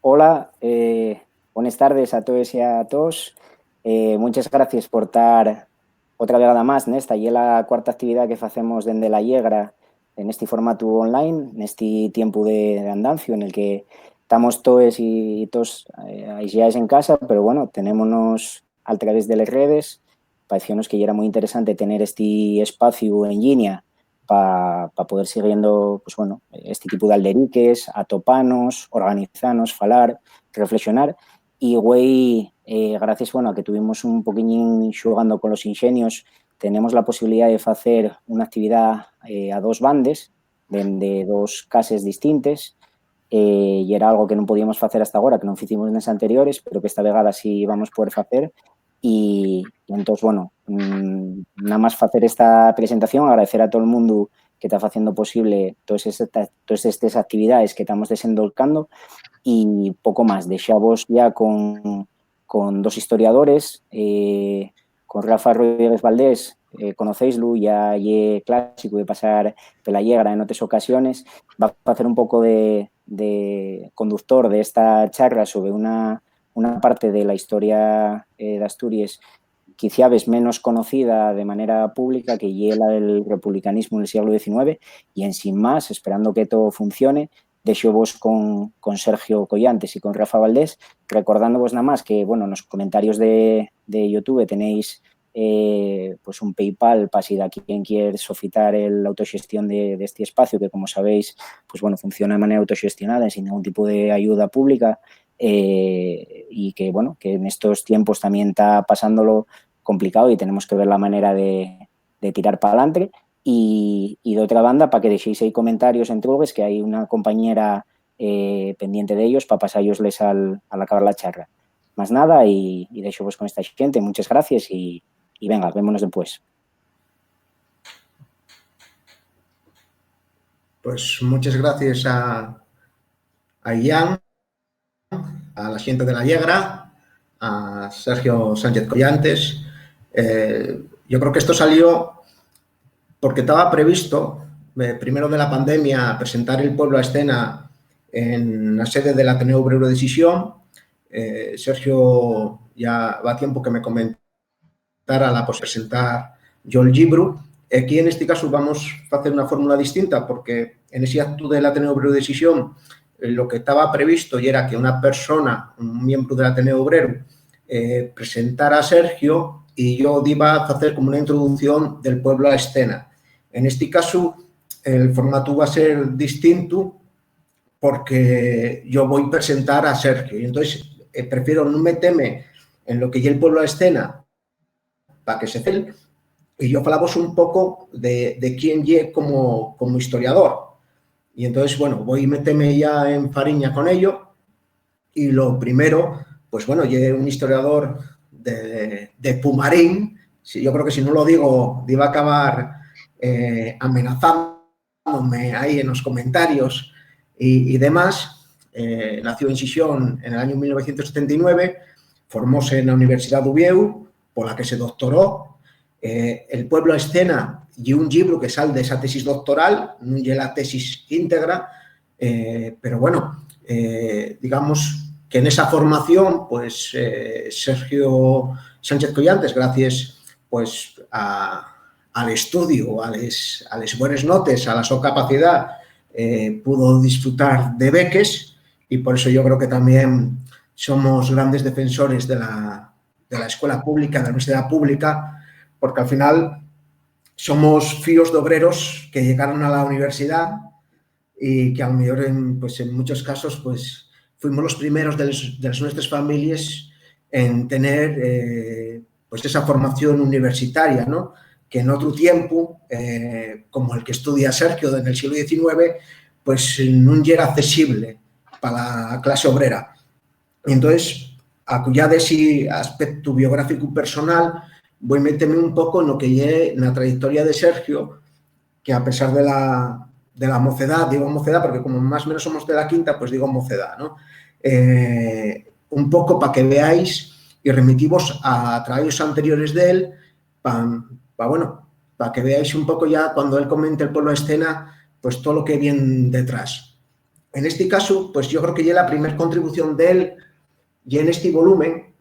Hola, buenas tardes a todos y a todos. Muchas gracias por estar otra vegada más nesta. Y es la cuarta actividad que hacemos desde la Llegra en este formato online, en este tiempo de andancio en el que estamos todos y todos aislados en casa, pero bueno, tenémonos a través de las redes. Pareciónos que ya era muy interesante tener este espacio en línea para poder siguiendo, pues bueno, este tipo de alderiques, atopanos, organizarnos, falar, reflexionar. Y güey, gracias, bueno, a que tuvimos un poquillín jugando con los ingenios, tenemos la posibilidad de hacer una actividad a dos bandes, de dos cases distintas, y era algo que no podíamos hacer hasta ahora, que no hicimos en las anteriores, pero que esta vegada sí vamos a poder hacer. Y entonces, bueno, nada más hacer esta presentación, agradecer a todo el mundo que está haciendo posible todas estas actividades que estamos desenvolcando y poco más. Dejamos ya con dos historiadores, con Rafa Rodríguez Valdés, conocéislo, ya es clásico de pasar por la Llegra en otras ocasiones. Va a hacer un poco de conductor de esta charla sobre una parte de la historia de Asturias quizá ves menos conocida de manera pública, que es la del republicanismo en el siglo XIX, y en sin más, esperando que todo funcione, deixo vos con Sergio Collantes y con Rafa Valdés, recordándoos nada más que, bueno, en los comentarios de YouTube tenéis pues un PayPal para si de aquí quien quiere sofitar la autogestión de este espacio, que como sabéis, pues bueno, funciona de manera autogestionada, sin ningún tipo de ayuda pública, y que, bueno, que en estos tiempos también está pasándolo complicado y tenemos que ver la manera de tirar para adelante. Y de otra banda, para que dejéis ahí comentarios en Trugues, que hay una compañera pendiente de ellos para pasárosles al acabar la charla. Más nada, y dejo pues con esta gente. Muchas gracias y venga, vémonos después. Pues muchas gracias a Ian, a la gente de la Llegra, a Sergio Sánchez Collantes. Yo creo que esto salió porque estaba previsto, primero de la pandemia, presentar el pueblo a escena en la sede del Ateneo Obrero de Sisión. Sergio ya va a tiempo que me comentara la presentar yo el libro. Aquí en este caso vamos a hacer una fórmula distinta porque en ese acto del Ateneo Obrero de Sisión lo que estaba previsto y era que una persona, un miembro del Ateneo Obrero, presentara a Sergio y yo iba a hacer como una introducción del pueblo a la escena. En este caso, el formato va a ser distinto porque yo voy a presentar a Sergio. Y entonces, prefiero no meterme en lo que ya el pueblo a la escena para que se cele. Y yo hablamos un poco de quién es como historiador. Y entonces, bueno, voy a meterme ya en fariña con ello. Y lo primero, pues bueno, yo un historiador de Pumarín. Yo creo que si no lo digo, iba a acabar amenazándome ahí en los comentarios y demás. Nació en Sisión en el año 1979, formóse en la Universidad de Uvieu, por la que se doctoró. El pueblo a escena y un libro que sale de esa tesis doctoral, no es la tesis íntegra, pero bueno, digamos que en esa formación, pues Sergio Sánchez Collantes, gracias pues al estudio, a las buenas notas, a la su capacidad, pudo disfrutar de beques y por eso yo creo que también somos grandes defensores de la escuela pública, de la universidad pública, porque al final somos fíos de obreros que llegaron a la universidad y que a lo mejor en muchos casos pues fuimos los primeros de nuestras familias en tener pues esa formación universitaria, ¿no? Que en otro tiempo, como el que estudia Sergio en el siglo XIX, pues no era accesible para la clase obrera. Y entonces, ya de ese aspecto biográfico personal, voy a meterme un poco en lo que es la trayectoria de Sergio, que a pesar de la mocedad, digo mocedad porque como más o menos somos de la quinta, pues digo mocedad, ¿no? Un poco para que veáis y remitimos a trabajos anteriores de él, para que veáis un poco ya cuando él comente el pueblo a escena, pues todo lo que viene detrás. En este caso, pues yo creo que ya la primera contribución de él, y en este volumen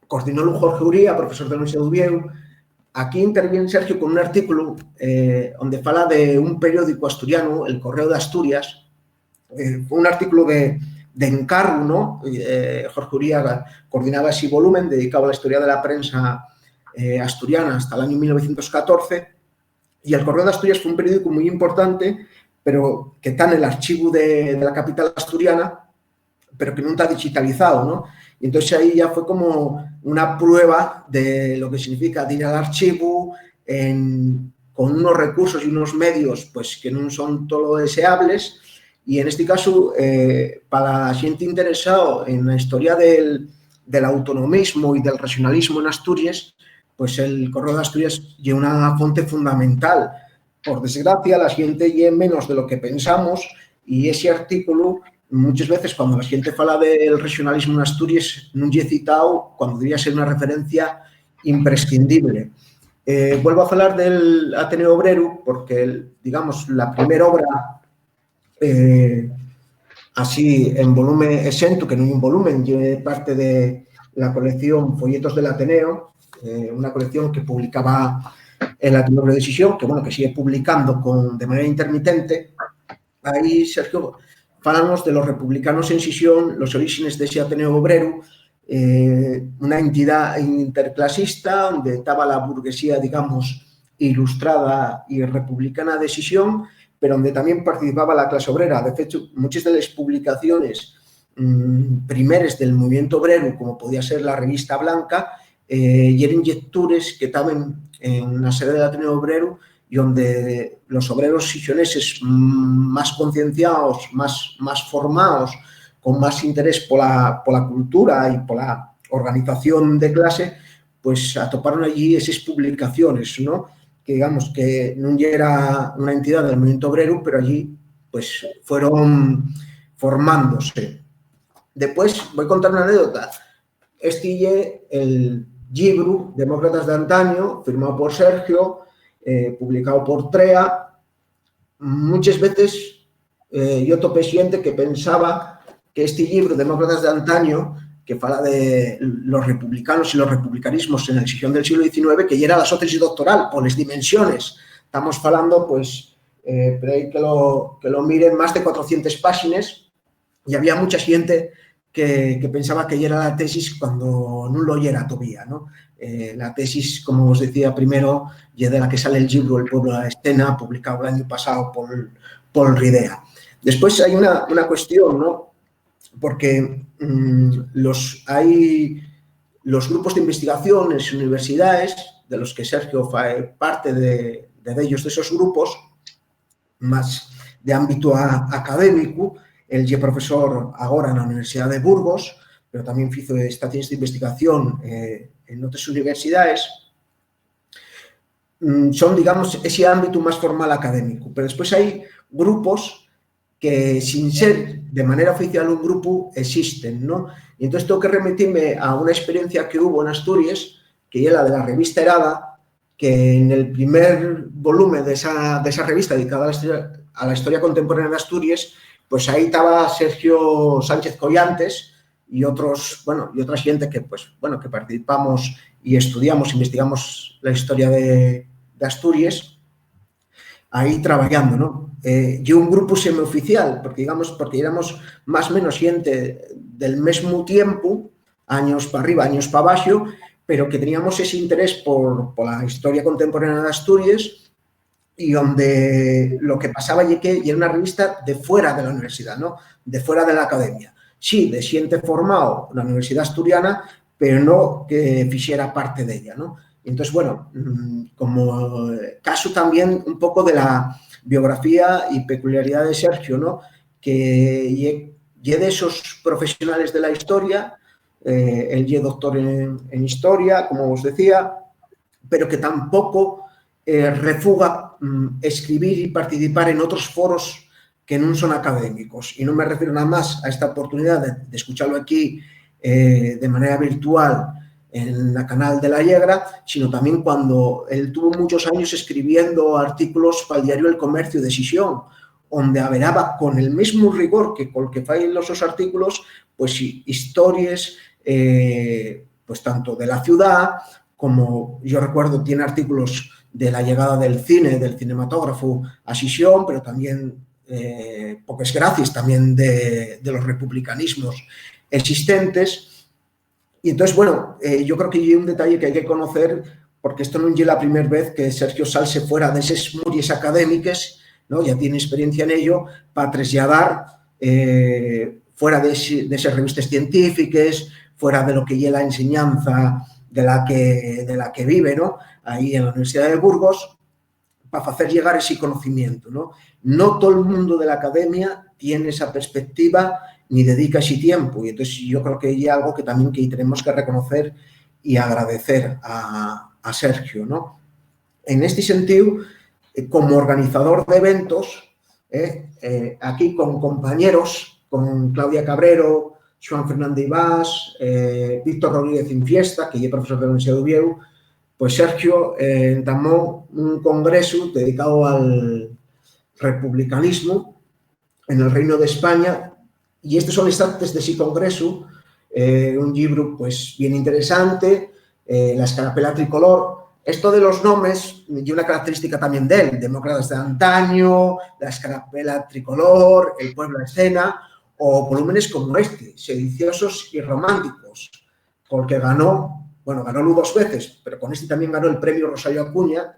coordinó Jorge Uría, profesor de la Universidad de Oviedo. Aquí interviene Sergio con un artículo donde fala de un periódico asturiano, El Correo de Asturias, un artículo de encargo, ¿no? Jorge Uría coordinaba ese volumen dedicado a la historia de la prensa asturiana hasta el año 1914, y El Correo de Asturias fue un periódico muy importante, pero que está en el archivo de la capital asturiana, pero que no está digitalizado, ¿no? Y entonces ahí ya fue como una prueba de lo que significa ir al archivo con unos recursos y unos medios pues que no son todo lo deseables. Y en este caso, para la gente interesada en la historia del autonomismo y del regionalismo en Asturias, pues el Correo de Asturias es una fuente fundamental. Por desgracia, la gente lee menos de lo que pensamos, y ese artículo, muchas veces cuando la gente fala del regionalismo en Asturias, no he citado cuando debería ser una referencia imprescindible. Vuelvo a hablar del Ateneo Obrero porque, digamos, la primera obra así en volumen exento, que no hay un volumen, es parte de la colección Folletos del Ateneo, una colección que publicaba el Ateneo Obrero de Sisión, que bueno, que sigue publicando de manera intermitente. Ahí, Sergio, falamos de los republicanos en Sisión, los orígenes de ese Ateneo Obrero, una entidad interclasista donde estaba la burguesía, digamos, ilustrada y republicana de Sisión, pero donde también participaba la clase obrera. De hecho, muchas de las publicaciones primeras del movimiento obrero, como podía ser la Revista Blanca, y eran lectures que estaban en la sede del Ateneo Obrero, y donde los obreros sisioneses más concienciados, más formados, con más interés por la cultura y por la organización de clase, pues atoparon allí esas publicaciones, ¿no? Que digamos que no era una entidad del movimiento obrero, pero allí pues fueron formándose. Después voy a contar una anécdota. Este es el libro Demócratas de Antaño, firmado por Sergio, publicado por TREA. Muchas veces yo topé gente que pensaba que este libro Demócratas de Antaño, que fala de los republicanos y los republicanismos en la Sisión del siglo XIX, que ya era la tesis doctoral por las dimensiones. Estamos hablando, pues, pero hay que lo miren, más de 400 páginas, y había mucha gente que pensaba que ya era la tesis cuando no lo era todavía, ¿no? La tesis, como os decía primero, ya de la que sale el libro El pueblo a la escena, publicado el año pasado por Ridea. Después hay una cuestión, ¿no? Porque hay los grupos de investigación en las universidades, de los que Sergio fue parte de ellos, de esos grupos, más de ámbito académico. Él es profesor ahora en la Universidad de Burgos, pero también hizo estaciones de investigación en otras universidades. Son, digamos, ese ámbito más formal académico. Pero después hay grupos que, sin ser de manera oficial un grupo, existen, ¿no? Y entonces tengo que remitirme a una experiencia que hubo en Asturias, que es la de la revista Herada, que en el primer volumen de esa revista dedicada a la historia contemporánea de Asturias, pues ahí estaba Sergio Sánchez Collantes y otros, bueno, y otra gente que, pues, bueno, que participamos y estudiamos, investigamos la historia de Asturias, ahí trabajando, ¿no? Y un grupo semioficial, porque, digamos, porque éramos más o menos gente del mismo tiempo, años para arriba, años para abajo, pero que teníamos ese interés por la historia contemporánea de Asturias, y donde lo que pasaba y que era una revista de fuera de la universidad, ¿no? De fuera de la academia. Sí, de xente formado en la Universidad Asturiana, pero no que fixera parte de ella, ¿no? Entonces, bueno, como caso también un poco de la biografía y peculiaridad de Sergio, ¿no? Que es de esos profesionales de la historia, él es doctor en historia, como os decía, pero que tampoco refuga escribir y participar en otros foros que no son académicos. Y no me refiero nada más a esta oportunidad de escucharlo aquí de manera virtual en la canal de La Yegra, sino también cuando él tuvo muchos años escribiendo artículos para el diario El Comercio de Sisión, onde averaba con el mesmo rigor que col que fai los seus artículos, pues historias, pues tanto de la ciudad, como yo recuerdo, tiene artículos de la llegada del cine, del cinematógrafo a Xixón, pero también, poques gracias, también de los republicanismos existentes. Y entonces, bueno, yo creo que hay un detalle que hay que conocer, porque esto no es la primera vez que Sergio Salse fuera de esas muries académicas, ¿no? Ya tiene experiencia en ello, para trasladar fuera de esas revistas científicas, fuera de lo que es la enseñanza de la que vive, ¿no? Ahí en la Universidad de Burgos, para hacer llegar ese conocimiento, ¿no? No todo el mundo de la academia tiene esa perspectiva ni dedica ese tiempo, y entonces yo creo que hay algo que también que tenemos que reconocer y agradecer a Sergio, ¿no? En este sentido, como organizador de eventos, aquí con compañeros, con Claudia Cabrero, Joan Fernández Ibás, Víctor Rodríguez Infiesta, que es profesor de la Universidad de Oviedo, pues Sergio entamó un congreso dedicado al republicanismo en el Reino de España, y estos son extractos de ese congreso, un libro pues bien interesante, La escarapela tricolor. Esto de los nombres y una característica también de él, Demócratas de antaño, La escarapela tricolor, El pueblo a escena, o volúmenes como este, Sediciosos y románticos, porque ganó Lu 2 veces, pero con este también ganó el premio Rosario Acuña,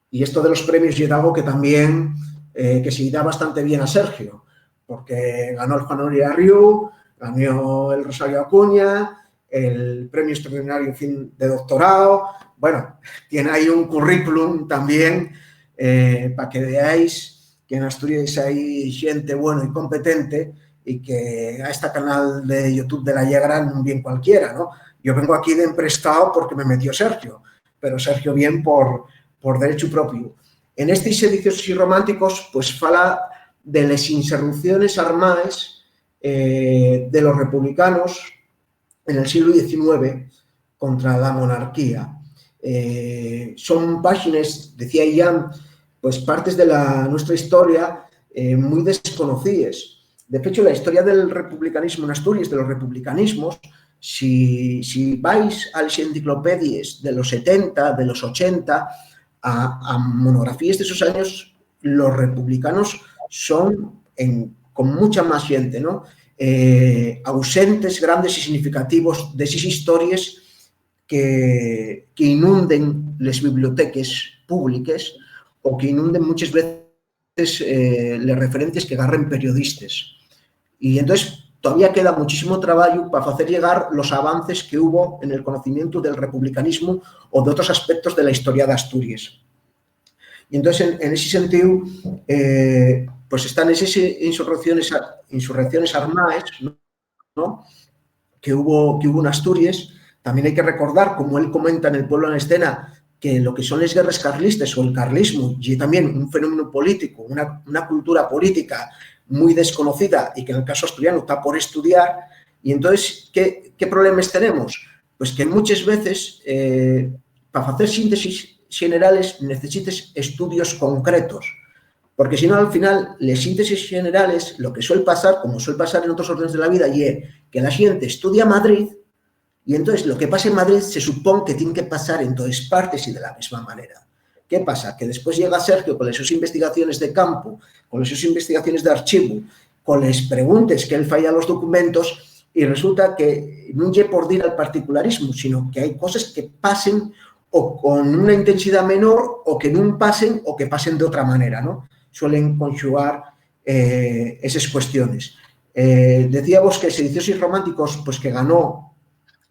y esto de los premios es algo que también que se da bastante bien a Sergio, porque ganó el Juan Oria Riu, ganó el Rosario Acuña, el premio extraordinario fin de doctorado. Bueno, tiene ahí un currículum también para que veáis que en Asturias hay gente bueno y competente, y que a este canal de YouTube de La Llegra no bien cualquiera, ¿no? Yo vengo aquí de emprestado porque me metió Sergio, pero Sergio bien por derecho propio. En estos Sediciosos y románticos, pues fala de las insurrecciones armadas de los republicanos en el siglo XIX contra la monarquía. Son páginas, decía Ian, pues partes de nuestra historia muy desconocidas. De hecho, la historia del republicanismo en Asturias, de los republicanismos, si vais a las enciclopedias de los 70, de los 80, a monografías de esos años, los republicanos son con mucha más gente, ¿no? Ausentes, grandes y significativos de esas historias que inunden las bibliotecas públicas, o que inunden muchas veces las referencias que agarren periodistas. Y entonces todavía queda muchísimo trabajo para hacer llegar los avances que hubo en el conocimiento del republicanismo o de otros aspectos de la historia de Asturias. Y entonces, en ese sentido, pues están esas insurrecciones armadas, ¿no? que hubo en Asturias. También hay que recordar, como él comenta en El pueblo en la escena, que lo que son las guerras carlistas o el carlismo, y también un fenómeno político, una cultura política muy desconocida, y que en el caso asturiano está por estudiar. Y entonces, ¿qué problemas tenemos? Pues que muchas veces, para hacer síntesis generales, necesites estudios concretos, porque si no, al final, las síntesis generales, lo que suele pasar, como suele pasar en otros órdenes de la vida, y es que la gente estudia Madrid, y entonces lo que pasa en Madrid se supone que tiene que pasar en todas partes y de la misma manera. ¿Qué pasa? Que después llega Sergio con sus investigaciones de campo, con sus investigaciones de archivo, con las preguntas que él falla a los documentos, y resulta que no es por ir al particularismo, sino que hay cosas que pasen o con una intensidad menor, o que no pasen, o que pasen de otra manera, ¿no? Suelen conjugar esas cuestiones. Decíamos que Sediciosos y románticos, pues que ganó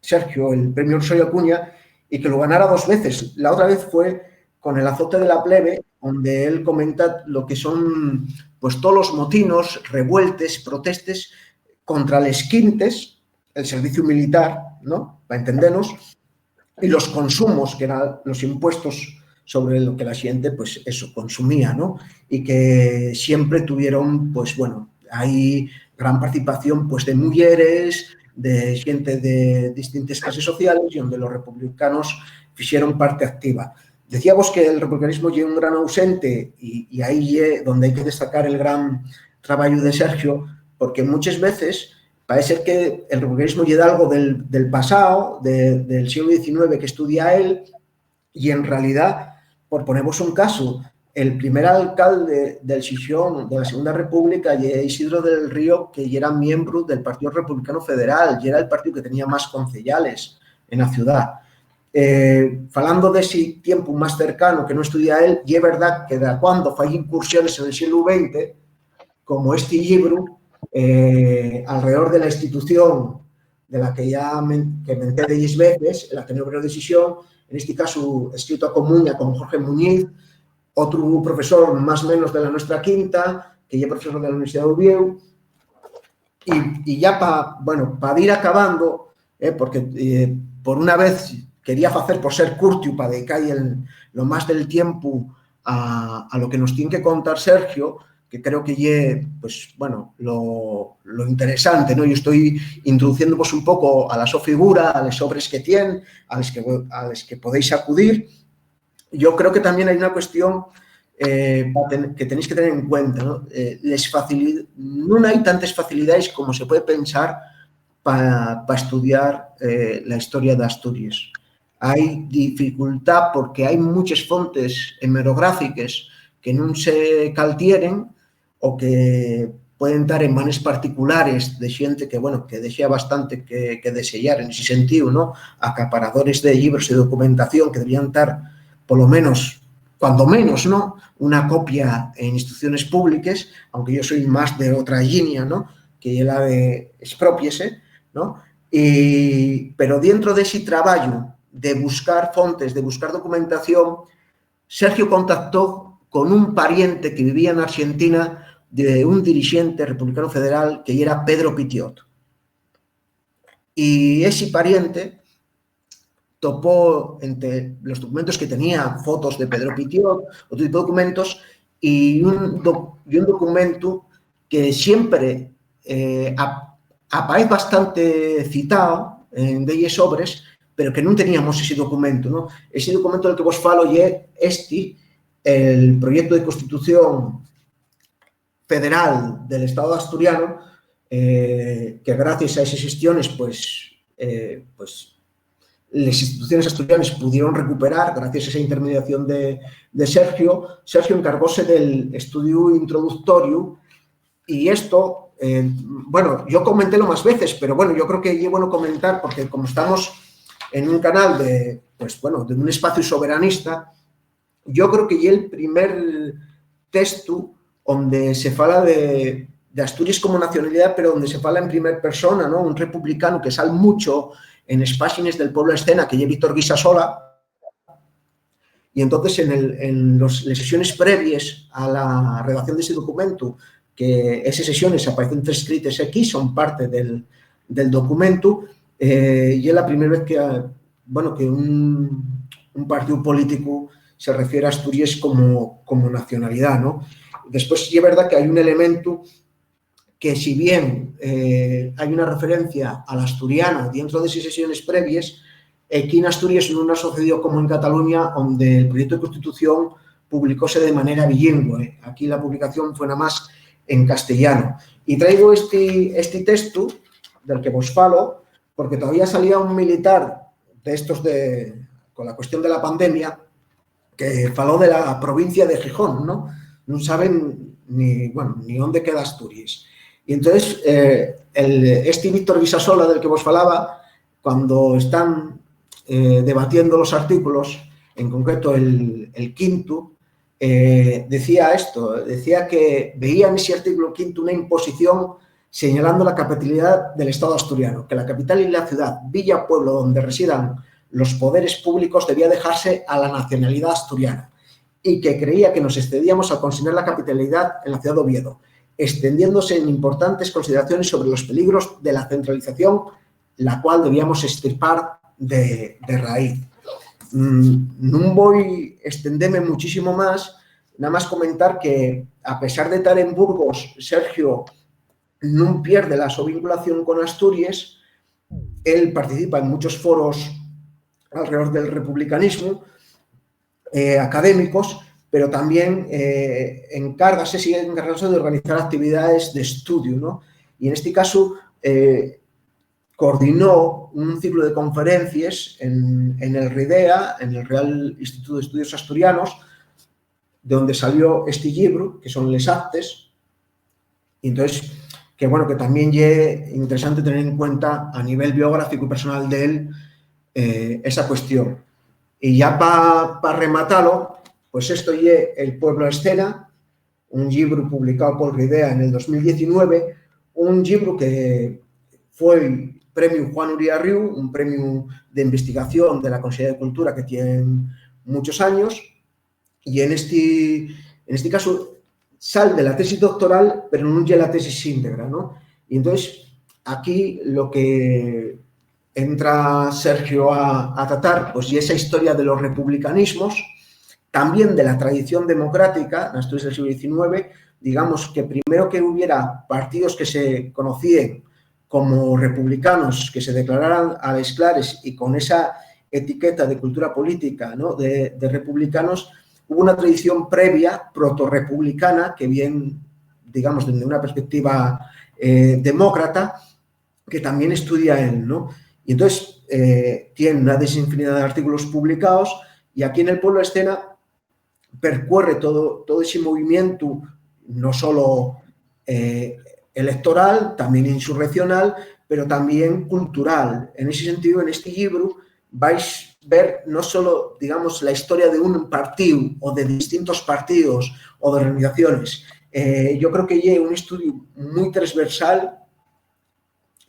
Sergio el premio Rosario Acuña, y que lo ganara 2 veces. La otra vez fue con El azote de la plebe, donde él comenta lo que son pues todos los motinos, revueltes, protestes contra les quintes, el servicio militar, ¿no? Para entendernos, y los consumos, que eran los impuestos sobre lo que la gente, pues eso, consumía, ¿no? Y que siempre tuvieron, pues bueno, hay gran participación pues de mujeres, de gente de distintas clases sociales, y donde los republicanos hicieron parte activa. decía vos que el republicanismo lle un gran ausente e aí é donde hai que destacar el gran traballo de Sergio, porque muchas veces parece que el republicanismo lle dá algo del pasado, del siglo XIX que estudia él, y en realidad, por ponervos un caso, el primer alcalde del Xixón, de la Segunda República, lle Isidro del Río, que era miembro del Partido Republicano Federal, y era el partido que tenía más concejales en la ciudad. Falando dese tiempo máis cercano que non estudia él, e é verdad que da cuando fai incursiones en el siglo XX, como este libro, alrededor de la institución de la que ya menté 10 veces, el Ateneo Obrero de Xixón, en este caso escrito a comuña con Jorge Muñiz, outro profesor máis ou menos de la nuestra quinta, que é profesor de la Universidade de Oviedo, e ya para ir acabando, porque por una vez quería facer por ser curtio para dedicar lo máis del tiempo a lo que nos tiene que contar Sergio, que creo que é, pues, bueno, lo interesante, ¿no? Yo estoy introduciéndovos un poco a la su figura, a las obras que tiene, a las que podéis acudir. Yo creo que también hay una cuestión que tenéis que tener en cuenta, ¿no? No hay tantas facilidades como se puede pensar para estudiar la historia de Asturias. Hay dificultad porque hay muchas fontes hemerográficas que non se caltieren o que poden estar en manes particulares de xente que, bueno, que deixa bastante que desear en ese sentido, ¿no? Acaparadores de libros e documentación que deberían estar, polo menos, cuando menos, ¿no? Una copia en instituciones públicas, aunque yo soy más de otra línea, ¿no? Que é la de expropiese, ¿no? Pero dentro de ese traballo de buscar fontes, de buscar documentación, Sergio contactó con un pariente que vivía en Argentina de un dirigente republicano federal que era Pedro Pitiot. Y ese pariente topó entre los documentos que tenía fotos de Pedro Pitiot, otro tipo de documentos, y un documento que siempre aparece bastante citado en Deyes Obres, pero que non teníamos ese documento, ¿no? Ese documento del que vos falo é el proyecto de constitución federal del Estado asturiano, que gracias a esas gestiones, pues las instituciones asturianas pudieron recuperar gracias a esa intermediación de Sergio. Sergio encargóse del estudio introductorio y esto, bueno, yo comenté lo más veces, pero bueno, yo creo que es bueno comentar porque como estamos en un canal de, pues bueno, de un espacio soberanista, yo creo que es el primer texto donde se fala de Asturias como nacionalidad, pero donde se fala en primera persona, ¿no? Un republicano que sale mucho en las páginas del Pueblo de Escena, que es Víctor Guisasola, y entonces en las sesiones previas a la redacción de ese documento, que esas sesiones aparecen transcritas aquí, son parte del documento, y es la primera vez que, bueno, que un partido político se refiere a Asturias como nacionalidad, ¿no? Después, es verdad que hay un elemento que, si bien hay una referencia al asturiano dentro de esas sesiones previas, aquí en Asturias no ha sucedido como en Cataluña, donde el proyecto de Constitución publicóse de manera bilingüe. Aquí la publicación fue nada más en castellano. Y traigo este texto del que vos falo, porque todavía salía un militar de estos con la cuestión de la pandemia, que faló de la provincia de Gijón, ¿no? No saben ni dónde queda Asturias. Y entonces, este Víctor Guisasola del que vos falaba, cuando están debatiendo los artículos, en concreto el quinto, decía esto, decía que veía en ese artículo quinto una imposición señalando la capitalidad del Estado asturiano, que la capital y la ciudad, villa o pueblo donde residan los poderes públicos debía dejarse a la nacionalidad asturiana y que creía que nos excedíamos al consignar la capitalidad en la ciudad de Oviedo, extendiéndose en importantes consideraciones sobre los peligros de la centralización, la cual debíamos extirpar de raíz. No voy a extenderme muchísimo más, nada más comentar que a pesar de estar en Burgos, Sergio no pierde su vinculación con Asturias, él participa en muchos foros alrededor del republicanismo académicos, pero también sigue encargándose de organizar actividades de estudio, ¿no? Y en este caso coordinó un ciclo de conferencias en el RIDEA, en el Real Instituto de Estudios Asturianos, de donde salió este libro, que son Les Actes, y entonces, que bueno, que también es interesante tener en cuenta a nivel biográfico y personal de él esa cuestión. Y ya para rematarlo, pues esto es El pueblo a escena, un libro publicado por RIDEA en el 2019, un libro que fue premio Juan Uría Riu, un premio de investigación de la Consejería de Cultura que tiene muchos años, y en este caso sale de la tesis doctoral, pero no ya la tesis íntegra, ¿no? Y entonces aquí lo que entra Sergio a tratar, pues, y esa historia de los republicanismos, también de la tradición democrática, en Asturias del siglo XIX, digamos que primero que hubiera partidos que se conocían como republicanos, que se declararan a les clares y con esa etiqueta de cultura política, ¿no?, de republicanos, hubo una tradición previa, proto-republicana, que bien, digamos, desde una perspectiva demócrata, que también estudia él, ¿no? Y entonces tiene una desinfinidad de artículos publicados, y aquí en El pueblo a escena percorre todo ese movimiento, no solo electoral, también insurreccional, pero también cultural. En ese sentido, en este libro vais a ver no solo, digamos, la historia de un partido o de distintos partidos o de organizaciones. Yo creo que es un estudio muy transversal,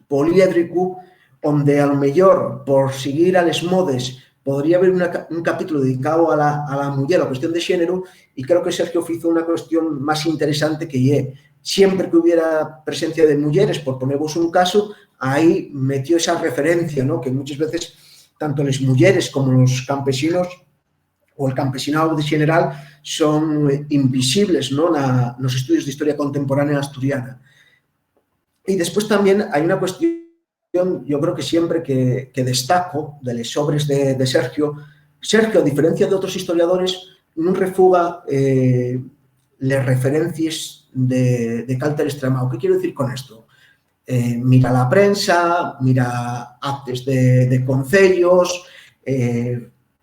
poliédrico, donde a lo mejor, por seguir a les modes, podría haber un capítulo dedicado a la mujer, a la cuestión de género, y creo que Sergio hizo una cuestión más interesante, que siempre que hubiera presencia de mujeres, por poneros un caso, ahí metió esa referencia, ¿no?, que muchas veces tanto las mujeres como los campesinos o el campesinado de general son invisibles, ¿no?, en los estudios de historia contemporánea asturiana. Y después también hay una cuestión, yo creo que siempre que destaco de las obras de Sergio, a diferencia de otros historiadores, no refuga las referencias de carácter extremado. ¿Qué quiero decir con esto? Mira la prensa, mira actes de concellos,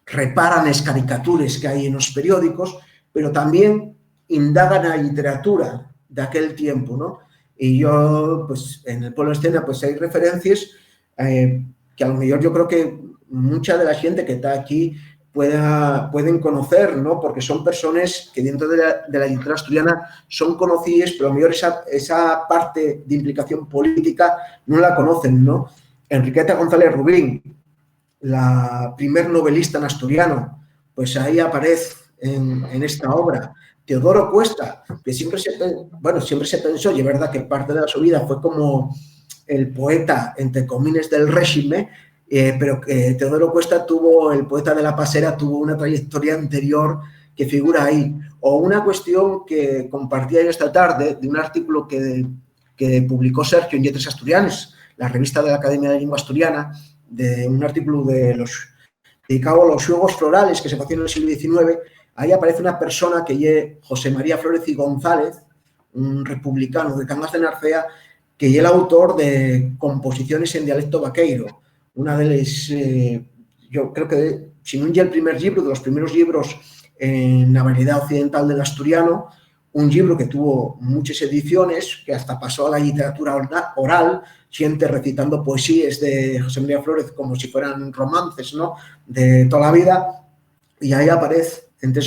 reparan las caricaturas que hay en los periódicos, pero también indagan la literatura de aquel tiempo, ¿no? Y yo, pues, en El pueblo a escena, pues hay referencias que a lo mejor yo creo que mucha de la gente que está aquí pueden conocer, ¿no?, porque son personas que dentro de la literatura asturiana son conocidas, pero a lo mejor esa parte de implicación política no la conocen, ¿no? Enriqueta González Rubín, la primer novelista en asturiano, pues ahí aparece en esta obra. Teodoro Cuesta, que siempre se pensó, y es verdad que parte de su vida fue como el poeta, entre comillas, del régimen, pero Teodoro Cuesta el poeta de la Pasera, tuvo una trayectoria anterior que figura ahí. O una cuestión que compartía yo esta tarde, de un artículo que publicó Sergio en Lletres Asturianes, la revista de la Academia de Lengua Asturiana, de un artículo dedicado a los juegos florales que se hacían en el siglo XIX. Ahí aparece una persona que es José María Flórez y González, un republicano de Cangas de Narcea, que es el autor de Composiciones en dialecto vaqueiro. Una de las, yo creo que, si no ya el primer libro, de los primeros libros en la variedad occidental del asturiano, un libro que tuvo muchas ediciones, que hasta pasó a la literatura oral, gente recitando poesías de José María Flórez como si fueran romances, ¿no?, de toda la vida, y ahí aparece entre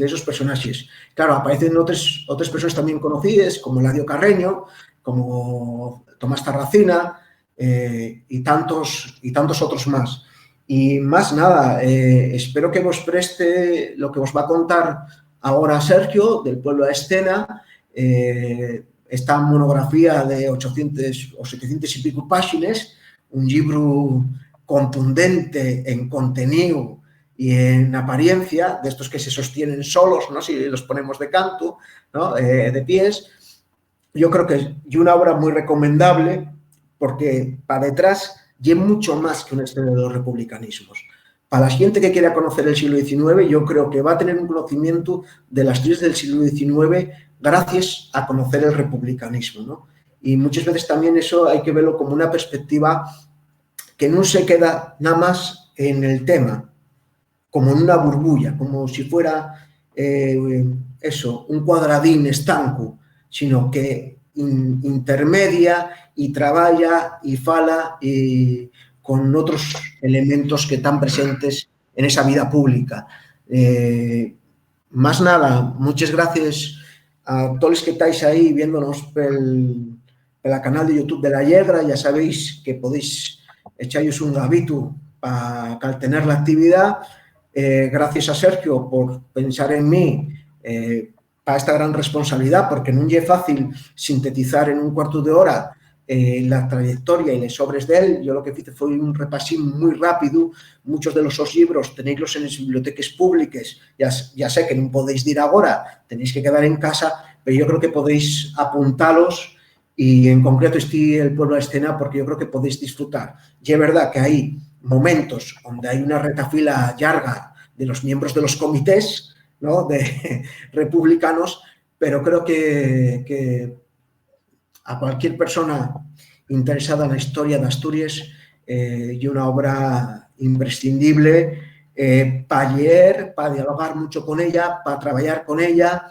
esos personajes. Claro, aparecen otras personas también conocidas, como Eladio Carreño, como Tomás Tarracina, y tantos otros más. Y más nada, espero que vos preste lo que os va a contar ahora Sergio, del pueblo a escena, esta monografía de 800 o 700 y pico páginas, un libro contundente en contenido y en apariencia, de estos que se sostienen solos, ¿no?, si los ponemos de canto, ¿no?, de pies. Yo creo que es una obra muy recomendable, porque para detrás hay mucho más que una historia de los republicanismos. para la gente que quiera conocer el siglo XIX, yo creo que va a tener un conocimiento de las teorías del siglo XIX gracias a conocer el republicanismo, ¿no? Y muchas veces también eso hay que verlo como una perspectiva que no se queda nada más en el tema, como en una burbulla, como si fuera eso, un cuadradín estanco, sino que intermedia y trabaja y fala con otros elementos que están presentes en esa vida pública. Más nada, muchas gracias a todos los que estáis ahí viéndonos por el canal de YouTube de La Yegra. Ya sabéis que podéis echaros un gabito para tener la actividad. Gracias a Sergio por pensar en mí para esta gran responsabilidad, porque no es fácil sintetizar en un cuarto de hora la trayectoria y las obras de él. Yo lo que hice fue un repasín muy rápido. Muchos de los libros tenéislos en las bibliotecas públicas. Ya sé que no podéis ir ahora, tenéis que quedar en casa, pero yo creo que podéis apuntaros y en concreto El pueblo a escena, porque yo creo que podéis disfrutar. Y es verdad que hay momentos donde hay una retafila larga de los miembros de los comités, ¿no?, de republicanos, pero creo que a cualquier persona interesada en la historia de Asturias y una obra imprescindible para leer, para dialogar mucho con ella, para trabajar con ella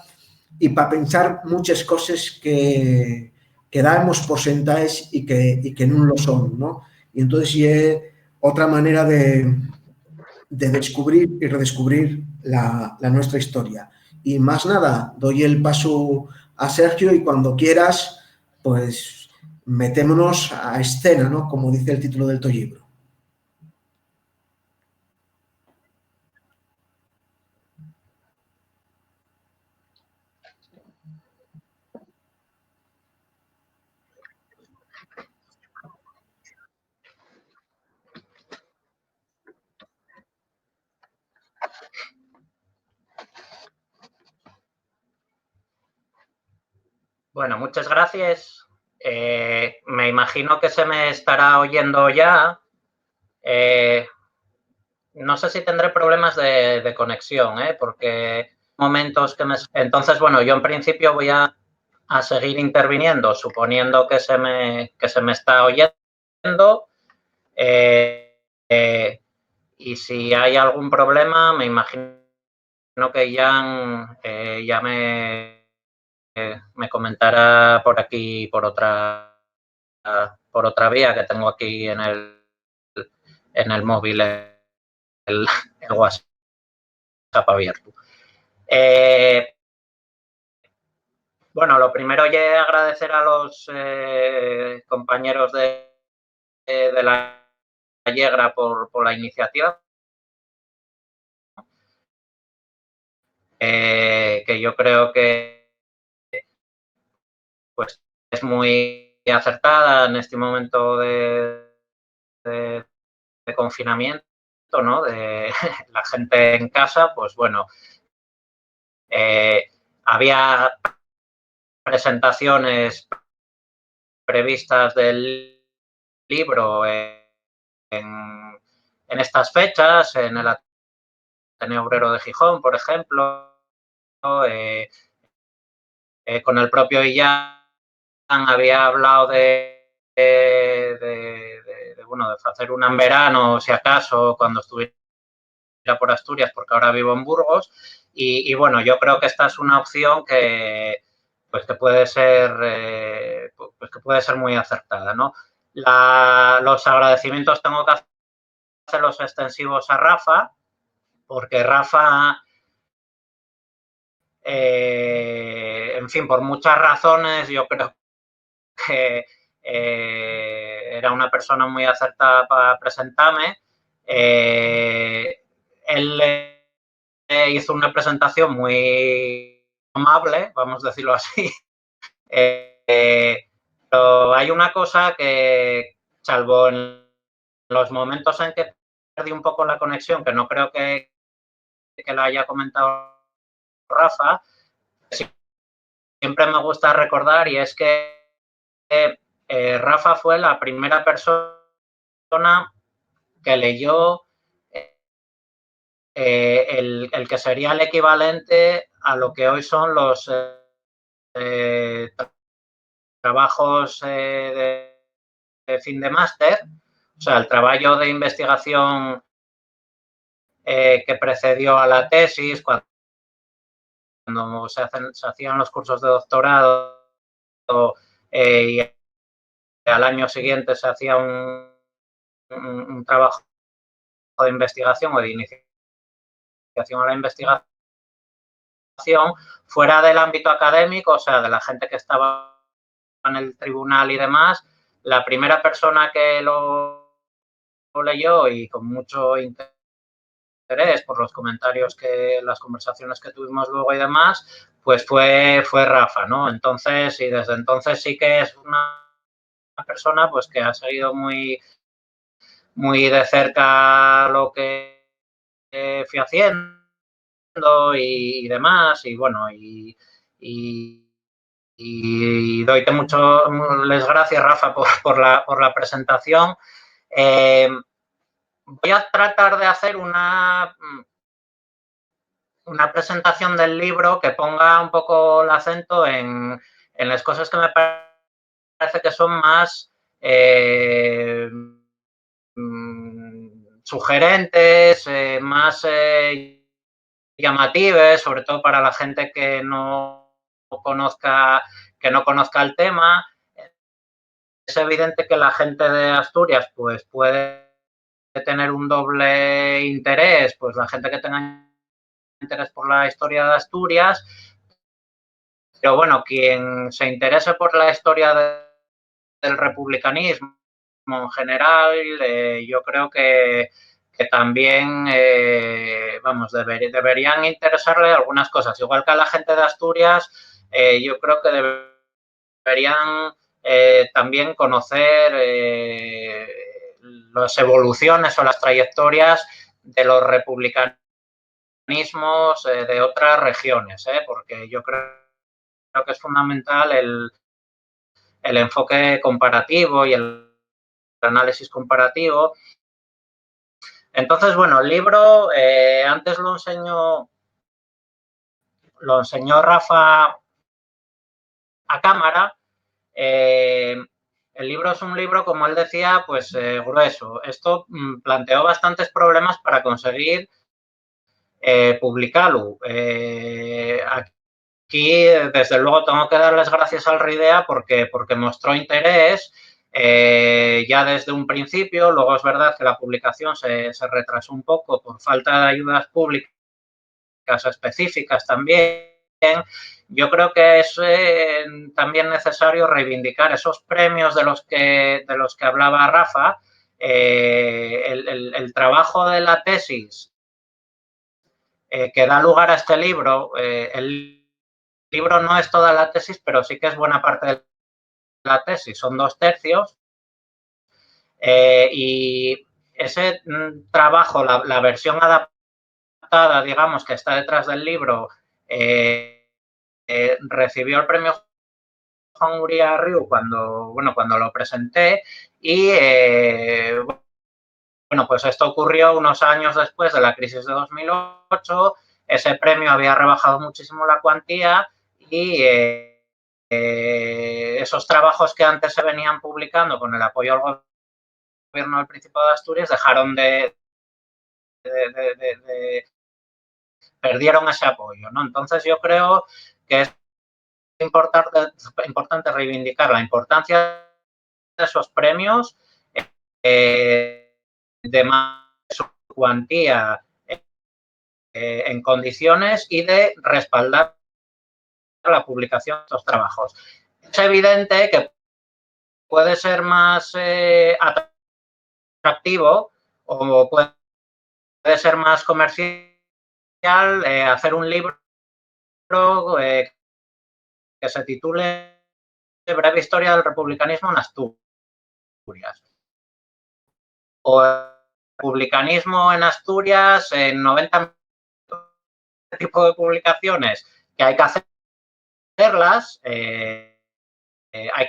y para pensar muchas cosas que damos por sentadas y que no lo son, ¿no? Y entonces es otra manera de descubrir y redescubrir la nuestra historia. Y más nada, doy el paso a Sergio y cuando quieras, pues metémonos a escena, ¿no?, como dice el título del tu libro. Bueno, muchas gracias. Me imagino que se me estará oyendo ya. No sé si tendré problemas de conexión, porque momentos que me... Entonces, bueno, yo en principio voy a seguir interviniendo, suponiendo que se me está oyendo. Y si hay algún problema, me imagino que ya me comentará por aquí, por otra vía que tengo aquí en el móvil, el WhatsApp abierto. Bueno, lo primero es agradecer a los compañeros de La Yegra por la iniciativa, que yo creo que pues es muy acertada en este momento de confinamiento, ¿no?, de la gente en casa. Pues bueno, había presentaciones previstas del libro en estas fechas, en el Ateneo Obrero de Gijón, por ejemplo, con el propio Illán había hablado de hacer una en verano, si acaso, cuando estuviera por Asturias, porque ahora vivo en Burgos. Y bueno, yo creo que esta es una opción que puede ser muy acertada, ¿no? Los agradecimientos tengo que hacerlos extensivos a Rafa, porque Rafa, en fin, por muchas razones, yo creo que era una persona muy acertada para presentarme. Él hizo una presentación muy amable, vamos a decirlo así. Pero hay una cosa que, salvo en los momentos en que perdí un poco la conexión, que no creo que la haya comentado Rafa, siempre me gusta recordar, y es que Rafa fue la primera persona que leyó el que sería el equivalente a lo que hoy son los trabajos de fin de máster, o sea, el trabajo de investigación que precedió a la tesis, cuando se hacían los cursos de doctorado y al año siguiente se hacía un trabajo de investigación o de iniciación a la investigación fuera del ámbito académico, o sea, de la gente que estaba en el tribunal y demás. La primera persona que lo leyó y con mucho interés por los comentarios las conversaciones que tuvimos luego y demás, pues fue Rafa, ¿no? Entonces, y desde entonces sí que es una persona pues que ha seguido muy de cerca lo que fui haciendo y demás, y bueno, y doyte les gracias, Rafa, por la presentación. Voy a tratar de hacer una presentación del libro que ponga un poco el acento en las cosas que me parece que son más sugerentes, más llamativas, sobre todo para la gente que no conozca el tema. Es evidente que la gente de Asturias pues puede tener un doble interés, pues la gente que tenga interés por la historia de Asturias, pero bueno, quien se interese por la historia del republicanismo en general, yo creo que también, vamos, deberían interesarle algunas cosas. Igual que a la gente de Asturias, yo creo que deberían también conocer las evoluciones o las trayectorias de los republicanismos de otras regiones, porque yo creo que es fundamental el enfoque comparativo y el análisis comparativo. Entonces, bueno, el libro, antes lo enseñó Rafa a cámara. El libro es un libro, como él decía, pues grueso. Esto planteó bastantes problemas para conseguir publicarlo. Aquí, desde luego, tengo que dar las gracias al RIDEA porque mostró interés ya desde un principio. Luego es verdad que la publicación se retrasó un poco por falta de ayudas públicas específicas también. Yo creo que es también necesario reivindicar esos premios de los que hablaba Rafa. El trabajo de la tesis que da lugar a este libro, el libro no es toda la tesis, pero sí que es buena parte de la tesis, son 2/3. Y ese trabajo, la versión adaptada, digamos, que está detrás del libro, recibió el premio Juan Uría Riu cuando lo presenté y, bueno, pues esto ocurrió unos años después de la crisis de 2008. Ese premio había rebajado muchísimo la cuantía y esos trabajos que antes se venían publicando con el apoyo al gobierno del Principado de Asturias dejaron perdieron ese apoyo, ¿no? Entonces yo creo que es importante reivindicar la importancia de esos premios, de más cuantía en condiciones y de respaldar la publicación de estos trabajos. Es evidente que puede ser más atractivo o puede ser más comercial hacer un libro que se titule Breve historia del republicanismo en Asturias. O el republicanismo en Asturias en 90 tipos de publicaciones que hay que hacerlas, hay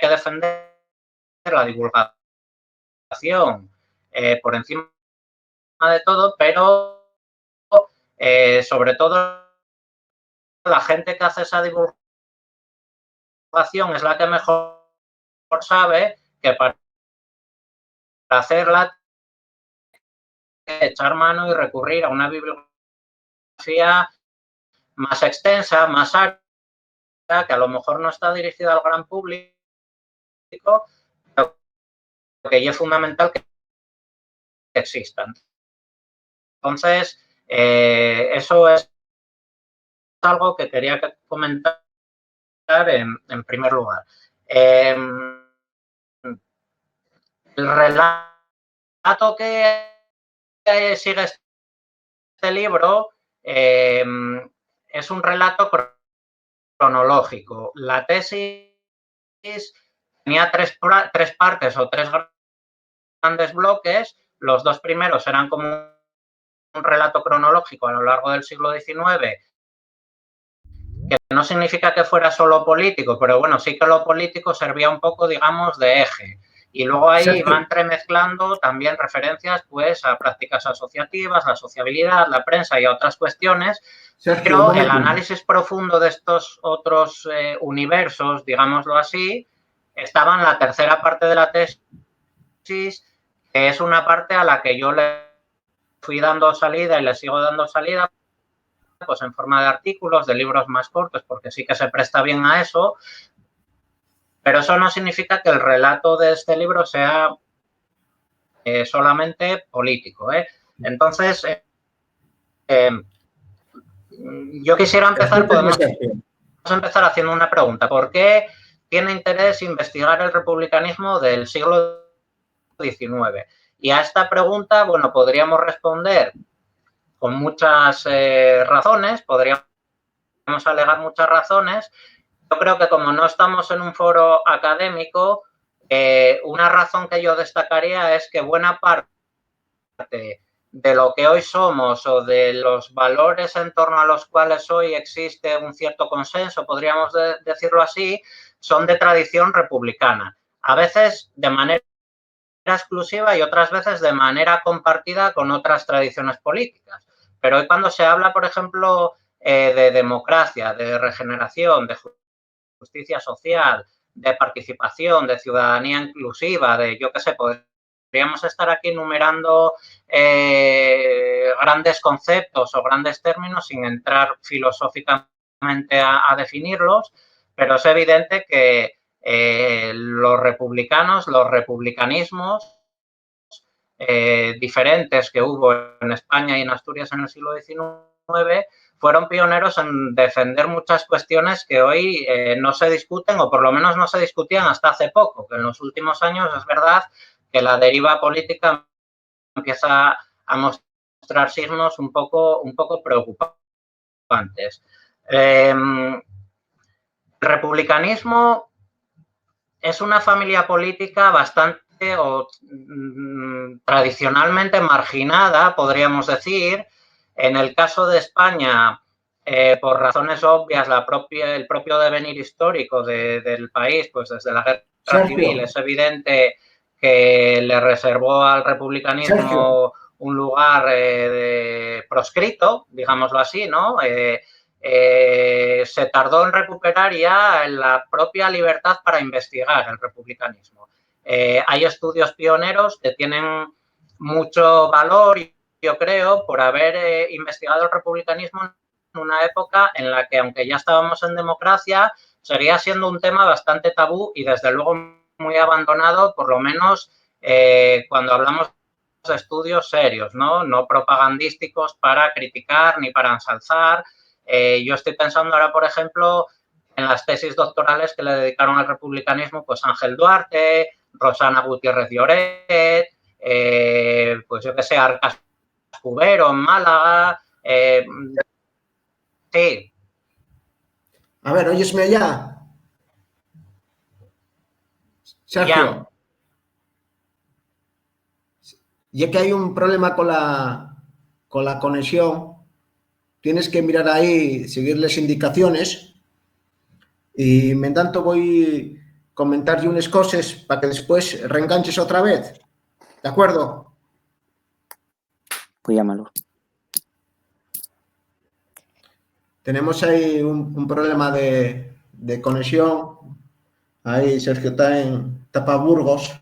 que defender la divulgación por encima de todo, pero sobre todo la gente que hace esa divulgación es la que mejor sabe que para hacerla echar mano y recurrir a una bibliografía más extensa, más amplia, que a lo mejor no está dirigida al gran público, pero que es fundamental que existan. Entonces, eso es algo que quería comentar en primer lugar. El relato que sigue este libro es un relato cronológico. La tesis tenía tres partes o tres grandes bloques. Los dos primeros eran como un relato cronológico a lo largo del siglo XIX, que no significa que fuera solo político, pero bueno, sí que lo político servía un poco, digamos, de eje. Y luego ahí va entremezclando también referencias pues a prácticas asociativas, la sociabilidad, la prensa y a otras cuestiones. Pero el análisis profundo de estos otros universos, digámoslo así, estaba en la tercera parte de la tesis, que es una parte a la que yo le fui dando salida y le sigo dando salida, pues en forma de artículos, de libros más cortos, porque sí que se presta bien a eso, pero eso no significa que el relato de este libro sea solamente político. Entonces, yo quisiera empezar, podemos empezar haciendo una pregunta. ¿Por qué tiene interés investigar el republicanismo del siglo XIX? Y a esta pregunta, bueno, podríamos responder con muchas razones, podríamos alegar muchas razones. Yo creo que como no estamos en un foro académico, una razón que yo destacaría es que buena parte de lo que hoy somos o de los valores en torno a los cuales hoy existe un cierto consenso, podríamos decirlo así, son de tradición republicana. A veces de manera exclusiva y otras veces de manera compartida con otras tradiciones políticas. Pero hoy cuando se habla, por ejemplo, de democracia, de regeneración, de justicia social, de participación, de ciudadanía inclusiva, de yo qué sé, podríamos estar aquí enumerando grandes conceptos o grandes términos sin entrar filosóficamente a definirlos, pero es evidente que los republicanos, los republicanismos diferentes que hubo en España y en Asturias en el siglo XIX fueron pioneros en defender muchas cuestiones que hoy no se discuten o por lo menos no se discutían hasta hace poco, que en los últimos años es verdad que la deriva política empieza a mostrar signos un poco preocupantes. El republicanismo es una familia política bastante o tradicionalmente marginada, podríamos decir. En el caso de España, por razones obvias, el propio devenir histórico del país, pues desde la guerra civil, es evidente que le reservó al republicanismo un lugar proscrito, digámoslo así, ¿no? Se tardó en recuperar ya la propia libertad para investigar el republicanismo. Hay estudios pioneros que tienen mucho valor, yo creo, por haber investigado el republicanismo en una época en la que, aunque ya estábamos en democracia, seguía siendo un tema bastante tabú y, desde luego, muy abandonado, por lo menos cuando hablamos de estudios serios, no propagandísticos para criticar ni para ensalzar. Yo estoy pensando ahora, por ejemplo, en las tesis doctorales que le dedicaron al republicanismo, pues Ángel Duarte, Rosana Gutiérrez Lloret, pues yo que sé, Arcas Cubero en Málaga. Sí. A ver, ¿oyesme ya? Sergio. Ya. Ya que hay un problema con la conexión, tienes que mirar ahí, seguir las indicaciones y me tanto voy a comentar unas cosas para que después reenganches otra vez. ¿De acuerdo? Pues llámalo. tenemos ahí un problema de conexión. Ahí Sergio está pa Burgos.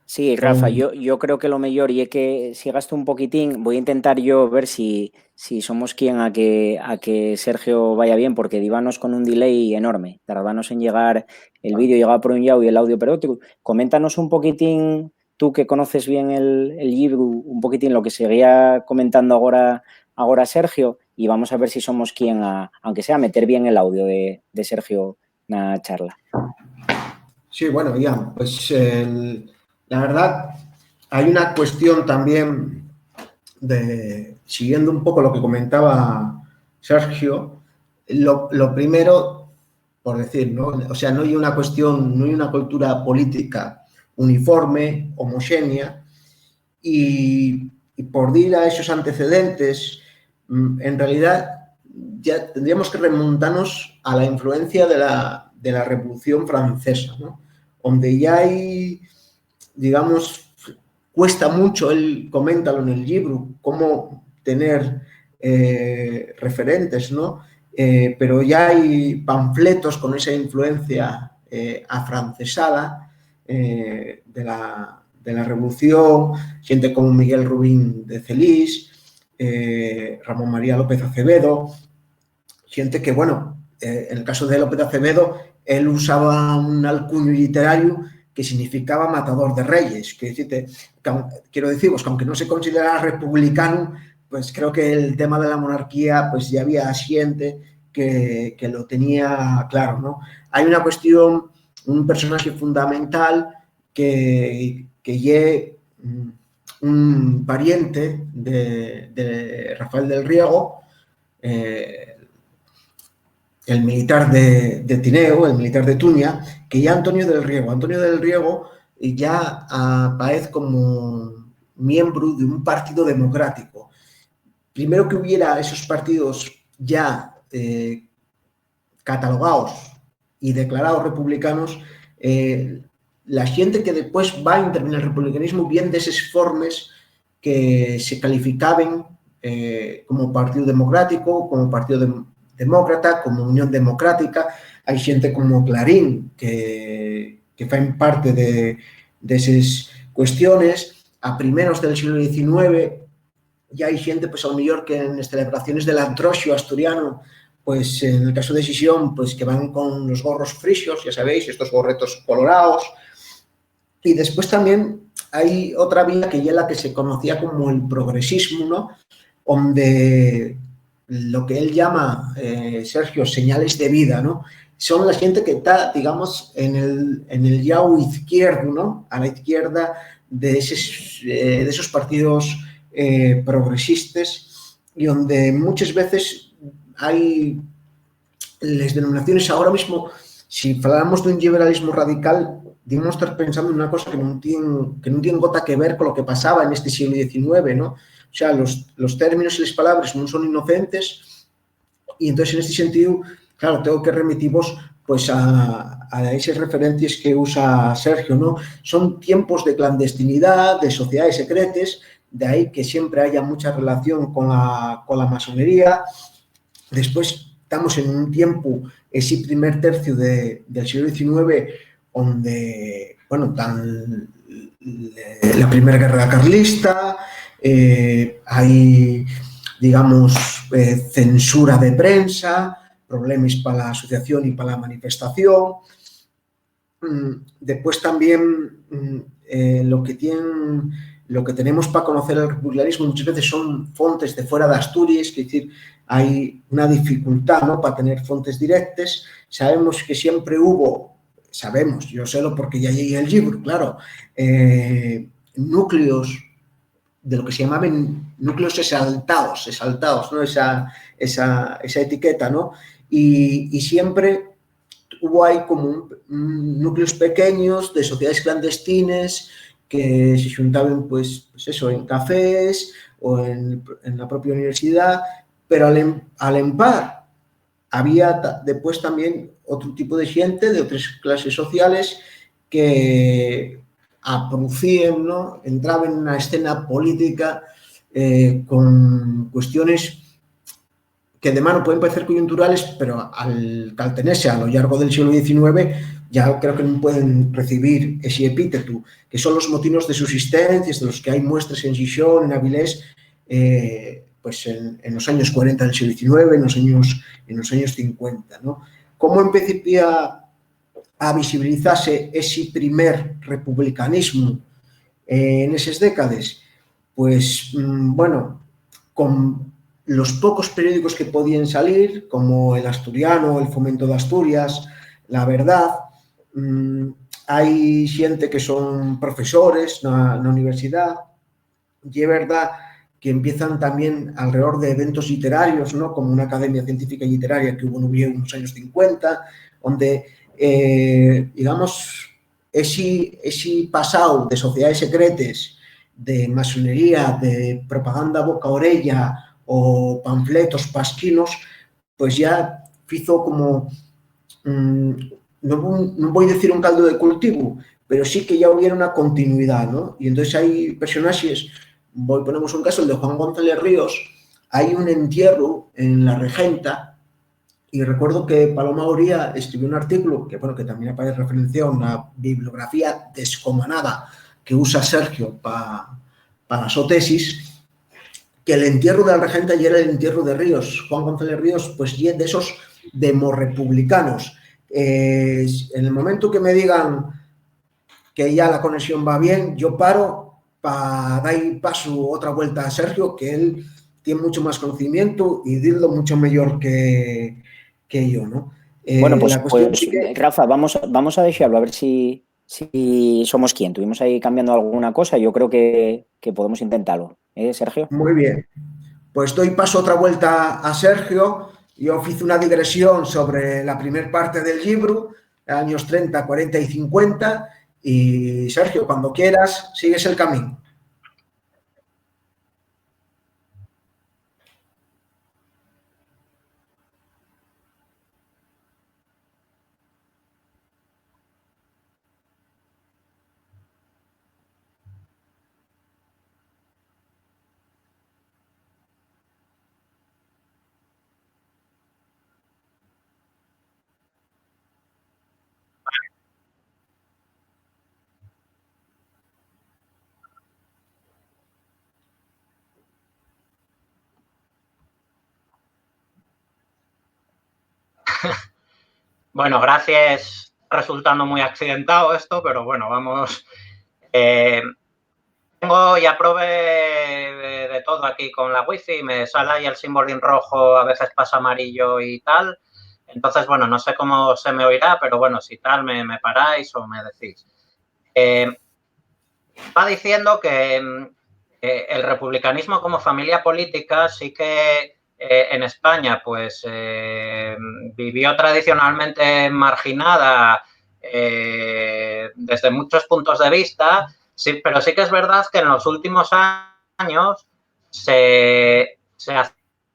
Sí, Rafa, yo creo que lo mejor y es que sigas tú un poquitín, voy a intentar yo ver si somos quien a que Sergio vaya bien, porque díbanos con un delay enorme, tardanos en llegar, el vídeo llegaba por un lado y el audio por otro. Coméntanos un poquitín, tú que conoces bien el libro, un poquitín lo que seguía comentando ahora Sergio, y vamos a ver si somos quien aunque sea, meter bien el audio de Sergio en la charla. Sí, bueno, Ian, pues la verdad hay una cuestión también siguiendo un poco lo que comentaba Sergio, lo primero, por decir, ¿no? O sea, no hay una cuestión, no hay una cultura política uniforme, homogénea, y por ir a esos antecedentes, en realidad ya tendríamos que remontarnos a la influencia de la Revolución Francesa, ¿no? Donde ya hay, digamos, cuesta mucho, él comenta en el libro, cómo tener referentes, ¿no? Pero ya hay panfletos con esa influencia afrancesada de la Revolución, gente como Miguel Rubín de Celís, Ramón María López Acevedo, gente que, bueno, en el caso de López Acevedo, él usaba un alcuño literario que significaba matador de reyes. Quiero deciros que aunque no se considerara republicano, pues creo que el tema de la monarquía, pues ya había gente que lo tenía claro, ¿no? Hay una cuestión, un personaje fundamental que es un pariente de Rafael del Riego, el militar de Tineo, el militar de Tuña, que ya Antonio del Riego. Antonio del Riego ya aparece como miembro de un partido democrático. Primero que hubiera esos partidos ya catalogados y declarados republicanos, la gente que después va a intervenir en el republicanismo viene de esos formes que se calificaban como Partido Democrático, como Partido Demócrata, como Unión Democrática. Hay gente como Clarín que fan parte de esas cuestiones. A primeros del siglo XIX ya hay gente, pues a lo mejor que en las celebraciones del Antrosio asturiano, pues en el caso de Sisión, pues que van con los gorros frisios, ya sabéis, estos gorretos colorados. Y después también hay otra vía que ya la que se conocía como el progresismo, ¿no? Donde lo que él llama, Sergio, señales de vida, ¿no? Son la gente que está, digamos, en el lado izquierdo, ¿no? A la izquierda de esos partidos progresistas, y donde muchas veces hay las denominaciones ahora mismo, si hablamos de un liberalismo radical, debemos estar pensando en una cosa que no tiene gota que ver con lo que pasaba en este siglo XIX, ¿no? O sea, los términos y las palabras no son inocentes, y entonces en este sentido, claro, tengo que remitiros pues a esas referencias que usa Sergio, ¿no? Son tiempos de clandestinidad, de sociedades secretas, de ahí que siempre haya mucha relación con la masonería. Después estamos en un tiempo, ese primer tercio del siglo XIX, donde, bueno, están la Primera Guerra Carlista, hay, digamos, censura de prensa, problemas para la asociación y para la manifestación. Después también lo que tenemos para conocer el republicanismo muchas veces son fuentes de fuera de Asturias, es decir, hay una dificultad, ¿no?, para tener fuentes directas. Sabemos que siempre hubo, yo sélo porque ya llegué el libro, claro, núcleos de lo que se llamaban núcleos exaltados, ¿no?, esa etiqueta, ¿no? Y siempre hubo ahí como núcleos pequeños de sociedades clandestinas que se juntaban, pues eso, en cafés o en la propia universidad, pero al empar había después también otro tipo de gente de otras clases sociales que producían, ¿no?, entraban en una escena política con cuestiones que de mano pueden parecer coyunturales, pero al tenerse a lo largo del siglo XIX ya creo que non pueden recibir ese epíteto, que son los motivos de subsistencia, de los que hay muestras en Gijón, en Avilés, pues en los años 40 del siglo XIX, en los años 50, ¿no? ¿Cómo empezaría a visibilizarse ese primer republicanismo en esas décadas? Pues, bueno, con los pocos periódicos que podían salir, como El Asturiano, El Fomento de Asturias, La Verdad, hai xente que son profesores na universidad, e é verdad que empiezan tamén alrededor de eventos literarios, ¿no? Como una academia científica y literaria que hubo en Oviedo en los años 50, donde, digamos, ese pasado de sociedades secretas, de masonería, de propaganda boca a orella o panfletos pasquinos, pues ya hizo como, no voy a decir un caldo de cultivo, pero sí que ya hubiera una continuidad, ¿no? Y entonces hay personajes, ponemos un caso, el de Juan González Ríos, hay un entierro en La Regenta, y recuerdo que Paloma Oría escribió un artículo, que bueno, que también aparece referencia a una bibliografía descomunada que usa Sergio para su tesis, que el entierro de La Regenta ya era el entierro de Ríos. Juan González Ríos, pues ya de esos demorrepublicanos. En el momento que me digan que ya la conexión va bien, yo paro para dar paso otra vuelta a Sergio, que él tiene mucho más conocimiento y dirlo mucho mejor que yo, ¿no? Bueno, pues, La cuestión sí que... Rafa, vamos a dejarlo, a ver si somos quién. Tuvimos ahí cambiando alguna cosa, yo creo que podemos intentarlo, Sergio? Muy bien. Pues doy paso otra vuelta a Sergio. Yo hice una digresión sobre la primera parte del libro, años 30, 40 y 50, y Sergio, cuando quieras, sigues el camino. Bueno, gracias. Resultando muy accidentado esto, pero bueno, vamos. Tengo ya probé de todo aquí con la wifi, me sale ahí el símbolo en rojo, a veces pasa amarillo y tal. Entonces, bueno, no sé cómo se me oirá, pero bueno, si tal, me paráis o me decís. Va diciendo que el republicanismo como familia política sí que en España pues vivió tradicionalmente marginada desde muchos puntos de vista, sí, pero sí que es verdad que en los últimos años se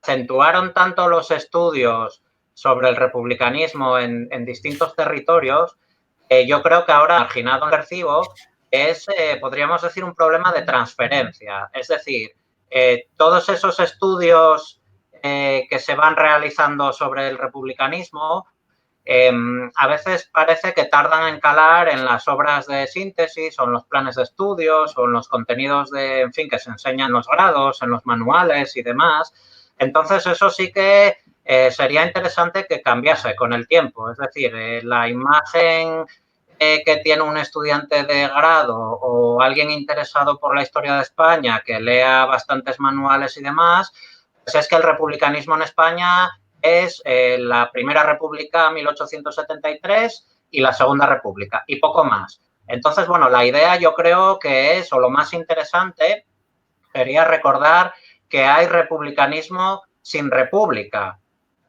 acentuaron tanto los estudios sobre el republicanismo en distintos territorios, yo creo que ahora marginado en recibo es, podríamos decir, un problema de transferencia. Es decir, todos esos estudios que se van realizando sobre el republicanismo, a veces parece que tardan en calar en las obras de síntesis o en los planes de estudios o en los contenidos de, en fin, que se enseñan en los grados, en los manuales y demás. Entonces, eso sí que sería interesante que cambiase con el tiempo. Es decir, la imagen que tiene un estudiante de grado o alguien interesado por la historia de España que lea bastantes manuales y demás, pues es que el republicanismo en España es la primera república 1873 y la segunda república y poco más. Entonces, bueno, la idea yo creo que es, o lo más interesante, sería recordar que hay republicanismo sin república.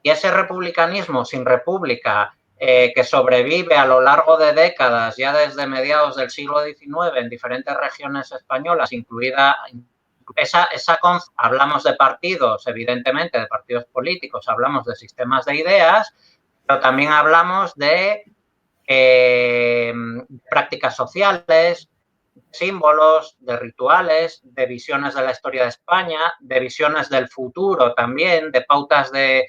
Y ese republicanismo sin república que sobrevive a lo largo de décadas, ya desde mediados del siglo XIX en diferentes regiones españolas, incluida hablamos de partidos, evidentemente, de partidos políticos, hablamos de sistemas de ideas, pero también hablamos de prácticas sociales, símbolos, de rituales, de visiones de la historia de España, de visiones del futuro también, de pautas de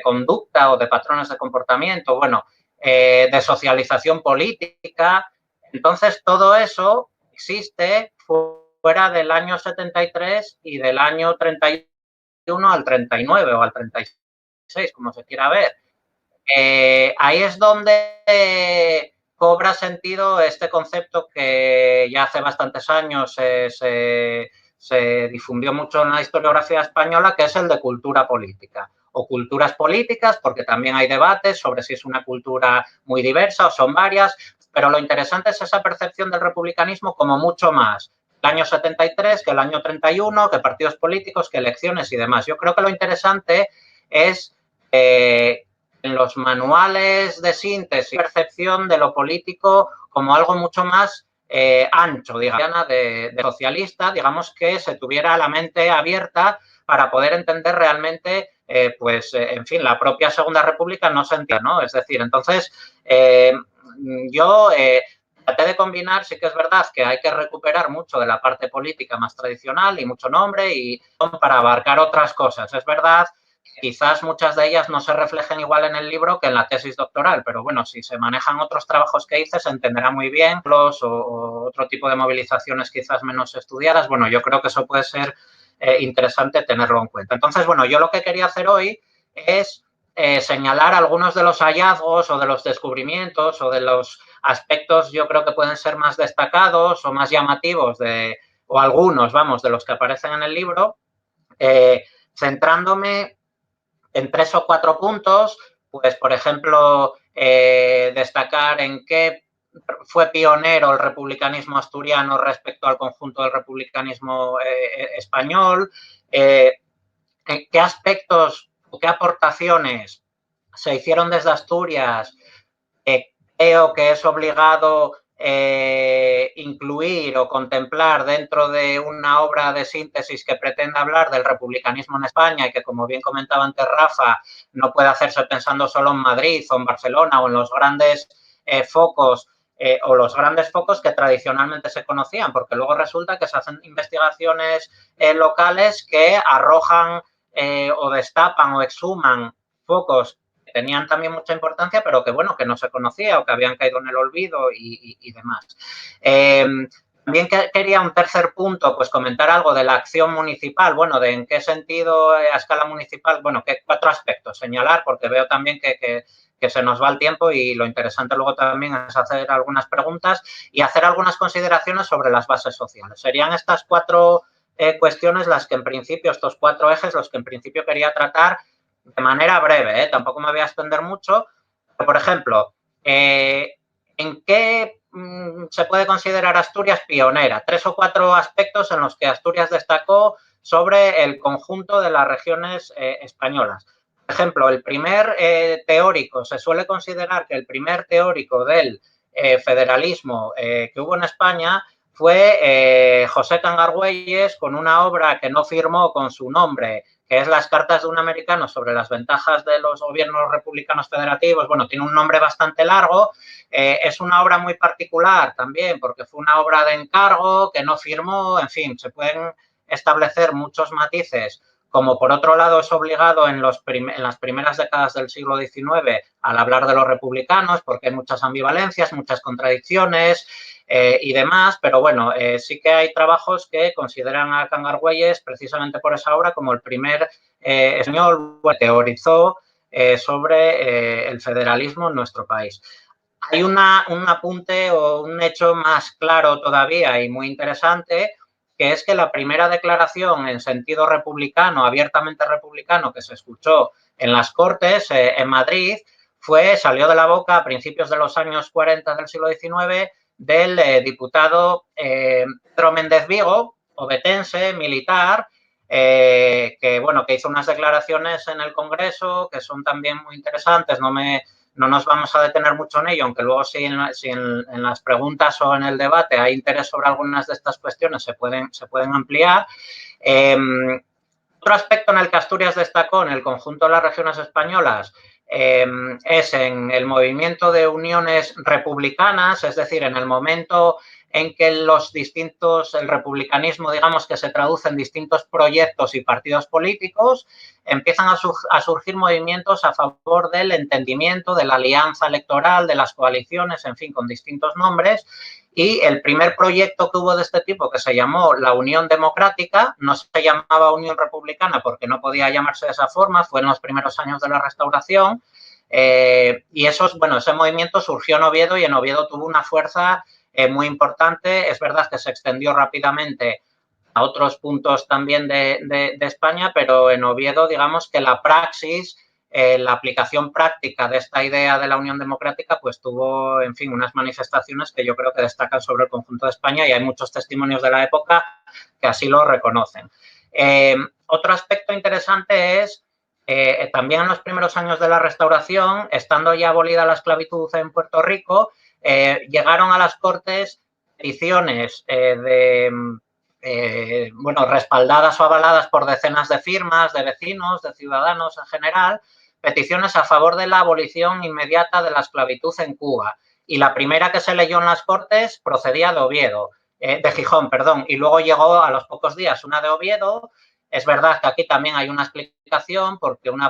conducta o de patrones de comportamiento, bueno, de socialización política. Entonces, todo eso existe fuera del año 73 y del año 31 al 39 o al 36, como se quiera ver. Ahí es donde cobra sentido este concepto que ya hace bastantes años se difundió mucho en la historiografía española, que es el de cultura política o culturas políticas, porque también hay debates sobre si es una cultura muy diversa o son varias, pero lo interesante es esa percepción del republicanismo como mucho más el año 73 que el año 31, que partidos políticos, que elecciones y demás. Yo creo que lo interesante es en los manuales de síntesis y percepción de lo político como algo mucho más ancho, digamos, de socialista, digamos, que se tuviera la mente abierta para poder entender realmente, en fin, la propia Segunda República no se entiende, ¿no? Es decir, entonces, yo traté de combinar, sí que es verdad que hay que recuperar mucho de la parte política más tradicional y mucho nombre y para abarcar otras cosas. Es verdad, quizás muchas de ellas no se reflejen igual en el libro que en la tesis doctoral, pero bueno, si se manejan otros trabajos que hice, se entenderá muy bien o otro tipo de movilizaciones quizás menos estudiadas. Bueno, yo creo que eso puede ser interesante tenerlo en cuenta. Entonces, bueno, yo lo que quería hacer hoy es señalar algunos de los hallazgos o de los descubrimientos o de los aspectos yo creo que pueden ser más destacados o más llamativos o algunos, vamos, de los que aparecen en el libro, centrándome en 3 o 4 puntos, pues, por ejemplo, destacar en qué fue pionero el republicanismo asturiano respecto al conjunto del republicanismo español, en qué aspectos o qué aportaciones se hicieron desde Asturias, creo que es obligado incluir o contemplar dentro de una obra de síntesis que pretenda hablar del republicanismo en España y que, como bien comentaba antes Rafa, no puede hacerse pensando solo en Madrid o en Barcelona o en los grandes focos o los grandes focos que tradicionalmente se conocían, porque luego resulta que se hacen investigaciones locales que arrojan o destapan o exhuman focos que tenían también mucha importancia, pero que, bueno, que no se conocía o que habían caído en el olvido y demás. También quería un tercer punto, pues comentar algo de la acción municipal, bueno, de en qué sentido a escala municipal, bueno, que 4 aspectos señalar, porque veo también que se nos va el tiempo y lo interesante luego también es hacer algunas preguntas y hacer algunas consideraciones sobre las bases sociales. Serían estas 4 cuestiones las que en principio, estos 4 ejes, los que en principio quería tratar de manera breve, tampoco me voy a extender mucho, pero, por ejemplo, ¿en qué se puede considerar Asturias pionera? 3 o 4 aspectos en los que Asturias destacó sobre el conjunto de las regiones españolas. Por ejemplo, el primer teórico, se suele considerar que el primer teórico del federalismo que hubo en España fue José Cangargüelles, con una obra que no firmó con su nombre, que es Las cartas de un americano sobre las ventajas de los gobiernos republicanos federativos. Bueno, tiene un nombre bastante largo. Es una obra muy particular también, porque fue una obra de encargo que no firmó. En fin, se pueden establecer muchos matices, como por otro lado es obligado en las primeras décadas del siglo XIX al hablar de los republicanos, porque hay muchas ambivalencias, muchas contradicciones y demás, pero bueno, sí que hay trabajos que consideran a Cangargüelles precisamente por esa obra como el primer español que teorizó sobre el federalismo en nuestro país. Hay un apunte o un hecho más claro todavía y muy interesante, que es que la primera declaración en sentido republicano, abiertamente republicano, que se escuchó en las Cortes en Madrid, salió de la boca a principios de los años 40 del siglo XIX del diputado Pedro Méndez Vigo, obetense, militar, que, bueno, que hizo unas declaraciones en el Congreso que son también muy interesantes. No nos vamos a detener mucho en ello, aunque luego si en las preguntas o en el debate hay interés sobre algunas de estas cuestiones se pueden ampliar. Otro aspecto en el que Asturias destacó en el conjunto de las regiones españolas es en el movimiento de uniones republicanas, es decir, en el momento en que el republicanismo, digamos, que se traduce en distintos proyectos y partidos políticos, empiezan a surgir movimientos a favor del entendimiento, de la alianza electoral, de las coaliciones, en fin, con distintos nombres. Y el primer proyecto que hubo de este tipo, que se llamó la Unión Democrática, no se llamaba Unión Republicana porque no podía llamarse de esa forma, fue en los primeros años de la Restauración. Y ese movimiento surgió en Oviedo y en Oviedo tuvo una fuerza muy importante. Es verdad que se extendió rápidamente a otros puntos también de España, pero en Oviedo, digamos que la praxis, la aplicación práctica de esta idea de la Unión Democrática, pues tuvo, en fin, unas manifestaciones que yo creo que destacan sobre el conjunto de España y hay muchos testimonios de la época que así lo reconocen. Otro aspecto interesante es también en los primeros años de la Restauración, estando ya abolida la esclavitud en Puerto Rico, llegaron a las Cortes peticiones respaldadas o avaladas por decenas de firmas, de vecinos, de ciudadanos en general, peticiones a favor de la abolición inmediata de la esclavitud en Cuba. Y la primera que se leyó en las Cortes procedía de Oviedo, de Gijón, perdón, y luego llegó a los pocos días una de Oviedo. Es verdad que aquí también hay una explicación porque una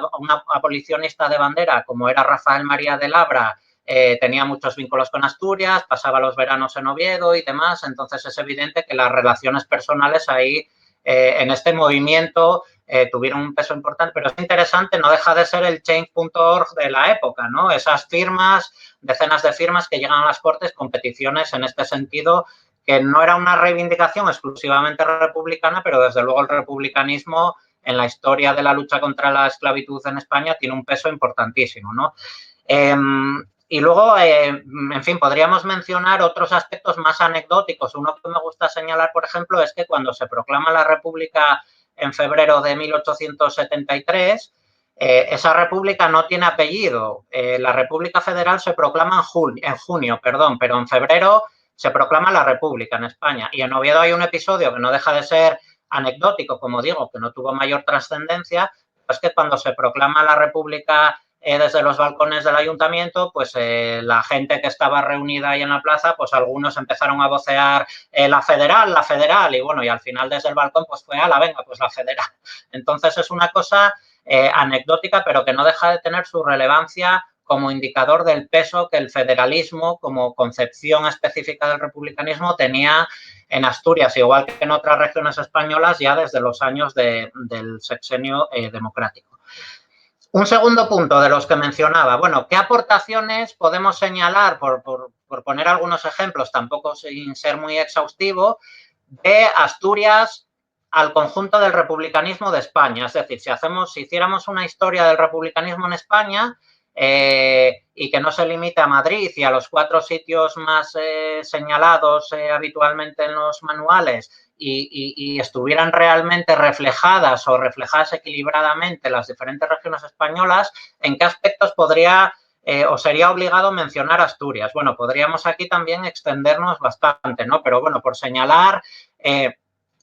abolicionista de bandera, como era Rafael María de Labra, tenía muchos vínculos con Asturias, pasaba los veranos en Oviedo y demás, entonces es evidente que las relaciones personales ahí en este movimiento tuvieron un peso importante, pero es interesante, no deja de ser el change.org de la época, ¿no? Esas firmas, decenas de firmas que llegan a las Cortes con peticiones en este sentido, que no era una reivindicación exclusivamente republicana, pero desde luego el republicanismo en la historia de la lucha contra la esclavitud en España tiene un peso importantísimo, ¿no? Y luego, en fin, podríamos mencionar otros aspectos más anecdóticos. Uno que me gusta señalar, por ejemplo, es que cuando se proclama la República en febrero de 1873, esa república no tiene apellido. La República Federal se proclama en junio, pero en febrero se proclama la República en España. Y en Oviedo hay un episodio que no deja de ser anecdótico, como digo, que no tuvo mayor trascendencia, es que cuando se proclama la República desde los balcones del ayuntamiento, pues la gente que estaba reunida ahí en la plaza, pues algunos empezaron a vocear la federal, y bueno, y al final desde el balcón pues fue, venga, pues la federal. Entonces es una cosa anecdótica, pero que no deja de tener su relevancia como indicador del peso que el federalismo como concepción específica del republicanismo tenía en Asturias, igual que en otras regiones españolas ya desde los años del sexenio democrático. Un segundo punto de los que mencionaba, bueno, ¿qué aportaciones podemos señalar, por poner algunos ejemplos, tampoco sin ser muy exhaustivo, de Asturias al conjunto del republicanismo de España? Es decir, si hiciéramos una historia del republicanismo en España y que no se limite a Madrid y a los 4 sitios más señalados habitualmente en los manuales, y estuvieran realmente reflejadas o reflejadas equilibradamente las diferentes regiones españolas, ¿en qué aspectos podría o sería obligado mencionar Asturias? Bueno, podríamos aquí también extendernos bastante, ¿no? Pero bueno, por señalar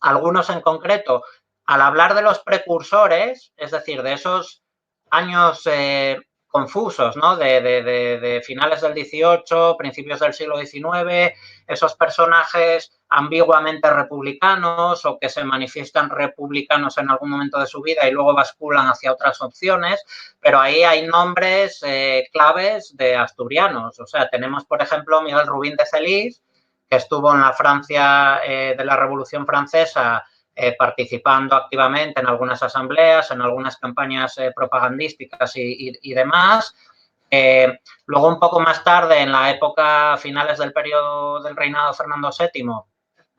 algunos en concreto, al hablar de los precursores, es decir, de esos años confusos, ¿no? De finales del XVIII, principios del siglo XIX, esos personajes ambiguamente republicanos o que se manifiestan republicanos en algún momento de su vida y luego basculan hacia otras opciones, pero ahí hay nombres claves de asturianos. O sea, tenemos, por ejemplo, Miguel Rubín de Celís, que estuvo en la Francia de la Revolución Francesa participando activamente en algunas asambleas, en algunas campañas propagandísticas y demás. Luego, un poco más tarde, en la época finales del periodo del reinado de Fernando VII,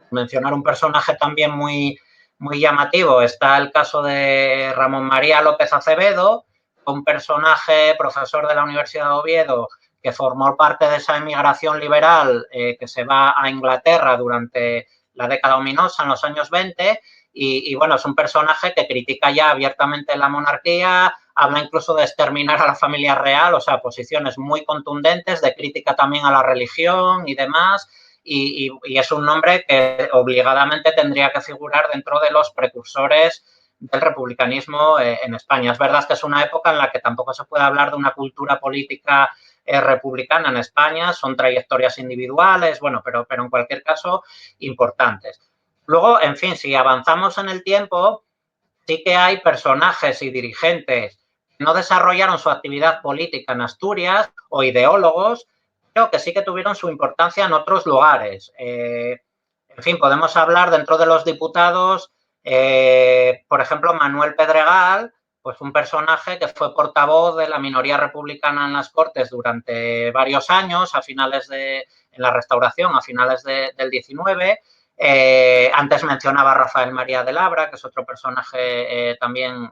mencionar un personaje también muy llamativo, está el caso de Ramón María López Acevedo, un personaje, profesor de la Universidad de Oviedo, que formó parte de esa emigración liberal que se va a Inglaterra durante la década ominosa en los años 20 y bueno, es un personaje que critica ya abiertamente la monarquía, habla incluso de exterminar a la familia real, o sea, posiciones muy contundentes de crítica también a la religión y demás, y es un nombre que obligadamente tendría que figurar dentro de los precursores del republicanismo en España. Es verdad que es una época en la que tampoco se puede hablar de una cultura política republicana en España, son trayectorias individuales, bueno, pero en cualquier caso importantes. Luego, en fin, si avanzamos en el tiempo, sí que hay personajes y dirigentes que no desarrollaron su actividad política en Asturias o ideólogos, pero que sí que tuvieron su importancia en otros lugares. En fin, podemos hablar dentro de los diputados, por ejemplo, Manuel Pedregal, pues un personaje que fue portavoz de la minoría republicana en las Cortes durante varios años, en la Restauración, a finales del 19. Antes mencionaba a Rafael María de Labra, que es otro personaje también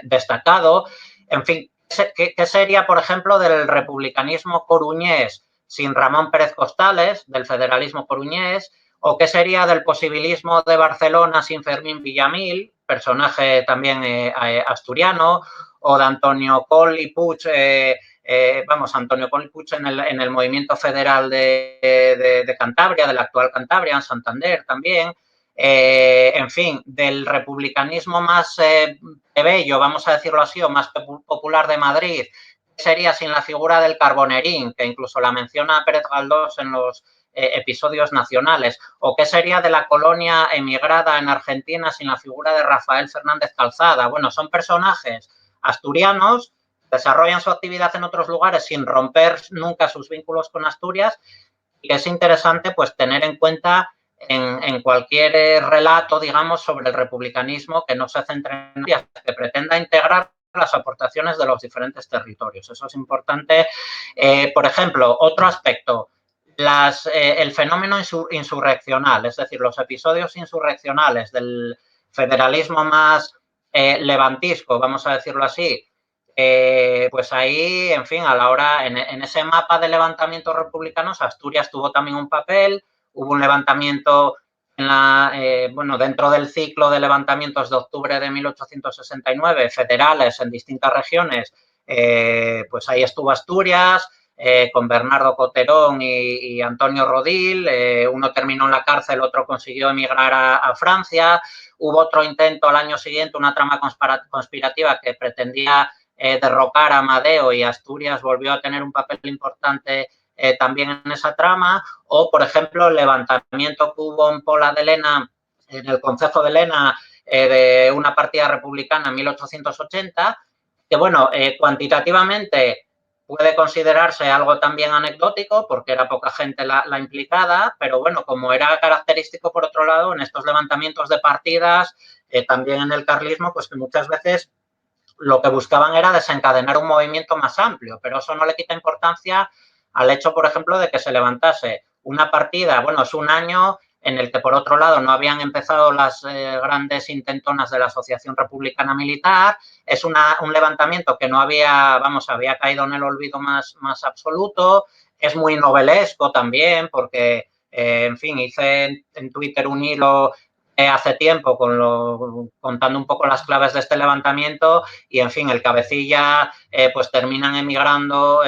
destacado. En fin, ¿qué sería, por ejemplo, del republicanismo coruñés sin Ramón Pérez Costales, del federalismo coruñés? ¿O qué sería del posibilismo de Barcelona sin Fermín Villamil, personaje también asturiano? O de Antonio Coll y Puig, Antonio Coll y Puig en el movimiento federal de Cantabria, de la actual Cantabria, en Santander también. En fin, del republicanismo más plebeyo, vamos a decirlo así, o más popular de Madrid, sería sin la figura del Carbonerín, que incluso la menciona Pérez Galdós en los episodios nacionales, o qué sería de la colonia emigrada en Argentina sin la figura de Rafael Fernández Calzada. Bueno, son personajes asturianos, desarrollan su actividad en otros lugares sin romper nunca sus vínculos con Asturias, y que es interesante pues tener en cuenta en cualquier relato, digamos, sobre el republicanismo que no se centre en Asturias, que pretenda integrar las aportaciones de los diferentes territorios. Eso es importante. Por ejemplo, otro aspecto, el fenómeno insurreccional, es decir, los episodios insurreccionales del federalismo más levantisco, vamos a decirlo así, pues ahí, en fin, a la hora, en ese mapa de levantamientos republicanos, Asturias tuvo también un papel, hubo un levantamiento dentro del ciclo de levantamientos de octubre de 1869, federales en distintas regiones, pues ahí estuvo Asturias, con Bernardo Coterón y Antonio Rodil, uno terminó en la cárcel, otro consiguió emigrar a Francia, hubo otro intento al año siguiente, una trama conspirativa que pretendía derrocar a Amadeo, y Asturias volvió a tener un papel importante también en esa trama, o por ejemplo el levantamiento que hubo en Pola de Lena, en el concejo de Lena, de una partida republicana en 1880, que bueno, cuantitativamente puede considerarse algo también anecdótico porque era poca gente la implicada, pero bueno, como era característico por otro lado en estos levantamientos de partidas, también en el carlismo, pues que muchas veces lo que buscaban era desencadenar un movimiento más amplio, pero eso no le quita importancia al hecho, por ejemplo, de que se levantase una partida. Bueno, es un año en el que, por otro lado, no habían empezado las grandes intentonas de la Asociación Republicana Militar. Es un levantamiento que no había caído en el olvido más absoluto. Es muy novelesco también porque, en fin, hice en Twitter un hilo hace tiempo contando un poco las claves de este levantamiento, y en fin, el cabecilla pues terminan emigrando,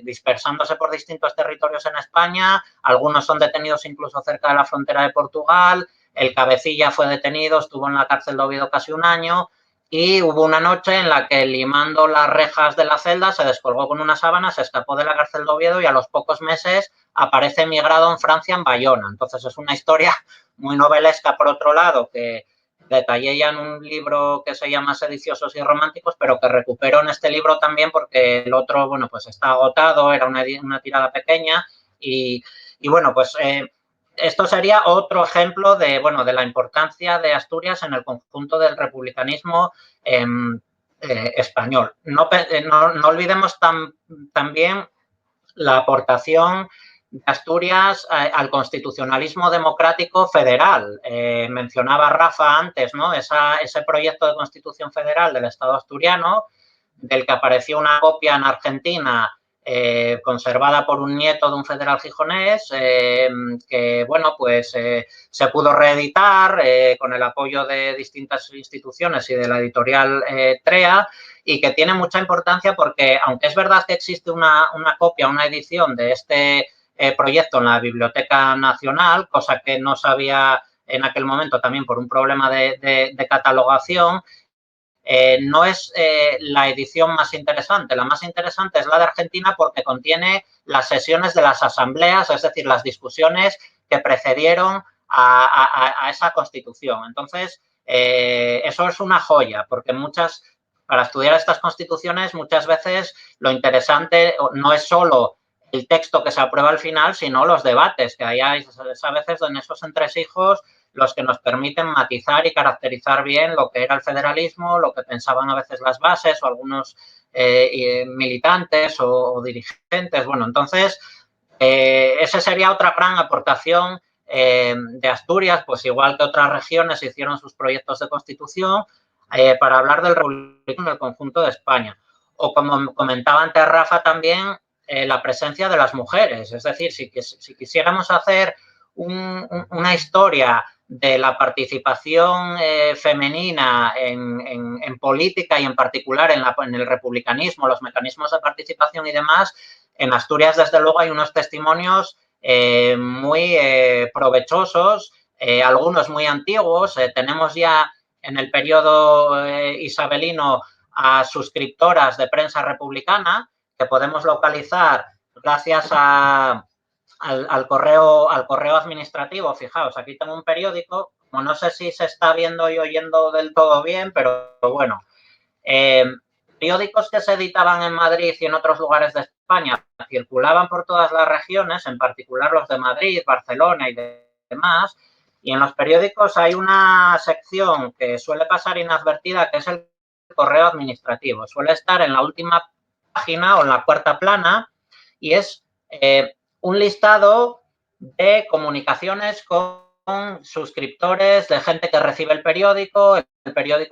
dispersándose por distintos territorios en España, algunos son detenidos incluso cerca de la frontera de Portugal, el cabecilla fue detenido, estuvo en la cárcel de Oviedo casi un año, y hubo una noche en la que, limando las rejas de la celda, se descolgó con una sábana, se escapó de la cárcel de Oviedo y a los pocos meses aparece emigrado en Francia, en Bayona. Entonces es una historia muy novelesca, por otro lado, que detallé ya en un libro que se llama Sediciosos y Románticos, pero que recupero en este libro también porque el otro, bueno, pues está agotado, era una tirada pequeña y bueno, pues esto sería otro ejemplo de la importancia de Asturias en el conjunto del republicanismo español. No olvidemos también la aportación de Asturias al constitucionalismo democrático federal. Mencionaba Rafa antes, ¿no? Ese proyecto de constitución federal del Estado asturiano, del que apareció una copia en Argentina, conservada por un nieto de un federal gijonés, que, bueno, pues se pudo reeditar con el apoyo de distintas instituciones y de la editorial TREA, y que tiene mucha importancia porque, aunque es verdad que existe una copia, una edición de este proyecto en la Biblioteca Nacional, cosa que no sabía en aquel momento también por un problema de catalogación, no es la edición más interesante. La más interesante es la de Argentina porque contiene las sesiones de las asambleas, es decir, las discusiones que precedieron a esa constitución. Entonces, eso es una joya porque para estudiar estas constituciones muchas veces lo interesante no es solo el texto que se aprueba al final, sino los debates, que hay a veces en esos entresijos los que nos permiten matizar y caracterizar bien lo que era el federalismo, lo que pensaban a veces las bases o algunos militantes o dirigentes. Bueno, entonces, esa sería otra gran aportación de Asturias, pues igual que otras regiones hicieron sus proyectos de constitución, para hablar del republicanismo en el conjunto de España. O como comentaba antes Rafa también, la presencia de las mujeres. Es decir, si quisiéramos hacer una historia de la participación femenina en política y en particular en el republicanismo, los mecanismos de participación y demás, en Asturias desde luego hay unos testimonios muy provechosos, algunos muy antiguos. Tenemos ya en el periodo isabelino a suscriptoras de prensa republicana que podemos localizar gracias al correo administrativo. Fijaos, aquí tengo un periódico, como no sé si se está viendo y oyendo del todo bien, pero bueno, periódicos que se editaban en Madrid y en otros lugares de España circulaban por todas las regiones, en particular los de Madrid, Barcelona y demás, y en los periódicos hay una sección que suele pasar inadvertida, que es el correo administrativo. Suele estar en la última página o en la cuarta plana y es un listado de comunicaciones con suscriptores, de gente que recibe el periódico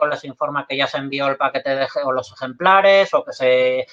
les informa que ya se envió el paquete o los ejemplares o que se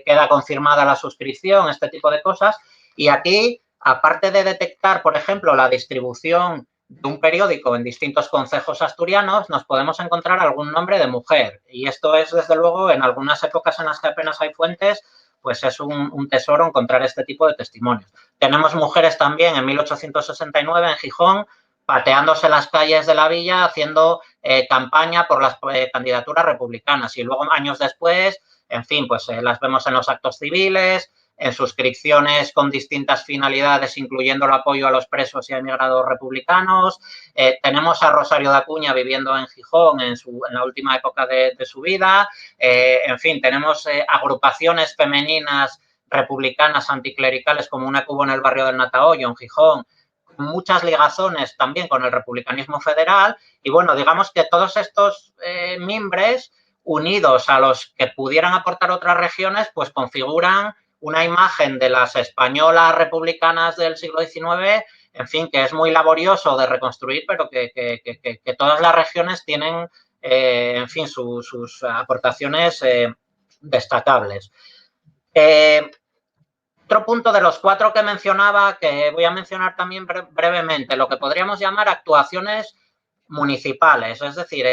queda confirmada la suscripción, este tipo de cosas. Y aquí, aparte de detectar, por ejemplo, la distribución de un periódico en distintos concejos asturianos, nos podemos encontrar algún nombre de mujer. Y esto es, desde luego, en algunas épocas en las que apenas hay fuentes, pues es un tesoro encontrar este tipo de testimonios. Tenemos mujeres también en 1869 en Gijón, pateándose las calles de la villa, haciendo campaña por las candidaturas republicanas. Y luego, años después, en fin, pues las vemos en los actos civiles, en suscripciones con distintas finalidades, incluyendo el apoyo a los presos y a emigrados republicanos. Tenemos a Rosario de Acuña viviendo en Gijón en la última época de su vida. En fin, tenemos agrupaciones femeninas republicanas anticlericales como una que hubo en el barrio del Natahoyo, en Gijón, muchas ligazones también con el republicanismo federal. Y bueno, digamos que todos estos mimbres, unidos a los que pudieran aportar otras regiones, pues configuran una imagen de las españolas republicanas del siglo XIX, en fin, que es muy laborioso de reconstruir, pero que todas las regiones tienen, en fin, sus aportaciones destacables. Otro punto de los 4 que mencionaba, que voy a mencionar también brevemente, lo que podríamos llamar actuaciones municipales. Es decir,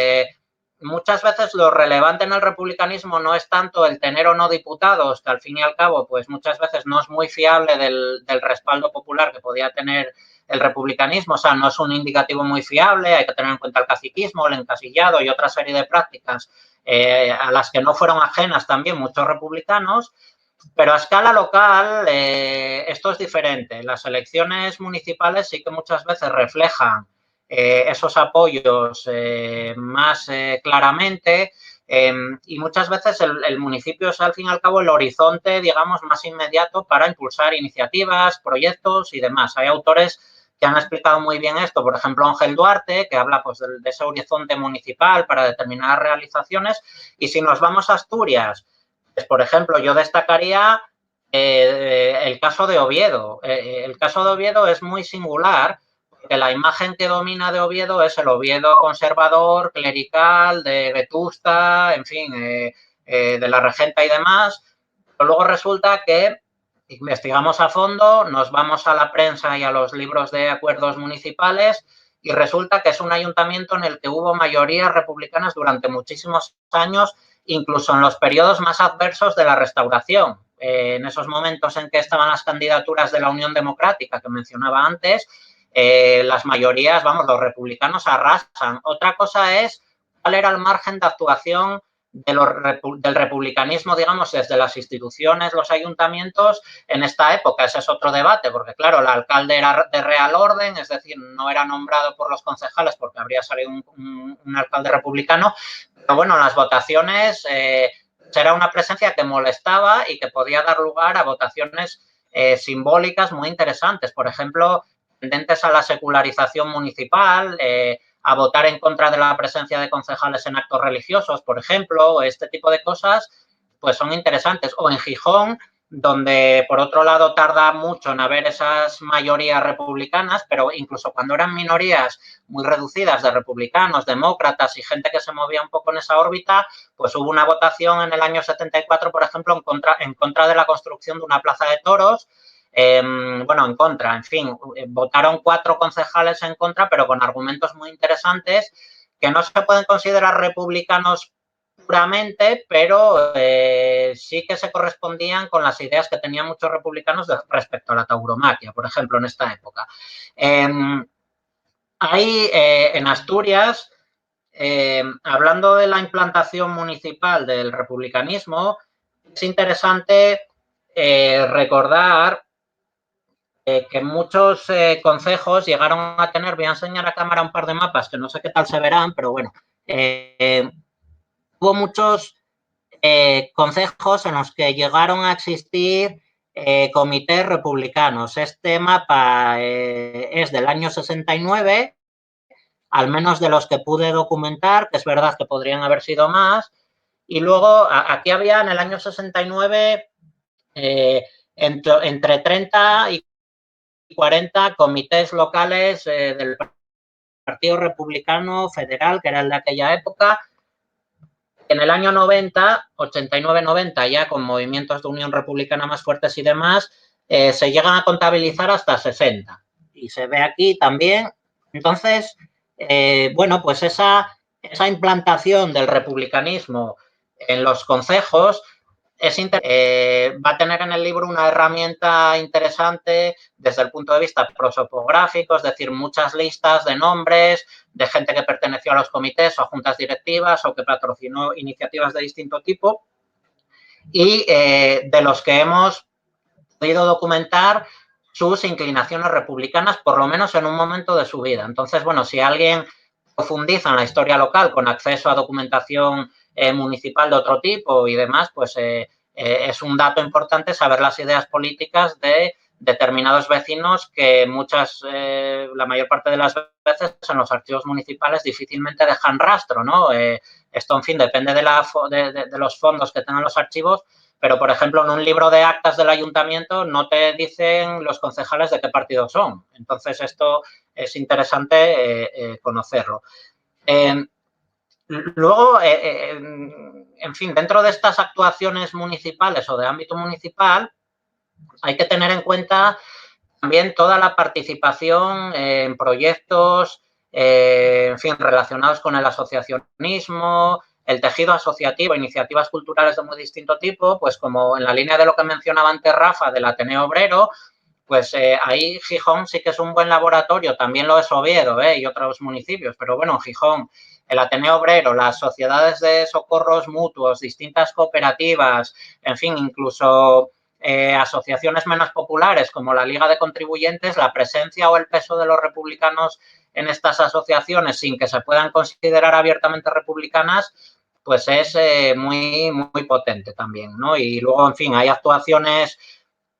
muchas veces lo relevante en el republicanismo no es tanto el tener o no diputados, que al fin y al cabo, pues muchas veces no es muy fiable del respaldo popular que podía tener el republicanismo. O sea, no es un indicativo muy fiable, hay que tener en cuenta el caciquismo, el encasillado y otra serie de prácticas a las que no fueron ajenas también muchos republicanos. Pero a escala local esto es diferente. Las elecciones municipales sí que muchas veces reflejan esos apoyos más claramente y muchas veces el municipio es al fin y al cabo el horizonte, digamos, más inmediato para impulsar iniciativas, proyectos y demás. Hay autores que han explicado muy bien esto, por ejemplo, Ángel Duarte, que habla pues de ese horizonte municipal para determinadas realizaciones. Y si nos vamos a Asturias, pues, por ejemplo, yo destacaría el caso de Oviedo. El caso de Oviedo es muy singular porque la imagen que domina de Oviedo es el Oviedo conservador, clerical, de Vetusta, en fin, de la regenta y demás. Pero luego resulta que investigamos a fondo, nos vamos a la prensa y a los libros de acuerdos municipales y resulta que es un ayuntamiento en el que hubo mayorías republicanas durante muchísimos años, incluso en los periodos más adversos de la Restauración. En esos momentos en que estaban las candidaturas de la Unión Democrática que mencionaba antes, las mayorías, vamos, los republicanos arrasan. Otra cosa es cuál era el margen de actuación del republicanismo, digamos, desde las instituciones, los ayuntamientos, en esta época. Ese es otro debate, porque, claro, el alcalde era de real orden, es decir, no era nombrado por los concejales porque habría salido un alcalde republicano, pero bueno, en las votaciones era una presencia que molestaba y que podía dar lugar a votaciones simbólicas muy interesantes, por ejemplo, tendentes a la secularización municipal, a votar en contra de la presencia de concejales en actos religiosos, por ejemplo, este tipo de cosas, pues son interesantes. O en Gijón, donde por otro lado tarda mucho en haber esas mayorías republicanas, pero incluso cuando eran minorías muy reducidas de republicanos, demócratas y gente que se movía un poco en esa órbita, pues hubo una votación en el año 74, por ejemplo, en contra de la construcción de una plaza de toros. Bueno, en contra, en fin, votaron 4 concejales en contra, pero con argumentos muy interesantes que no se pueden considerar republicanos puramente, pero sí que se correspondían con las ideas que tenían muchos republicanos respecto a la tauromaquia, por ejemplo, en esta época. Ahí, en Asturias, hablando de la implantación municipal del republicanismo, es interesante recordar que muchos concejos llegaron a tener, voy a enseñar a cámara un par de mapas que no sé qué tal se verán, pero bueno, hubo muchos concejos en los que llegaron a existir comités republicanos. Este mapa es del año 69, al menos de los que pude documentar, que es verdad que podrían haber sido más, y luego aquí había en el año 69 entre 30 y 40 comités locales del Partido Republicano Federal, que era el de aquella época. En el año 90, 89-90, ya con movimientos de Unión Republicana más fuertes y demás, se llegan a contabilizar hasta 60. Y se ve aquí también. Entonces, bueno, pues esa implantación del republicanismo en los concejos va a tener en el libro una herramienta interesante desde el punto de vista prosopográfico, es decir, muchas listas de nombres de gente que perteneció a los comités o a juntas directivas o que patrocinó iniciativas de distinto tipo y de los que hemos podido documentar sus inclinaciones republicanas, por lo menos en un momento de su vida. Entonces, bueno, si alguien profundiza en la historia local con acceso a documentación municipal de otro tipo y demás, pues es un dato importante saber las ideas políticas de determinados vecinos que la mayor parte de las veces en los archivos municipales difícilmente dejan rastro, ¿no? Esto, en fin, depende de los fondos que tengan los archivos, pero, por ejemplo, en un libro de actas del ayuntamiento no te dicen los concejales de qué partido son. Entonces, esto es interesante conocerlo. Luego, en fin, dentro de estas actuaciones municipales o de ámbito municipal, hay que tener en cuenta también toda la participación en proyectos, en fin, relacionados con el asociacionismo, el tejido asociativo, iniciativas culturales de muy distinto tipo, pues como en la línea de lo que mencionaba antes Rafa del Ateneo Obrero, pues ahí Gijón sí que es un buen laboratorio, también lo es Oviedo y otros municipios, pero bueno, en Gijón, el Ateneo Obrero, las sociedades de socorros mutuos, distintas cooperativas, en fin, incluso asociaciones menos populares como la Liga de Contribuyentes, la presencia o el peso de los republicanos en estas asociaciones sin que se puedan considerar abiertamente republicanas, pues es muy, muy potente también, ¿no? Y luego, en fin, hay actuaciones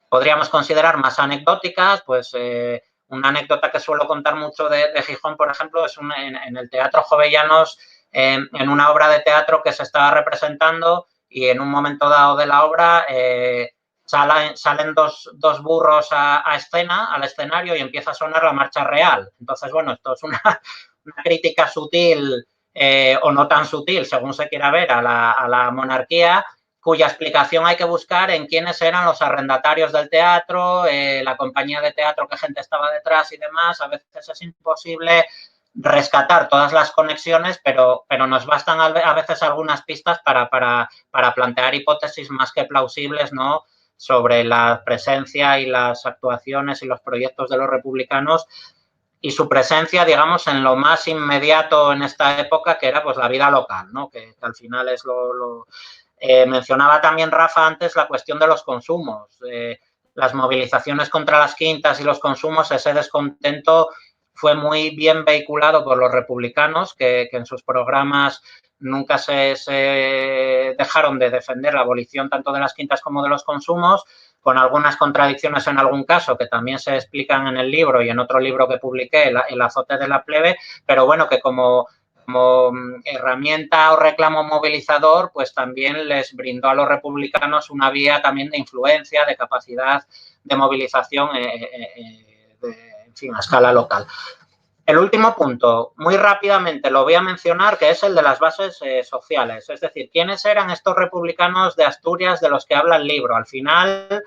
podríamos considerar más anecdóticas, pues una anécdota que suelo contar mucho de Gijón, por ejemplo, es en el Teatro Jovellanos, en una obra de teatro que se estaba representando y en un momento dado de la obra salen dos burros a escena, al escenario y empieza a sonar la marcha real. Entonces, bueno, esto es una crítica sutil o no tan sutil, según se quiera ver, a la monarquía, cuya explicación hay que buscar en quiénes eran los arrendatarios del teatro, la compañía de teatro, qué gente estaba detrás y demás. A veces es imposible rescatar todas las conexiones, pero nos bastan a veces algunas pistas para plantear hipótesis más que plausibles, ¿no?, sobre la presencia y las actuaciones y los proyectos de los republicanos y su presencia, digamos, en lo más inmediato en esta época, que era pues la vida local, ¿no? Que al final es mencionaba también Rafa antes la cuestión de los consumos. Las movilizaciones contra las quintas y los consumos, ese descontento fue muy bien vehiculado por los republicanos, que en sus programas nunca se dejaron de defender la abolición tanto de las quintas como de los consumos, con algunas contradicciones en algún caso que también se explican en el libro y en otro libro que publiqué, El azote de la plebe, pero bueno, que como herramienta o reclamo movilizador, pues también les brindó a los republicanos una vía también de influencia, de capacidad de movilización, en fin, a escala local. El último punto, muy rápidamente lo voy a mencionar, que es el de las bases sociales. Es decir, ¿quiénes eran estos republicanos de Asturias de los que habla el libro? Al final,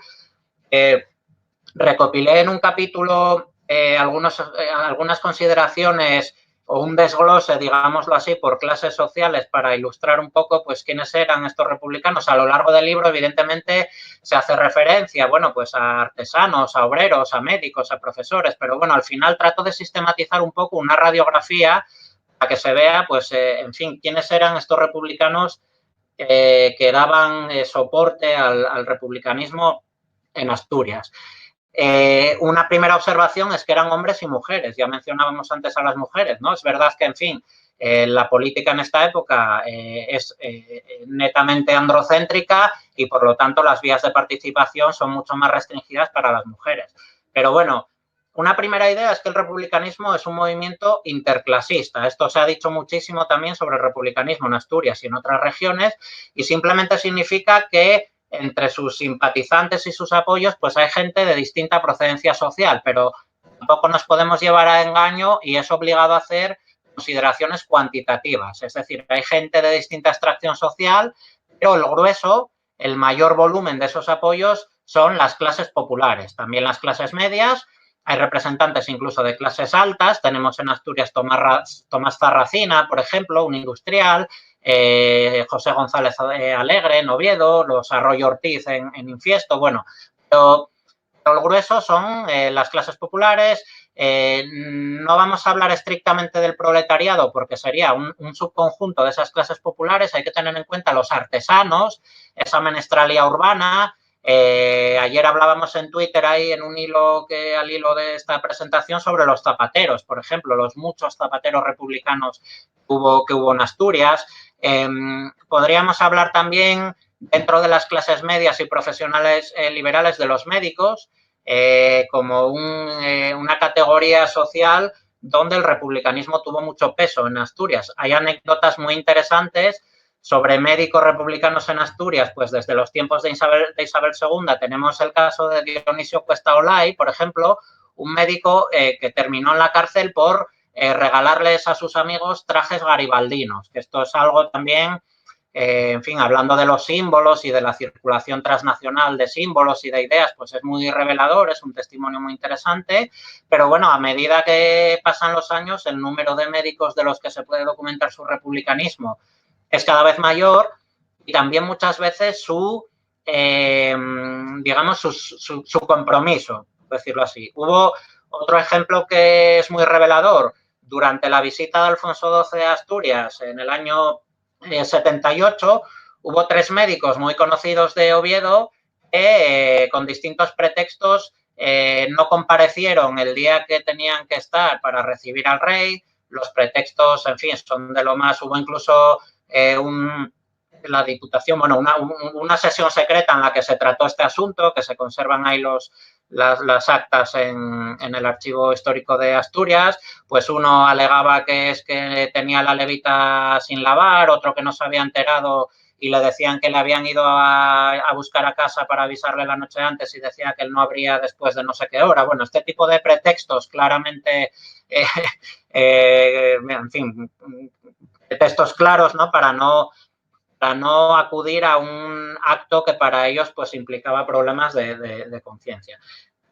recopilé en un capítulo algunas consideraciones o un desglose, digámoslo así, por clases sociales para ilustrar un poco pues quiénes eran estos republicanos. A lo largo del libro, evidentemente, se hace referencia, bueno, pues a artesanos, a obreros, a médicos, a profesores, pero bueno, al final trato de sistematizar un poco una radiografía para que se vea, pues, en fin, quiénes eran estos republicanos que daban soporte al republicanismo en Asturias. Una primera observación es que eran hombres y mujeres. Ya mencionábamos antes a las mujeres, ¿no? Es verdad que, en fin, la política en esta época es netamente androcéntrica y, por lo tanto, las vías de participación son mucho más restringidas para las mujeres. Pero, bueno, una primera idea es que el republicanismo es un movimiento interclasista. Esto se ha dicho muchísimo también sobre el republicanismo en Asturias y en otras regiones, y simplemente significa que entre sus simpatizantes y sus apoyos, pues hay gente de distinta procedencia social, pero tampoco nos podemos llevar a engaño y es obligado a hacer consideraciones cuantitativas. Es decir, hay gente de distinta extracción social, pero el grueso, el mayor volumen de esos apoyos son las clases populares, también las clases medias. Hay representantes incluso de clases altas. Tenemos en Asturias Tomás Zarracina, por ejemplo, un industrial, José González Alegre en Oviedo, los Arroyo Ortiz en Infiesto. Bueno, pero el grueso son las clases populares. No vamos a hablar estrictamente del proletariado porque sería un subconjunto de esas clases populares. Hay que tener en cuenta los artesanos, esa menestralía urbana. Ayer hablábamos en Twitter ahí en un hilo al hilo de esta presentación sobre los zapateros, por ejemplo, los muchos zapateros republicanos que hubo en Asturias. Podríamos hablar también dentro de las clases medias y profesionales liberales de los médicos como una categoría social donde el republicanismo tuvo mucho peso en Asturias. Hay anécdotas muy interesantes sobre médicos republicanos en Asturias, pues desde los tiempos de Isabel II tenemos el caso de Dionisio Cuesta Olay, por ejemplo, un médico que terminó en la cárcel por regalarles a sus amigos trajes garibaldinos, que esto es algo también, en fin, hablando de los símbolos y de la circulación transnacional de símbolos y de ideas, pues es muy revelador, es un testimonio muy interesante, pero bueno, a medida que pasan los años, el número de médicos de los que se puede documentar su republicanismo es cada vez mayor y también muchas veces digamos, su compromiso, por decirlo así. Hubo otro ejemplo que es muy revelador. Durante la visita de Alfonso XII a Asturias en el año 78, hubo 3 médicos muy conocidos de Oviedo que con distintos pretextos no comparecieron el día que tenían que estar para recibir al rey. Los pretextos, en fin, son de lo más. Hubo incluso la Diputación, bueno, una sesión secreta en la que se trató este asunto, que se conservan ahí las actas en el Archivo Histórico de Asturias. Pues uno alegaba que es que tenía la levita sin lavar, otro que no se había enterado y le decían que le habían ido a buscar a casa para avisarle la noche antes y decía que él no abría después de no sé qué hora. Bueno, este tipo de pretextos claramente, en fin, pretextos claros, ¿no? Para no acudir a un acto que para ellos pues implicaba problemas de conciencia.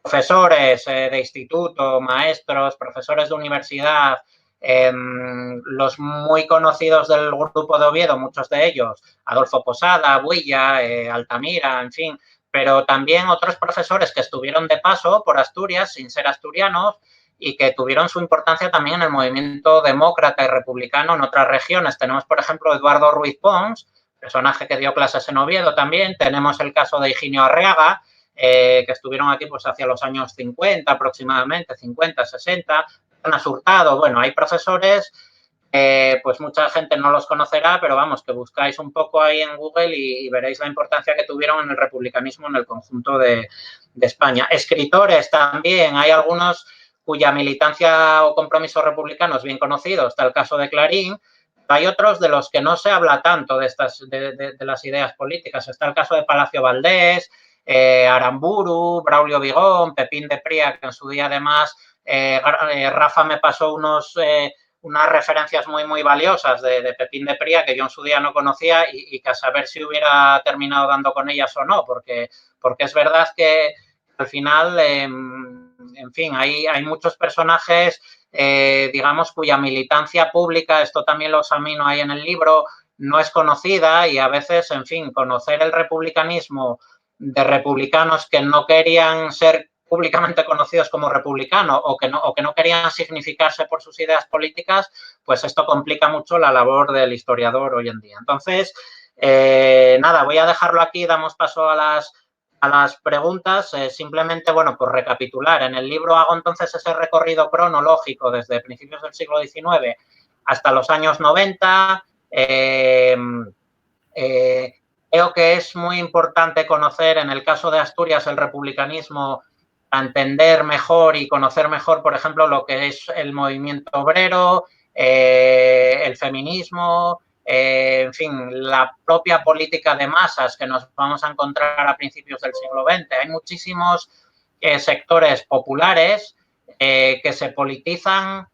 Profesores de instituto, maestros, profesores de universidad, los muy conocidos del grupo de Oviedo, muchos de ellos, Adolfo Posada, Builla, Altamira, en fin, pero también otros profesores que estuvieron de paso por Asturias sin ser asturianos y que tuvieron su importancia también en el movimiento demócrata y republicano en otras regiones. Tenemos, por ejemplo, Eduardo Ruiz Pons, personaje que dio clases en Oviedo también. Tenemos el caso de Higinio Arriaga, que estuvieron aquí pues hacia los años 50 aproximadamente, 50, 60. Ana Hurtado, bueno, hay profesores, pues mucha gente no los conocerá, pero vamos, que buscáis un poco ahí en Google y veréis la importancia que tuvieron en el republicanismo en el conjunto de España. Escritores también, hay algunos cuya militancia o compromisos republicanos bien conocidos, está el caso de Clarín. Hay otros de los que no se habla tanto de las ideas políticas. Está el caso de Palacio Valdés, Aramburu, Braulio Vigón, Pepín de Pría, que en su día además Rafa me pasó unas referencias muy valiosas de Pepín de Pría que yo en su día no conocía y que a saber si hubiera terminado dando con ellas o no, porque es verdad que al final, en fin, hay muchos personajes, digamos, cuya militancia pública, esto también lo examino ahí en el libro, no es conocida y a veces, en fin, conocer el republicanismo de republicanos que no querían ser públicamente conocidos como republicanos o que no querían significarse por sus ideas políticas, pues esto complica mucho la labor del historiador hoy en día. Entonces, nada, voy a dejarlo aquí, damos paso a las preguntas. Simplemente, bueno, por recapitular, en el libro hago entonces ese recorrido cronológico desde principios del siglo XIX hasta los años 90. Creo que es muy importante conocer, en el caso de Asturias, el republicanismo, a entender mejor y conocer mejor, por ejemplo, lo que es el movimiento obrero, el feminismo, en fin, la propia política de masas que nos vamos a encontrar a principios del siglo XX. Hay muchísimos sectores populares que se politizan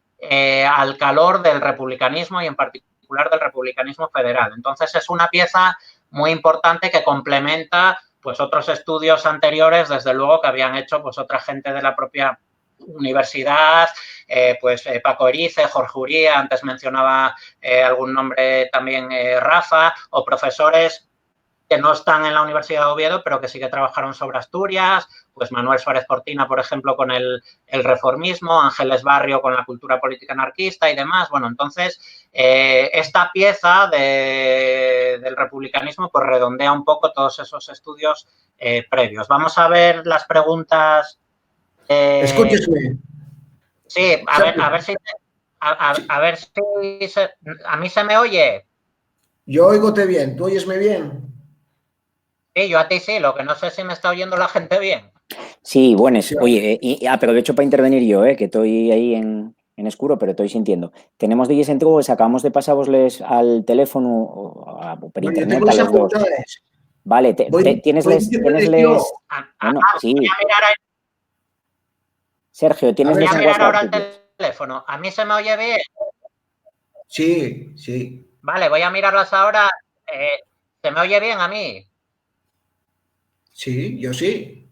al calor del republicanismo y en particular del republicanismo federal. Entonces, es una pieza muy importante que complementa pues otros estudios anteriores, desde luego, que habían hecho pues otra gente de la propia universidad, Paco Erice, Jorge Uría, antes mencionaba algún nombre también Rafa, o profesores que no están en la Universidad de Oviedo, pero que sí que trabajaron sobre Asturias, pues Manuel Suárez Cortina, por ejemplo, con el reformismo, Ángeles Barrio con la cultura política anarquista y demás. Bueno, entonces, esta pieza del republicanismo pues redondea un poco todos esos estudios previos. Vamos a ver las preguntas. Escúcheme. Sí, a ver si... A ver si a mí se me oye. Yo oigote bien, ¿tú oyesme bien? Sí, yo a ti sí, lo que no sé si me está oyendo la gente bien. Sí, buenas. Oye, aprovecho para intervenir yo, que estoy ahí en escuro, pero estoy sintiendo. Tenemos días en truco, acabamos de pasárosles al teléfono o por internet a los dos. Vale, tienesles... Bueno, sí. Voy a mirar ahí. Sergio, tienes en WhatsApp ahora el teléfono. ¿A mí se me oye bien? Sí, sí. Vale, voy a mirarlas ahora. ¿Se me oye bien a mí? Sí, yo sí.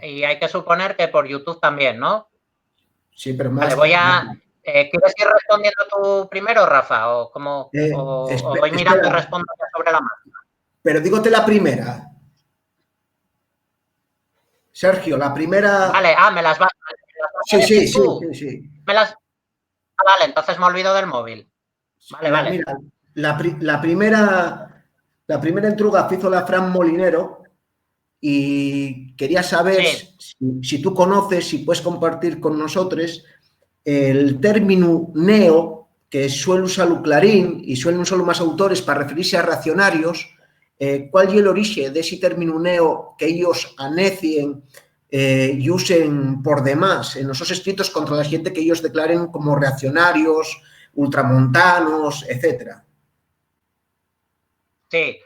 Y hay que suponer que por YouTube también, ¿no? Sí, pero más... Vale, voy a... ¿quieres ir respondiendo tú primero, Rafa? ¿O cómo? ¿O voy mirando y respondo sobre la máquina? Pero dígote la primera. Sergio, la primera... Vale, me las vas a decir tú. Sí. Vale, entonces me olvido del móvil. Vale. Mira, la primera entruga hizo la Fran Molinero y quería saber si tú conoces, si puedes compartir con nosotros el término neo que suele usar el Clarín y suelen usar más autores para referirse a reaccionarios. ¿Cuál es el origen de ese término neo que ellos anecien y usen por demás en esos escritos contra la gente que ellos declaren como reaccionarios, ultramontanos, etcétera? Sí.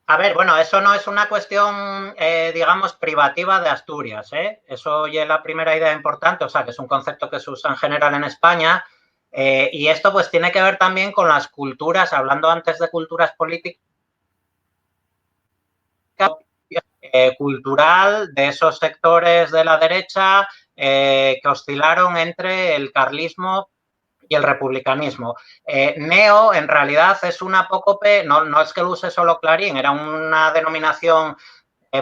A ver, bueno, eso no es una cuestión, digamos, privativa de Asturias, ¿eh? Eso ya es la primera idea importante, o sea, que es un concepto que se usa en general en España. Y esto pues tiene que ver también con las culturas, hablando antes de culturas políticas, cultural de esos sectores de la derecha que oscilaron entre el carlismo y el republicanismo. Neo, en realidad, es un apócope, no es que lo use solo Clarín, era una denominación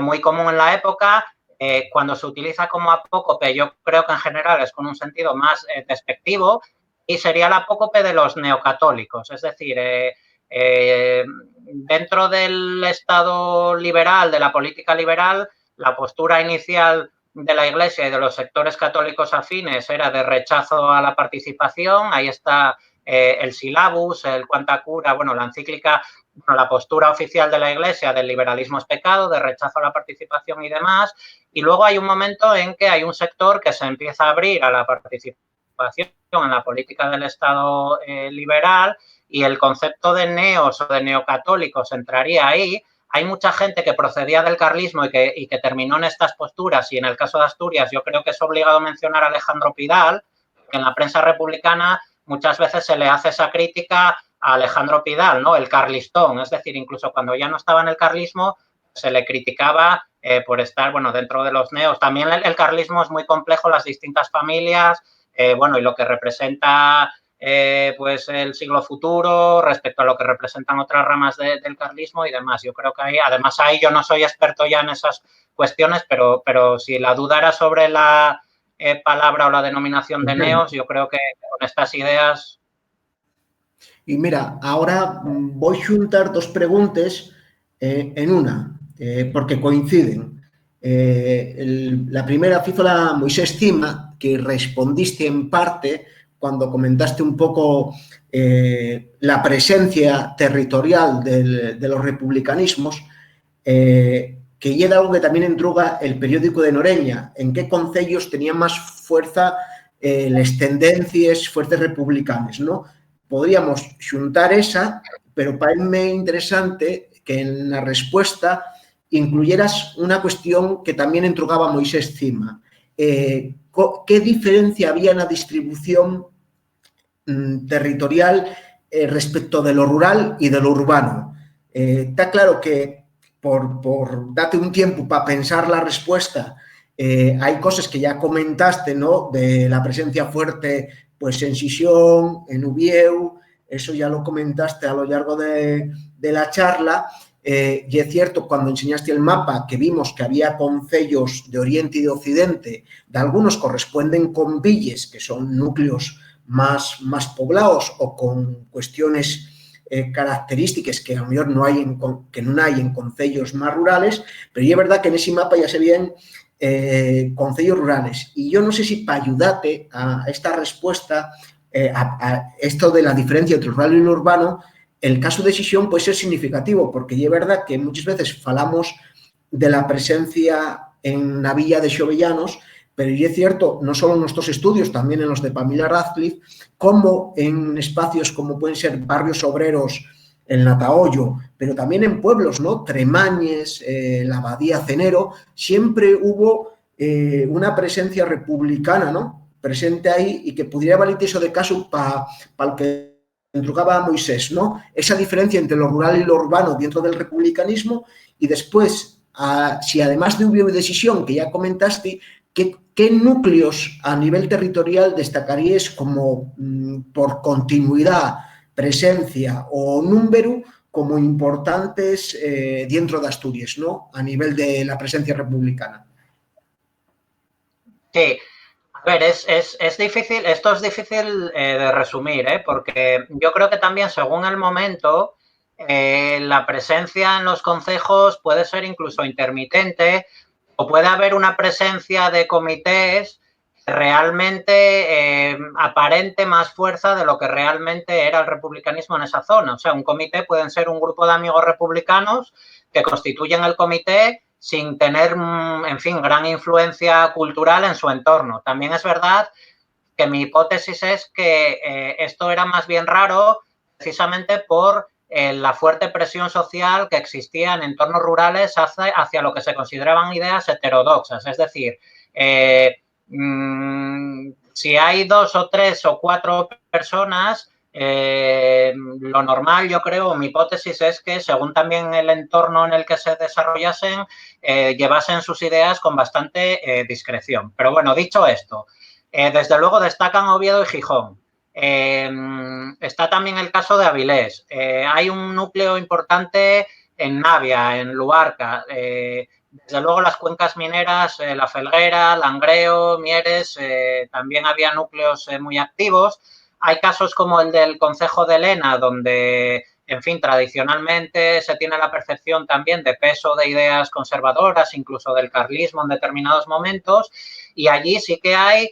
muy común en la época. cuando se utiliza como apócope, yo creo que en general es con un sentido más despectivo, y sería la apócope de los neocatólicos. Es decir, dentro del Estado liberal, de la política liberal, la postura inicial de la Iglesia y de los sectores católicos afines era de rechazo a la participación. Ahí está el Syllabus, el Quanta Cura, bueno, la encíclica, bueno, la postura oficial de la Iglesia del liberalismo es pecado, de rechazo a la participación y demás. Y luego hay un momento en que hay un sector que se empieza a abrir a la participación en la política del Estado liberal, y el concepto de neos o de neocatólicos entraría ahí. Hay mucha gente que procedía del carlismo y que terminó en estas posturas, y en el caso de Asturias yo creo que es obligado mencionar a Alejandro Pidal, que en la prensa republicana muchas veces se le hace esa crítica a Alejandro Pidal, ¿no? El carlistón, es decir, incluso cuando ya no estaba en el carlismo se le criticaba por estar, bueno, dentro de los neos. También el carlismo es muy complejo, las distintas familias, bueno, y lo que representa pues el siglo futuro respecto a lo que representan otras ramas del carlismo y demás. Yo creo que además ahí yo no soy experto ya en esas cuestiones, pero si la duda era sobre la palabra o la denominación de neos, yo creo que con estas ideas... Y mira, ahora voy a juntar dos preguntas en una, porque coinciden. La primera hizo la Moisés Cima, que respondiste en parte cuando comentaste un poco la presencia territorial de los republicanismos, que llega algo que también entruga el periódico de Noreña, en qué concellos tenían más fuerza las tendencias fuertes republicanas, ¿no? Podríamos xuntar esa, pero parece interesante que en la respuesta incluyeras una cuestión que también entrugaba Moisés Cima. ¿Qué diferencia había en la distribución territorial respecto de lo rural y de lo urbano? Está claro que por darte un tiempo para pensar la respuesta, hay cosas que ya comentaste, ¿no? De la presencia fuerte pues en Sisión, en Ubieu, eso ya lo comentaste a lo largo de la charla, y es cierto, cuando enseñaste el mapa, que vimos que había concellos de Oriente y de Occidente, de algunos corresponden con villes, que son núcleos más poblados o con cuestiones características que a lo mejor no hay en concellos más rurales, pero es verdad que en ese mapa ya se ven concellos rurales. Y yo no sé si para ayudarte a esta respuesta, a esto de la diferencia entre rural y urbano, el caso de Sisión puede ser significativo, porque es verdad que muchas veces falamos de la presencia en la villa de Xovellanos, pero es cierto, no solo en nuestros estudios, también en los de Pamela Radcliffe, como en espacios como pueden ser barrios obreros en Natahoyo, pero también en pueblos, ¿no? Tremañes, la Abadía Cenero, siempre hubo una presencia republicana, ¿no? Presente ahí, y que pudiera valer eso de caso para el que entrucaba Moisés, ¿no? Esa diferencia entre lo rural y lo urbano dentro del republicanismo, y después, si además de Ubieu y Decisión, que ya comentaste, ¿qué núcleos a nivel territorial destacaríais como por continuidad, presencia o número como importantes dentro de Asturias, ¿no? A nivel de la presencia republicana? Sí, a ver, es difícil, esto es difícil de resumir, porque yo creo que también según el momento, la presencia en los concejos puede ser incluso intermitente, o puede haber una presencia de comités que realmente aparente más fuerza de lo que realmente era el republicanismo en esa zona. O sea, un comité pueden ser un grupo de amigos republicanos que constituyen el comité sin tener, en fin, gran influencia cultural en su entorno. También es verdad que mi hipótesis es que esto era más bien raro precisamente por la fuerte presión social que existía en entornos rurales hacia lo que se consideraban ideas heterodoxas. Es decir, si hay 2 o 3 o 4 personas, lo normal, yo creo, mi hipótesis es que según también el entorno en el que se desarrollasen, llevasen sus ideas con bastante discreción. Pero bueno, dicho esto, desde luego destacan Oviedo y Gijón. Está también el caso de Avilés. Hay un núcleo importante en Navia, en Luarca, desde luego las cuencas mineras, La Felguera, Langreo, Mieres, también había núcleos muy activos. Hay casos como el del concejo de Lena, donde, en fin, tradicionalmente se tiene la percepción también de peso de ideas conservadoras, incluso del carlismo en determinados momentos, y allí sí que hay,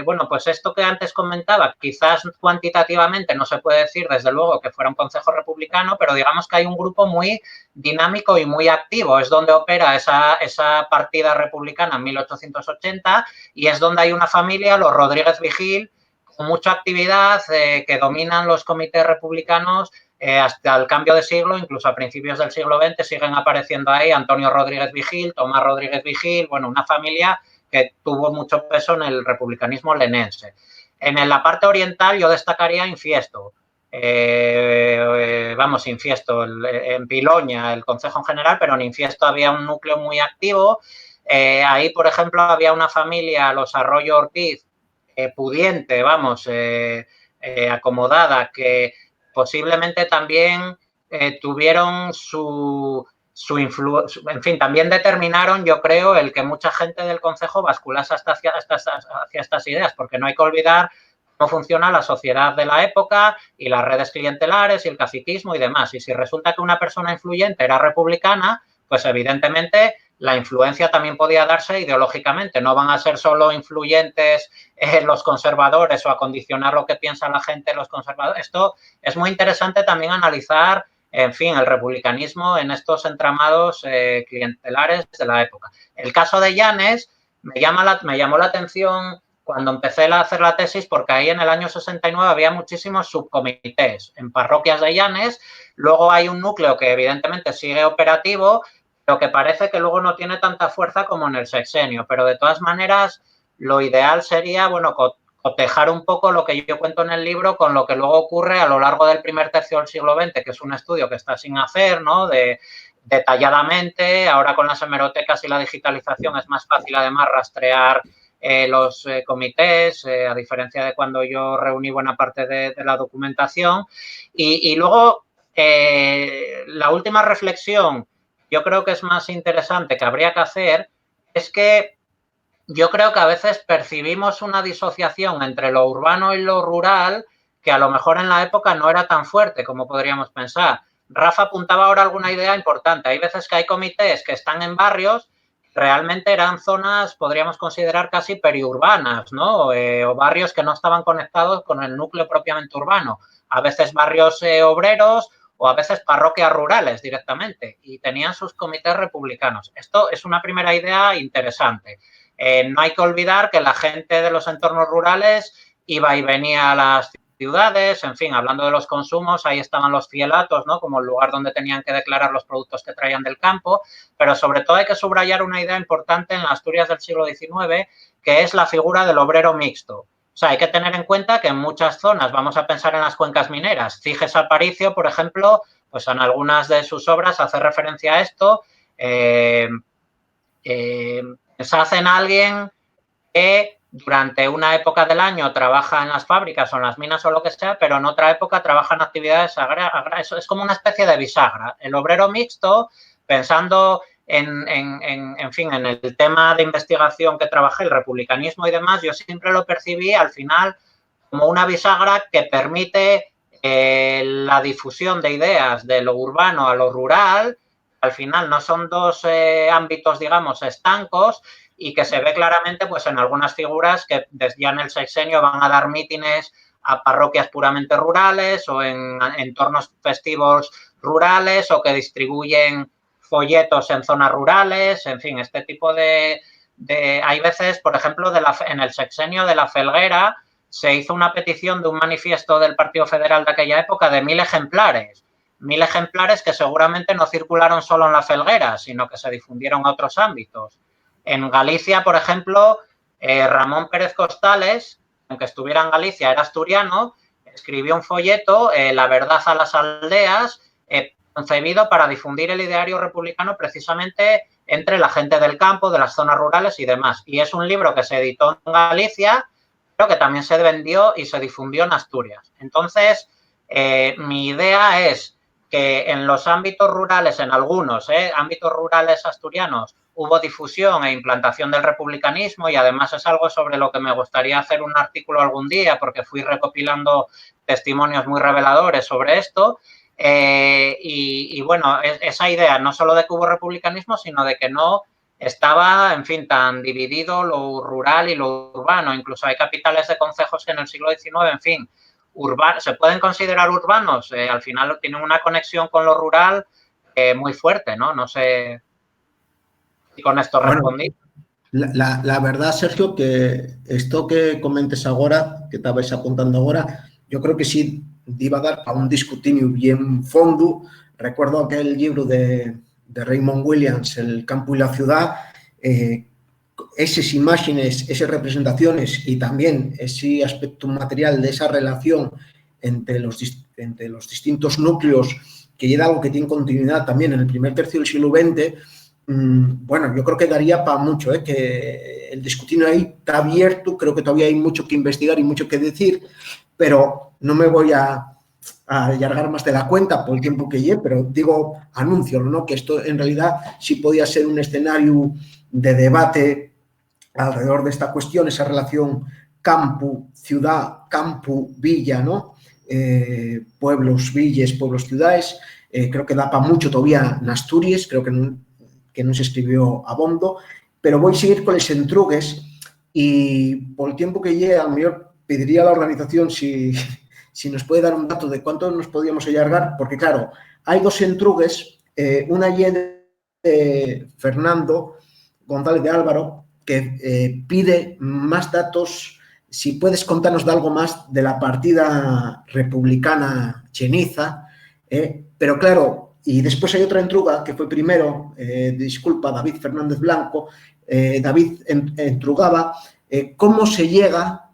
bueno, pues esto que antes comentaba, quizás cuantitativamente no se puede decir, desde luego, que fuera un concejo republicano, pero digamos que hay un grupo muy dinámico y muy activo. Es donde opera esa partida republicana en 1880 y es donde hay una familia, los Rodríguez Vigil, con mucha actividad, que dominan los comités republicanos hasta el cambio de siglo, incluso a principios del siglo XX siguen apareciendo ahí Antonio Rodríguez Vigil, Tomás Rodríguez Vigil, bueno, una familia que tuvo mucho peso en el republicanismo lenense. En la parte oriental yo destacaría Infiesto. Vamos, Infiesto, en Piloña, el concejo en general, pero en Infiesto había un núcleo muy activo. Ahí, por ejemplo, había una familia, los Arroyo Ortiz, pudiente, vamos, acomodada, que posiblemente también tuvieron su influencia, en fin, también determinaron, yo creo, el que mucha gente del concejo basculase hacia estas ideas, porque no hay que olvidar cómo funciona la sociedad de la época y las redes clientelares y el caciquismo y demás. Y si resulta que una persona influyente era republicana, pues evidentemente la influencia también podía darse ideológicamente. No van a ser solo influyentes los conservadores o a condicionar lo que piensa la gente los conservadores. Esto es muy interesante también analizar, en fin, el republicanismo en estos entramados clientelares de la época. El caso de Llanes me llamó la atención cuando empecé a hacer la tesis, porque ahí en el año 69 había muchísimos subcomités en parroquias de Llanes. Luego hay un núcleo que evidentemente sigue operativo, pero que parece que luego no tiene tanta fuerza como en el sexenio. Pero de todas maneras, lo ideal sería, bueno, cotejar un poco lo que yo cuento en el libro con lo que luego ocurre a lo largo del primer tercio del siglo XX, que es un estudio que está sin hacer, ¿no? Detalladamente. Ahora con las hemerotecas y la digitalización es más fácil además rastrear los comités, a diferencia de cuando yo reuní buena parte de la documentación. Y luego, la última reflexión, yo creo que es más interesante, que habría que hacer, es que yo creo que a veces percibimos una disociación entre lo urbano y lo rural que a lo mejor en la época no era tan fuerte como podríamos pensar. Rafa apuntaba ahora alguna idea importante. Hay veces que hay comités que están en barrios, realmente eran zonas, podríamos considerar casi periurbanas, ¿no? O barrios que no estaban conectados con el núcleo propiamente urbano. A veces barrios obreros o a veces parroquias rurales directamente, y tenían sus comités republicanos. Esto es una primera idea interesante. No hay que olvidar que la gente de los entornos rurales iba y venía a las ciudades, en fin, hablando de los consumos, ahí estaban los fielatos, ¿no? Como el lugar donde tenían que declarar los productos que traían del campo, pero sobre todo hay que subrayar una idea importante en las Asturias del siglo XIX, que es la figura del obrero mixto. O sea, hay que tener en cuenta que en muchas zonas, vamos a pensar en las cuencas mineras, Ciges Aparicio, por ejemplo, pues en algunas de sus obras hace referencia a esto. Pensad en alguien que durante una época del año trabaja en las fábricas o en las minas o lo que sea, pero en otra época trabaja en actividades agrarias. Es como una especie de bisagra. El obrero mixto, pensando en fin, en el tema de investigación que trabajé, el republicanismo y demás, yo siempre lo percibí al final como una bisagra que permite la difusión de ideas de lo urbano a lo rural. Al final no son dos ámbitos, digamos, estancos, y que se ve claramente pues en algunas figuras que ya en el sexenio van a dar mítines a parroquias puramente rurales o en entornos festivos rurales, o que distribuyen folletos en zonas rurales, en fin, este tipo hay veces, por ejemplo, en el sexenio de La Felguera se hizo una petición de un manifiesto del Partido Federal de aquella época de 1000 ejemplares. 1000 ejemplares que seguramente no circularon solo en La Felguera, sino que se difundieron a otros ámbitos. En Galicia, por ejemplo, Ramón Pérez Costales, aunque estuviera en Galicia, era asturiano, escribió un folleto, La verdad a las aldeas, concebido para difundir el ideario republicano precisamente entre la gente del campo, de las zonas rurales y demás. Y es un libro que se editó en Galicia, pero que también se vendió y se difundió en Asturias. Entonces, mi idea es que en los ámbitos rurales, en algunos ámbitos rurales asturianos, hubo difusión e implantación del republicanismo y además es algo sobre lo que me gustaría hacer un artículo algún día porque fui recopilando testimonios muy reveladores sobre esto. Y bueno, esa idea no solo de que hubo republicanismo, sino de que no estaba, en fin, tan dividido lo rural y lo urbano. Incluso hay capitales de concejos que en el siglo XIX, en fin, se pueden considerar urbanos. Al final tienen una conexión con lo rural muy fuerte, ¿no? No sé si con esto respondí. La verdad, Sergio, que esto que comentes ahora, que estabais apuntando ahora, yo creo que sí iba a dar a un discutinio bien fondo. Recuerdo aquel libro de Raymond Williams, El campo y la ciudad, esas imágenes, esas representaciones y también ese aspecto material de esa relación entre los distintos núcleos, que era algo que tiene continuidad también en el primer tercio del siglo XX. Bueno, yo creo que daría para mucho, que el discutir ahí está abierto, creo que todavía hay mucho que investigar y mucho que decir, pero no me voy a alargar más de la cuenta por el tiempo que lleve, pero digo, anuncio, ¿no? Que esto en realidad sí podía ser un escenario de debate alrededor de esta cuestión, esa relación campo-ciudad, campo-villa, ¿no? Pueblos, villas, pueblos, ciudades. Creo que da para mucho todavía en Asturias, creo que no se escribió abondo, pero voy a seguir con los entrugues y por el tiempo que lleve, a lo mejor pediría a la organización si nos puede dar un dato de cuánto nos podíamos alargar, porque claro, hay dos entrugues, una y de Fernando González de Álvaro, que pide más datos, si puedes contarnos de algo más de la partida republicana cheniza, pero claro, y después hay otra entruga que fue primero, disculpa, David Fernández Blanco, David entrugaba cómo se llega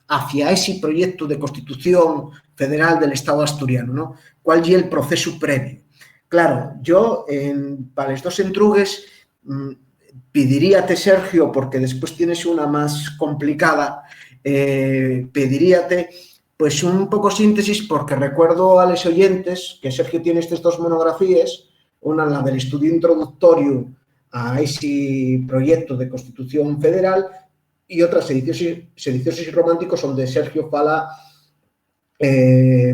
hacia ese proyecto de constitución federal del Estado asturiano, ¿no? ¿Cuál es el proceso previo? Claro, yo para los dos entrugues pediríate, Sergio, porque después tienes una más complicada, pediríate pues un poco síntesis, porque recuerdo a los oyentes que Sergio tiene estas dos monografías, una la del estudio introductorio a ese proyecto de Constitución Federal y otra sediciosos y románticos, donde Sergio fala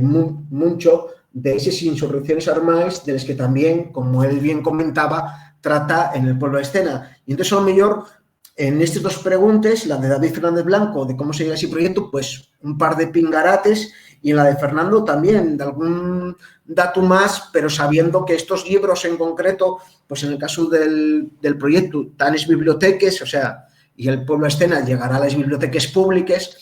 mucho de esas insurrecciones armadas, de las que también, como él bien comentaba, trata en el pueblo de escena. Y entonces, a lo mejor, en estas dos preguntas, la de David Fernández Blanco, de cómo se llega a ese proyecto, pues un par de pingarates, y en la de Fernando también, de algún dato más, pero sabiendo que estos libros en concreto, pues en el caso del proyecto, están en las bibliotecas, o sea, y el pueblo de escena llegará a las bibliotecas públicas,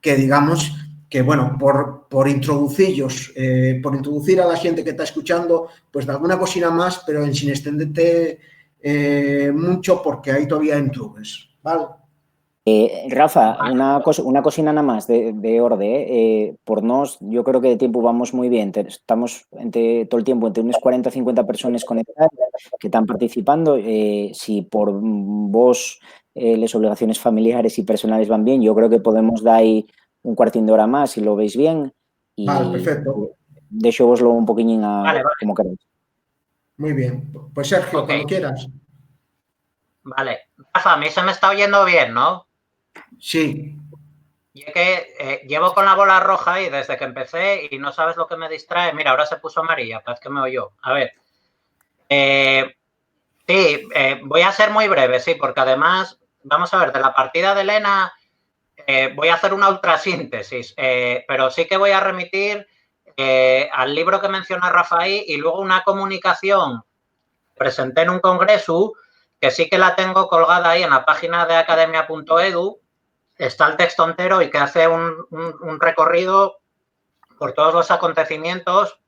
que digamos que, bueno, por introducir a la gente que está escuchando, pues de alguna cosina más, pero sin extenderte mucho, porque hay todavía entrugues, ¿vale? Rafa, una cosina nada más de orden. Por nos, yo creo que de tiempo vamos muy bien. Estamos todo el tiempo entre unos 40 o 50 personas conectadas que están participando. Si por vos las obligaciones familiares y personales van bien, yo creo que podemos dar ahí un cuartín de hora más si lo veis bien. Y vale, perfecto. Deixo-voslo un poquillín vale. como queráis. Muy bien. Pues Sergio, cuando quieras. Vale. Rafa, a mí se me está oyendo bien, ¿no? Sí. Y es que llevo con la bola roja ahí desde que empecé y no sabes lo que me distrae. Mira, ahora se puso amarilla, parece que me oyó. A ver. Sí, voy a ser muy breve, sí, porque además, vamos a ver, de la partida de Elena voy a hacer una ultrasíntesis, pero sí que voy a remitir al libro que menciona Rafael y luego una comunicación que presenté en un congreso que sí que la tengo colgada ahí en la página de academia.edu. Está el texto entero y que hace un recorrido por todos los acontecimientos,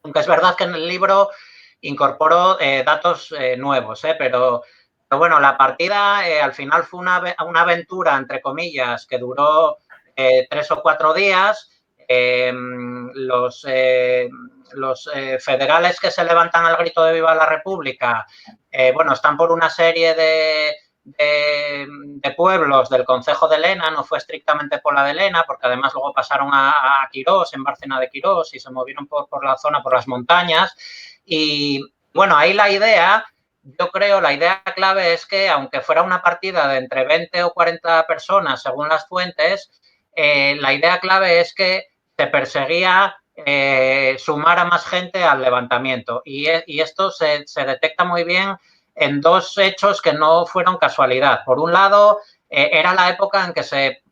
aunque es verdad que en el libro incorporo datos nuevos, pero bueno, la partida al final fue una aventura, entre comillas, que duró 3 o 4 días. Los federales que se levantan al grito de Viva la República, bueno, están por una serie de pueblos del concejo de Lena, no fue estrictamente Pola de Lena, porque además luego pasaron a Quirós, en Bárcena de Quirós, y se movieron por la zona, por las montañas. Y bueno, ahí la idea, yo creo, la idea clave es que aunque fuera una partida de entre 20 o 40 personas, según las fuentes, la idea clave es que se perseguía sumar a más gente al levantamiento. Y esto se detecta muy bien en dos hechos que no fueron casualidad. Por un lado, era la época en que se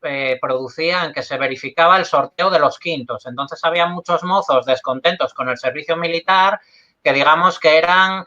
producía, en que se verificaba el sorteo de los quintos. Entonces había muchos mozos descontentos con el servicio militar que digamos que eran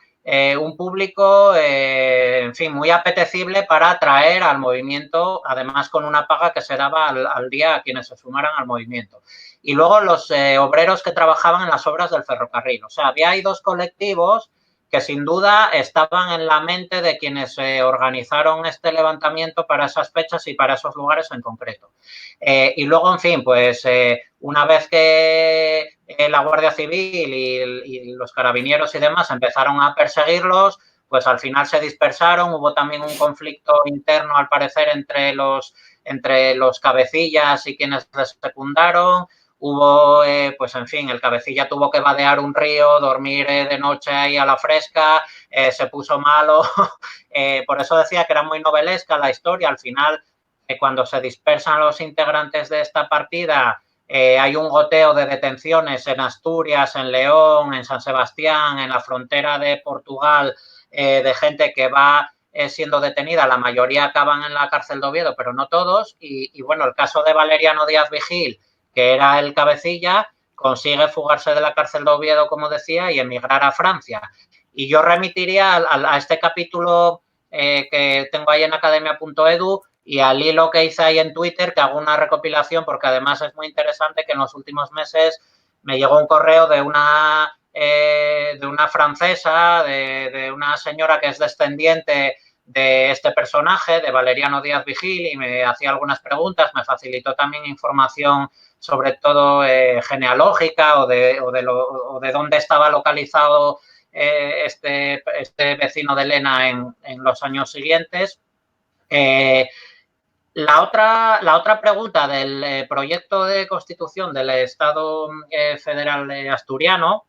un público, en fin, muy apetecible para atraer al movimiento, además con una paga que se daba al día a quienes se sumaran al movimiento. Y luego los obreros que trabajaban en las obras del ferrocarril. O sea, había ahí dos colectivos que sin duda estaban en la mente de quienes organizaron este levantamiento para esas fechas y para esos lugares en concreto. Y luego, en fin, pues una vez que la Guardia Civil y los carabineros y demás empezaron a perseguirlos, pues al final se dispersaron, hubo también un conflicto interno, al parecer, entre los cabecillas y quienes les secundaron. Hubo, pues en fin, el cabecilla tuvo que vadear un río, dormir de noche ahí a la fresca, se puso malo. Por eso decía que era muy novelesca la historia. Al final, cuando se dispersan los integrantes de esta partida, hay un goteo de detenciones en Asturias, en León, en San Sebastián, en la frontera de Portugal, de gente que va siendo detenida. La mayoría acaban en la cárcel de Oviedo, pero no todos. Y bueno, el caso de Valeriano Díaz Vigil, que era el cabecilla, consigue fugarse de la cárcel de Oviedo, como decía, y emigrar a Francia. Y yo remitiría a este capítulo que tengo ahí en academia.edu y al hilo que hice ahí en Twitter, que hago una recopilación, porque además es muy interesante que en los últimos meses me llegó un correo de una francesa, de una señora que es descendiente de este personaje, de Valeriano Díaz Vigil, y me hacía algunas preguntas, me facilitó también información sobre todo genealógica o de dónde estaba localizado este vecino de Lena en los años siguientes. La otra pregunta del proyecto de constitución del Estado federal asturiano,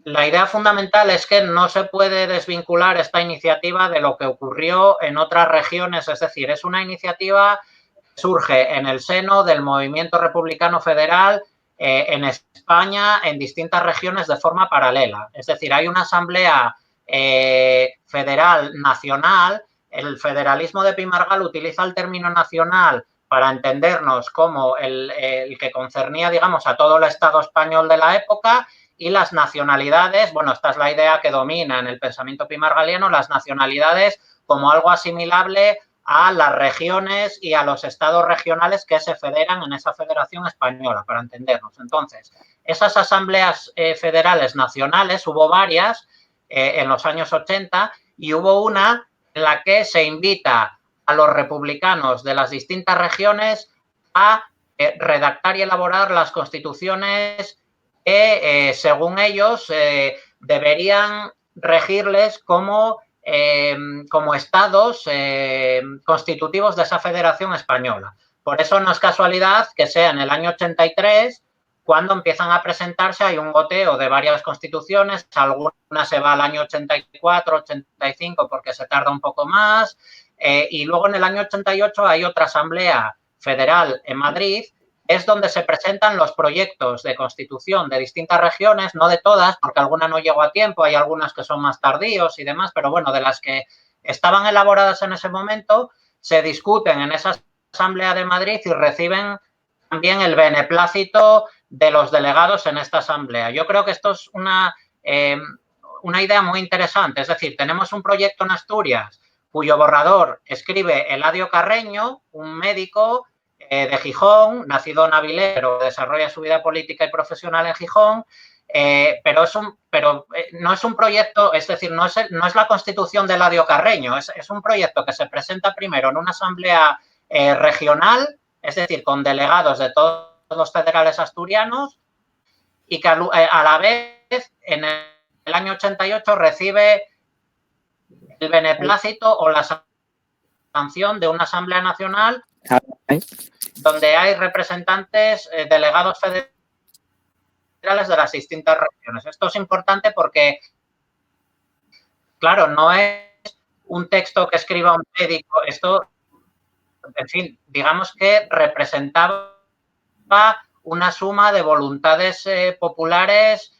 la idea fundamental es que no se puede desvincular esta iniciativa de lo que ocurrió en otras regiones, es decir, es una iniciativa que surge en el seno del movimiento republicano federal en España, en distintas regiones de forma paralela. Es decir, hay una asamblea federal nacional. El federalismo de Pimargal utiliza el término nacional para entendernos como el que concernía, digamos, a todo el Estado español de la época, y las nacionalidades, bueno, esta es la idea que domina en el pensamiento pimargaliano, las nacionalidades como algo asimilable a las regiones y a los estados regionales que se federan en esa federación española, para entendernos. Entonces, esas asambleas federales nacionales, hubo varias en los años 80, y hubo una en la que se invita a los republicanos de las distintas regiones a redactar y elaborar las constituciones que, según ellos, deberían regirles como estados constitutivos de esa federación española. Por eso no es casualidad que sea en el año 83 cuando empiezan a presentarse. Hay un goteo de varias constituciones, alguna se va al año 84, 85 porque se tarda un poco más, y luego en el año 88 hay otra asamblea federal en Madrid, es donde se presentan los proyectos de constitución de distintas regiones, no de todas, porque alguna no llegó a tiempo, hay algunas que son más tardíos y demás, pero bueno, de las que estaban elaboradas en ese momento, se discuten en esa asamblea de Madrid y reciben también el beneplácito de los delegados en esta asamblea. Yo creo que esto es una idea muy interesante, es decir, tenemos un proyecto en Asturias cuyo borrador escribe Eladio Carreño, un médico de Gijón, nacido en Avilés, pero desarrolla su vida política y profesional en Gijón, pero no es un proyecto, es decir, no es la constitución de Eladio Carreño, es un proyecto que se presenta primero en una asamblea regional, es decir, con delegados de todos los federales asturianos, y que a la vez en el año 88 recibe el beneplácito o la sanción de una Asamblea Nacional donde hay representantes, delegados federales de las distintas regiones. Esto es importante porque, claro, no es un texto que escriba un médico, esto, en fin, digamos que representaba una suma de voluntades populares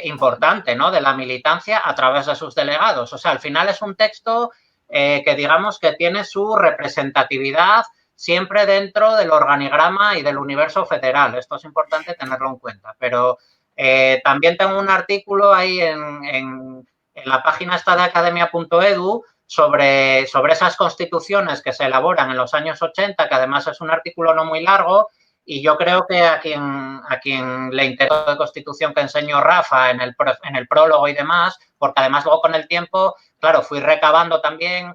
importante, ¿no? De la militancia a través de sus delegados. O sea, al final es un texto que digamos que tiene su representatividad siempre dentro del organigrama y del universo federal. Esto es importante tenerlo en cuenta. Pero también tengo un artículo ahí en la página esta de academia.edu sobre esas constituciones que se elaboran en los años 80, que además es un artículo no muy largo, y yo creo que a quien le interesa la Constitución que enseñó Rafa en el prólogo y demás, porque además luego con el tiempo, claro, fui recabando también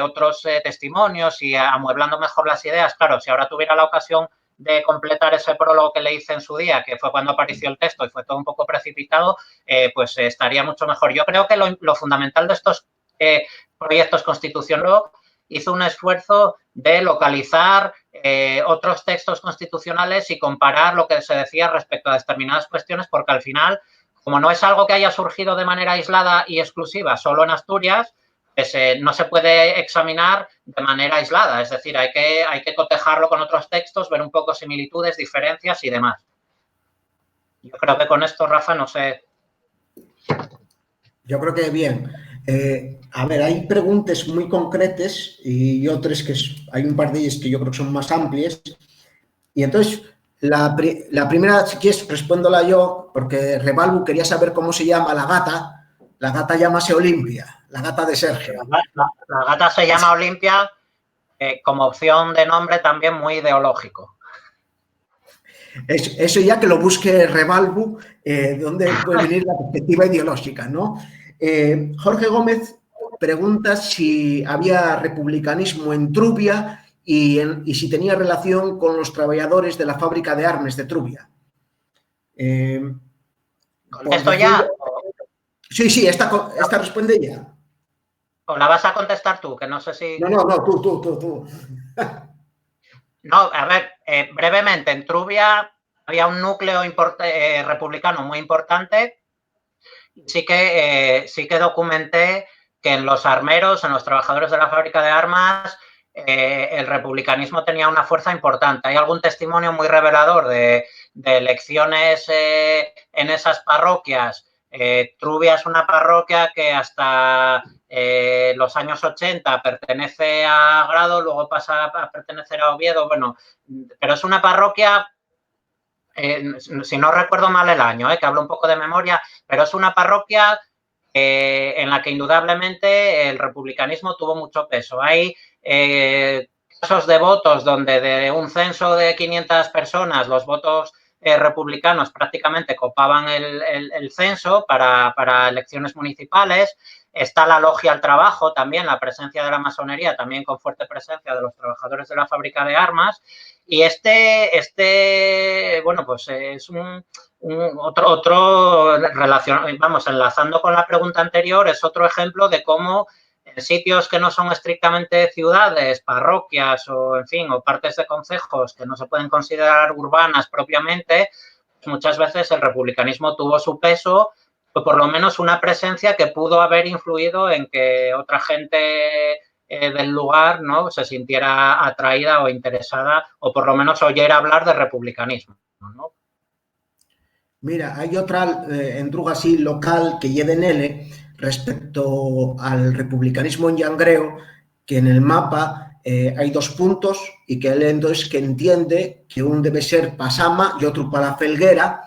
otros testimonios y amueblando mejor las ideas. Claro, si ahora tuviera la ocasión de completar ese prólogo que le hice en su día, que fue cuando apareció el texto y fue todo un poco precipitado, pues estaría mucho mejor. Yo creo que lo fundamental de estos proyectos constitucionales hizo un esfuerzo de localizar otros textos constitucionales y comparar lo que se decía respecto a determinadas cuestiones, porque al final, como no es algo que haya surgido de manera aislada y exclusiva solo en Asturias, pues, no se puede examinar de manera aislada. Es decir, hay que cotejarlo con otros textos, ver un poco similitudes, diferencias y demás. Yo creo que con esto, Rafa, no sé. Yo creo que bien. A ver, hay preguntas muy concretas y otras que hay un par de ellas que yo creo que son más amplias. Y entonces, la primera, si quieres, respóndola yo, porque Rebalbu quería saber cómo se llama la gata. La gata llámase Olimpia, la gata de Sergio. La gata se llama Olimpia como opción de nombre también muy ideológico. Eso ya que lo busque Rebalbu, dónde puede venir la perspectiva ideológica, ¿no? Jorge Gómez pregunta si había republicanismo en Trubia y si tenía relación con los trabajadores de la fábrica de armas de Trubia. ¿Contesto ya? Sí, esta responde ya. ¿O la vas a contestar tú? Que no sé si... No, tú. No, a ver, brevemente, en Trubia había un núcleo republicano muy importante. Sí que documenté que en los armeros, en los trabajadores de la fábrica de armas, el republicanismo tenía una fuerza importante. Hay algún testimonio muy revelador de elecciones en esas parroquias. Trubia es una parroquia que hasta los años 80 pertenece a Grado, luego pasa a pertenecer a Oviedo, bueno, pero es una parroquia, si no recuerdo mal el año, que hablo un poco de memoria, pero es una parroquia en la que indudablemente el republicanismo tuvo mucho peso. Hay casos de votos donde de un censo de 500 personas los votos republicanos prácticamente copaban el censo para elecciones municipales. Está la logia al trabajo también, la presencia de la masonería, también con fuerte presencia de los trabajadores de la fábrica de armas. Y bueno, pues es otro relación, vamos, enlazando con la pregunta anterior, es otro ejemplo de cómo en sitios que no son estrictamente ciudades, parroquias o, en fin, o partes de concejos que no se pueden considerar urbanas propiamente, pues muchas veces el republicanismo tuvo su peso o por lo menos una presencia que pudo haber influido en que otra gente del lugar, ¿no?, se sintiera atraída o interesada o por lo menos oyera hablar de republicanismo, ¿no? Mira, hay otra en Druga así local que lleve nele respecto al republicanismo en Llangreo, que en el mapa hay 2 puntos y que él entonces que entiende que un debe ser Pasama y otro para Felguera.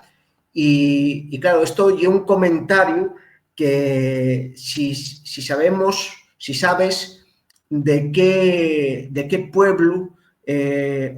Y claro, esto lleva un comentario que si sabes de qué pueblo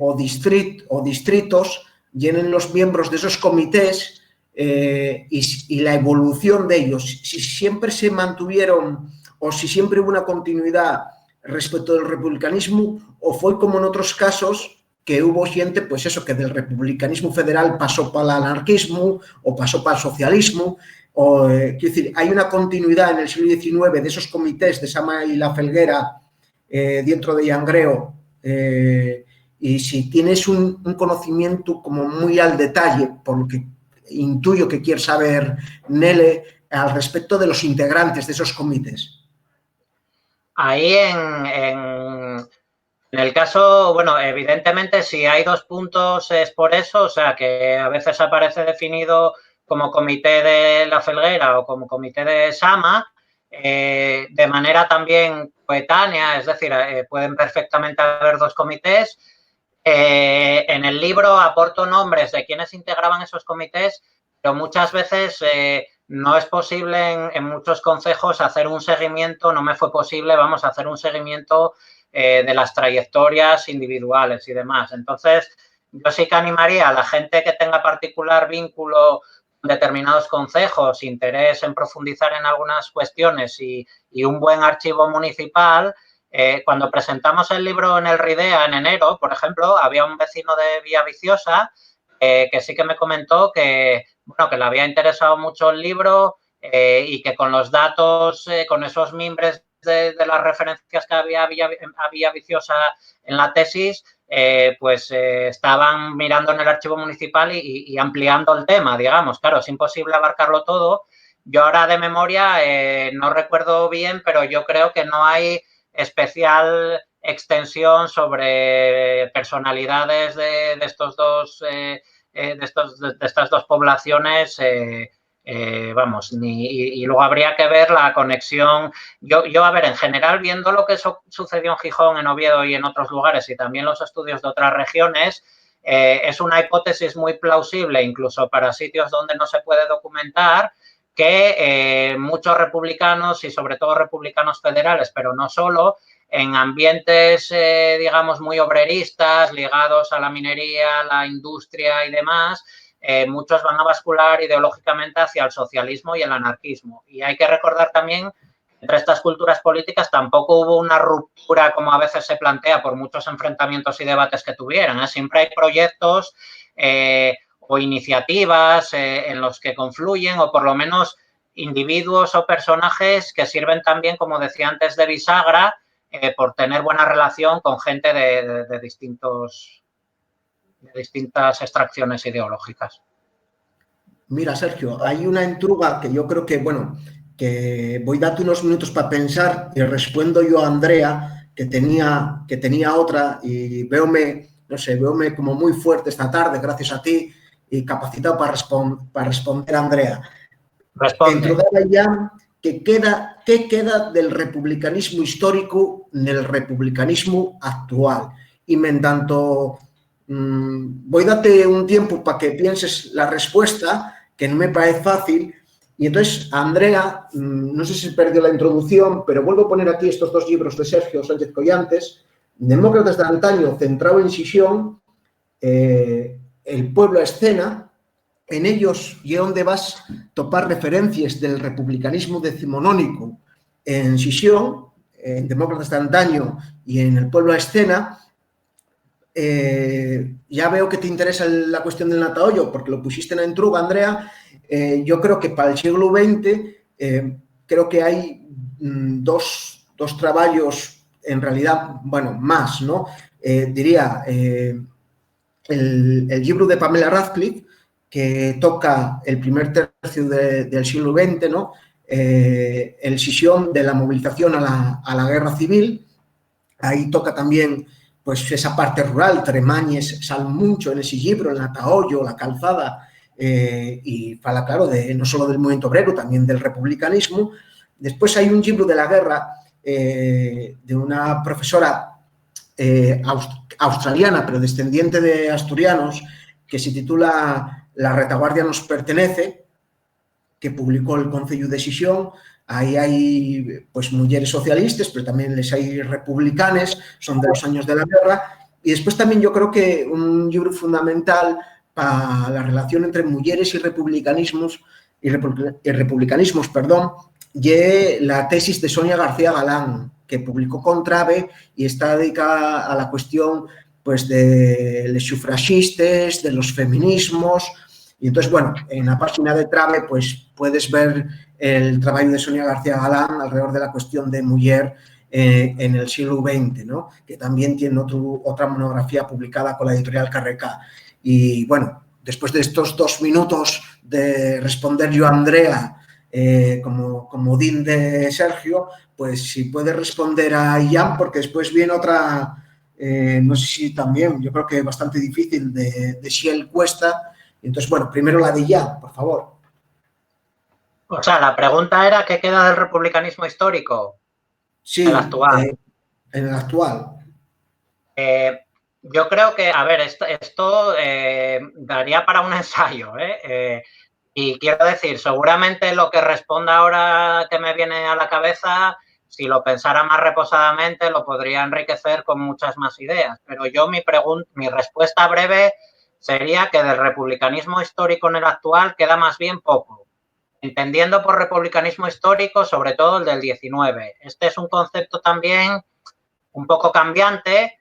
o distritos llenen los miembros de esos comités y la evolución de ellos, si siempre se mantuvieron o si siempre hubo una continuidad respecto del republicanismo o fue como en otros casos que hubo gente, pues eso, que del republicanismo federal pasó para el anarquismo o pasó para el socialismo. Quiero decir, hay una continuidad en el siglo XIX de esos comités de Sama y la Felguera dentro de Llangreo, y si tienes un conocimiento como muy al detalle, por lo que intuyo que quieres saber, Nele, al respecto de los integrantes de esos comités. Ahí en el caso, bueno, evidentemente si hay 2 puntos es por eso, o sea, que a veces aparece definido como comité de la Felguera o como comité de Sama, de manera también coetánea, es decir, pueden perfectamente haber 2 comités. En el libro aporto nombres de quienes integraban esos comités, pero muchas veces no es posible en muchos concejos hacer un seguimiento, no me fue posible, vamos, a hacer un seguimiento de las trayectorias individuales y demás. Entonces, yo sí que animaría a la gente que tenga particular vínculo con determinados concejos, interés en profundizar en algunas cuestiones y un buen archivo municipal. Cuando presentamos el libro en el RIDEA en enero, por ejemplo, había un vecino de Villaviciosa que sí que me comentó que, bueno, que le había interesado mucho el libro y que con los datos, con esos mimbres de las referencias que había Villaviciosa en la tesis, estaban mirando en el archivo municipal y ampliando el tema, digamos. Claro, es imposible abarcarlo todo. Yo ahora de memoria no recuerdo bien, pero yo creo que no hay especial extensión sobre personalidades de estos dos de estas 2 poblaciones, vamos, y luego habría que ver la conexión. Yo, a ver, en general, viendo lo que sucedió en Gijón, en Oviedo y en otros lugares, y también los estudios de otras regiones, es una hipótesis muy plausible, incluso para sitios donde no se puede documentar, que muchos republicanos y sobre todo republicanos federales, pero no solo, en ambientes, digamos, muy obreristas, ligados a la minería, a la industria y demás, muchos van a bascular ideológicamente hacia el socialismo y el anarquismo. Y hay que recordar también que entre estas culturas políticas tampoco hubo una ruptura, como a veces se plantea, por muchos enfrentamientos y debates que tuvieran. Siempre hay proyectos o iniciativas en los que confluyen, o por lo menos individuos o personajes que sirven también, como decía antes, de bisagra, por tener buena relación con gente de distintas extracciones ideológicas. Mira, Sergio, hay una entruga que yo creo que, bueno, que voy a darte unos minutos para pensar y respondo yo a Andrea, que tenía otra, y véome como muy fuerte esta tarde, gracias a ti, y capacitado para responder a Andrea. Entrugaba ya que ¿qué queda del republicanismo histórico del republicanismo actual? Y en tanto, voy a darte un tiempo para que pienses la respuesta, que no me parece fácil. Y entonces, Andrea, no sé si perdió la introducción, pero vuelvo a poner aquí estos 2 libros de Sergio Sánchez Collantes, Demócratas de antaño, centrado en Sisión, El pueblo a escena. En ellos y donde vas a topar referencias del republicanismo decimonónico en Sisión, en Demócratas de antaño y en El pueblo a escena. Ya veo que te interesa la cuestión del Natahoyo, porque lo pusiste en la entruga, Andrea. Yo creo que para el siglo XX creo que hay dos trabajos, en realidad, bueno, más, ¿no? Diría el libro de Pamela Radcliffe, que toca el primer tercio del siglo XX, ¿no? El Sisión, de la movilización a la guerra civil. Ahí toca también pues esa parte rural. Tremañes sale mucho en ese libro, el Natahoyo, la calzada, y fala, claro, no solo del movimiento obrero, también del republicanismo. Después hay un libro de la guerra de una profesora australiana, pero descendiente de asturianos, que se titula La retaguardia nos pertenece, que publicó el Concello de Sisión. Ahí hay pues mujeres socialistas, pero también les hay republicanes, son de los años de la guerra. Y después también yo creo que un libro fundamental para la relación entre mujeres y republicanismos, y la tesis de Sonia García Galán, que publicó con Trave y está dedicada a la cuestión pues de los sufragistas, de los feminismos. Y entonces, bueno, en la página de Trave pues puedes ver el trabajo de Sonia García Galán alrededor de la cuestión de mujer en el siglo XX, ¿no? Que también tiene otra monografía publicada con la editorial Carreca. Y bueno, después de estos 2 minutos de responder yo a Andrea como comodín de Sergio, pues si puede responder a Ian, porque después viene otra, no sé si también, yo creo que bastante difícil, de Xiel Cuesta. Entonces, bueno, primero la de Ian, por favor. O sea, la pregunta era ¿qué queda del republicanismo histórico? Sí, El actual. en el actual. Yo creo que, a ver, esto daría para un ensayo, ¿eh? Y quiero decir, seguramente lo que responda ahora que me viene a la cabeza, si lo pensara más reposadamente, lo podría enriquecer con muchas más ideas. Pero yo mi respuesta breve sería que del republicanismo histórico en el actual queda más bien poco. Entendiendo por republicanismo histórico, sobre todo el del 19. Este es un concepto también un poco cambiante.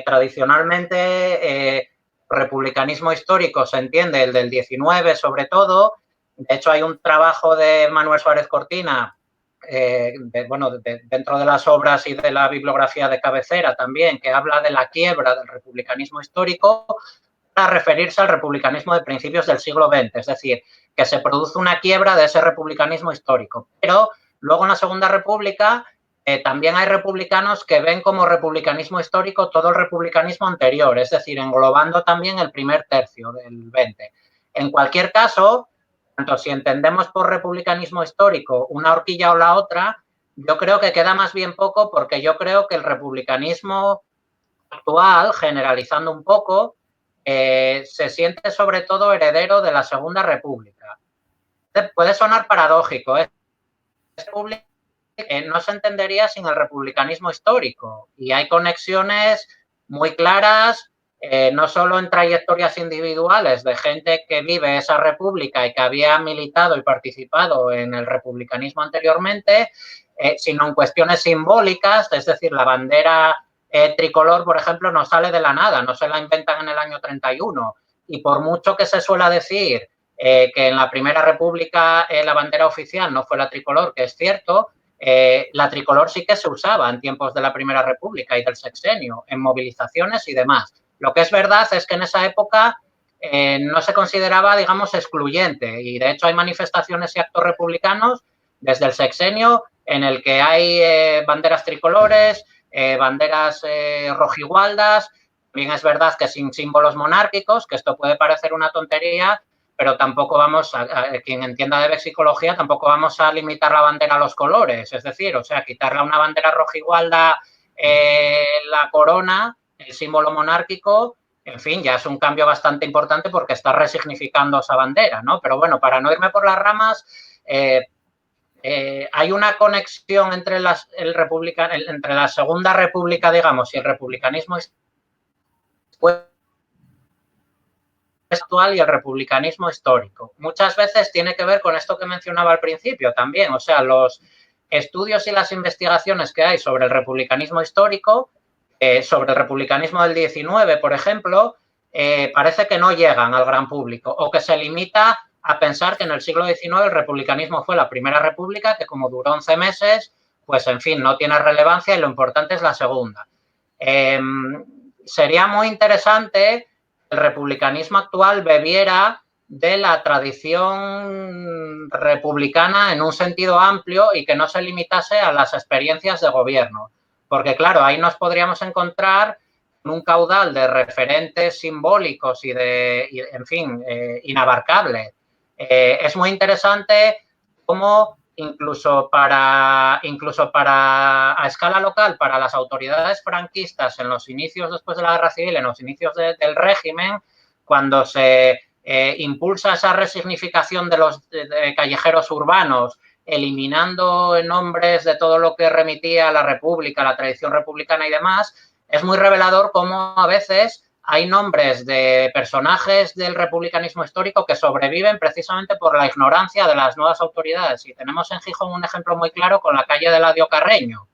Tradicionalmente, republicanismo histórico se entiende el del 19 sobre todo. De hecho, hay un trabajo de Manuel Suárez Cortina, dentro de las obras y de la bibliografía de cabecera también, que habla de la quiebra del republicanismo histórico para referirse al republicanismo de principios del siglo XX, es decir, que se produce una quiebra de ese republicanismo histórico. Pero luego en la Segunda República también hay republicanos que ven como republicanismo histórico todo el republicanismo anterior, es decir, englobando también el primer tercio del 20. En cualquier caso, tanto si entendemos por republicanismo histórico una horquilla o la otra, yo creo que queda más bien poco, porque yo creo que el republicanismo actual, generalizando un poco, se siente sobre todo heredero de la Segunda República. Puede sonar paradójico, ¿eh? No se entendería sin el republicanismo histórico, y hay conexiones muy claras, no solo en trayectorias individuales de gente que vive esa república y que había militado y participado en el republicanismo anteriormente, sino en cuestiones simbólicas, es decir, la bandera tricolor, por ejemplo, no sale de la nada, no se la inventan en el año 31, y por mucho que se suele decir que en la Primera República la bandera oficial no fue la tricolor, que es cierto, la tricolor sí que se usaba en tiempos de la Primera República y del sexenio, en movilizaciones y demás. Lo que es verdad es que en esa época no se consideraba, digamos, excluyente, y de hecho hay manifestaciones y actos republicanos desde el sexenio en el que hay banderas tricolores, banderas rojigualdas. También es verdad que sin símbolos monárquicos, que esto puede parecer una tontería, pero tampoco vamos quien entienda de vexicología, tampoco vamos a limitar la bandera a los colores, es decir, o sea, quitarle a una bandera rojigualda la corona, el símbolo monárquico, en fin, ya es un cambio bastante importante porque está resignificando esa bandera, ¿no? Pero bueno, para no irme por las ramas, hay una conexión entre entre la Segunda República, digamos, y el republicanismo actual y el republicanismo histórico. Muchas veces tiene que ver con esto que mencionaba al principio también, o sea, los estudios y las investigaciones que hay sobre el republicanismo histórico, sobre el republicanismo del 19, por ejemplo, parece que no llegan al gran público, o que se limita a pensar que en el siglo XIX el republicanismo fue la Primera República, que como duró 11 meses, pues en fin, no tiene relevancia y lo importante es la segunda. Sería muy interesante el republicanismo actual bebiera de la tradición republicana en un sentido amplio y que no se limitase a las experiencias de gobierno. Porque, claro, ahí nos podríamos encontrar en un caudal de referentes simbólicos en fin, inabarcable. Es muy interesante cómo incluso para a escala local, para las autoridades franquistas en los inicios después de la Guerra Civil, en los inicios del régimen, cuando se impulsa esa resignificación de los callejeros urbanos, eliminando nombres de todo lo que remitía a la República, a la tradición republicana y demás, es muy revelador cómo a veces hay nombres de personajes del republicanismo histórico que sobreviven precisamente por la ignorancia de las nuevas autoridades. Y tenemos en Gijón un ejemplo muy claro con la calle de Eladio Carreño.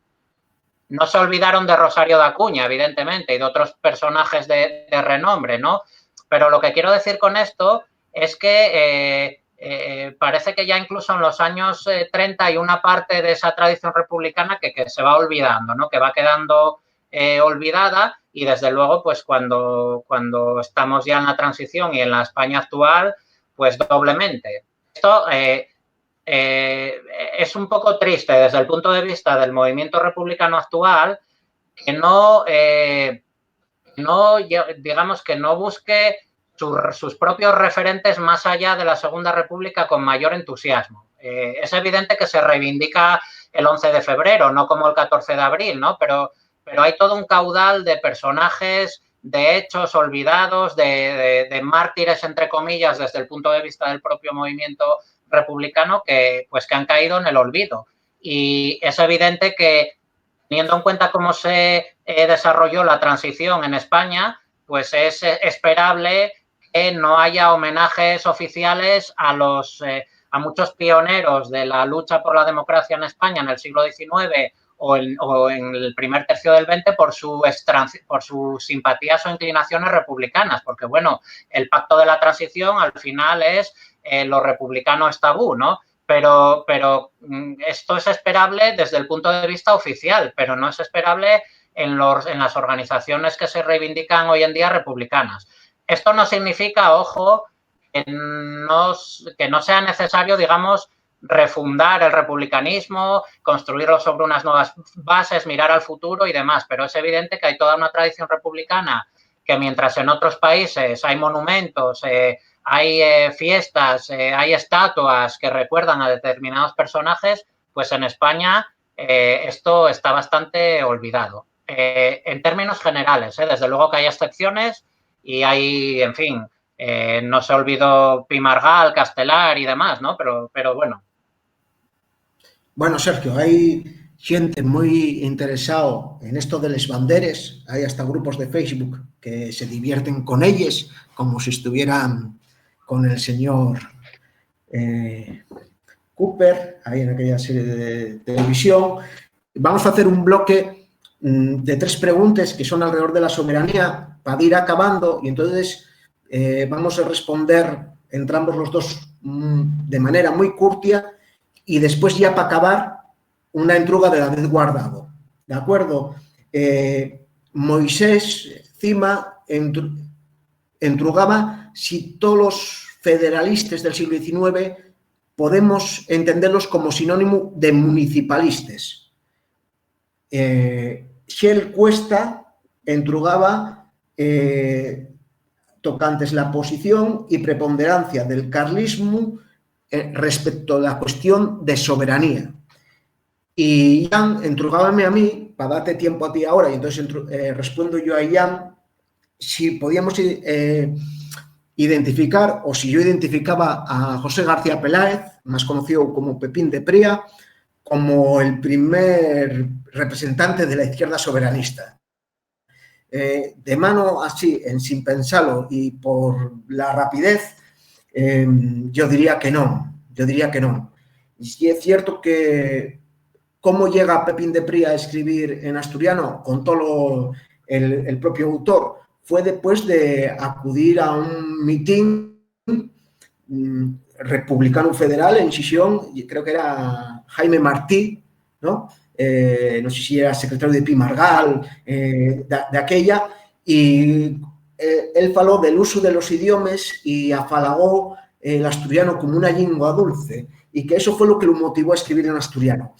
No se olvidaron de Rosario de Acuña, evidentemente, y de otros personajes de renombre, ¿no? Pero lo que quiero decir con esto es que parece que ya incluso en los años 30 hay una parte de esa tradición republicana que se va olvidando, ¿no? Que va quedando olvidada, y desde luego, pues cuando estamos ya en la transición y en la España actual, pues doblemente. Esto es un poco triste desde el punto de vista del movimiento republicano actual, que no digamos que no busque sus propios referentes más allá de la Segunda República con mayor entusiasmo. Es evidente que se reivindica el 11 de febrero, no como el 14 de abril, ¿no? Pero hay todo un caudal de personajes, de hechos olvidados, de mártires, entre comillas, desde el punto de vista del propio movimiento republicano, que han caído en el olvido. Y es evidente que, teniendo en cuenta cómo se desarrolló la transición en España, pues es esperable que no haya homenajes oficiales a muchos pioneros de la lucha por la democracia en España en el siglo XIX o en el primer tercio del XX por sus simpatías o inclinaciones republicanas, porque, bueno, el pacto de la transición al final es lo republicano es tabú, ¿no? Pero esto es esperable desde el punto de vista oficial, pero no es esperable en las organizaciones que se reivindican hoy en día republicanas. Esto no significa, ojo, que no sea necesario, digamos, refundar el republicanismo, construirlo sobre unas nuevas bases, mirar al futuro y demás, pero es evidente que hay toda una tradición republicana que, mientras en otros países hay monumentos, hay fiestas, hay estatuas que recuerdan a determinados personajes, pues en España esto está bastante olvidado. En términos generales, desde luego que hay excepciones y hay, en fin, no se olvidó Pi Margall, Castelar y demás, ¿no? Pero bueno. Bueno, Sergio, hay gente muy interesado en esto de les banderes. Hay hasta grupos de Facebook que se divierten con ellos como si estuvieran con el señor Cooper, ahí en aquella serie de televisión. Vamos a hacer un bloque de 3 preguntas que son alrededor de la soberanía para ir acabando, y entonces vamos a responder entrambos los dos de manera muy curtia, y después, ya para acabar, una entruga de David Guardado. ¿De acuerdo? Moisés Cima entrugaba si todos los federalistas del siglo XIX podemos entenderlos como sinónimo de municipalistas. Xel Cuesta entrugaba tocantes la posición y preponderancia del carlismo respecto a la cuestión de soberanía. Y Jan entrugábame a mí, para darte tiempo a ti ahora, y entonces respondo yo a Jan, si podíamos identificar, o si yo identificaba a José García Peláez, más conocido como Pepín de Pría, como el primer representante de la izquierda soberanista. De mano así, sin pensarlo y por la rapidez, yo diría que no. Y es cierto que cómo llega Pepín de Pría a escribir en asturiano, con todo el propio autor, fue después de acudir a un mitin republicano federal en Xixón, creo que era Jaime Martí, ¿no? No sé si era secretario de Pi Margall, de aquella, y él faló del uso de los idiomas y afalagó el asturiano como una lengua dulce, y que eso fue lo que lo motivó a escribir en asturiano.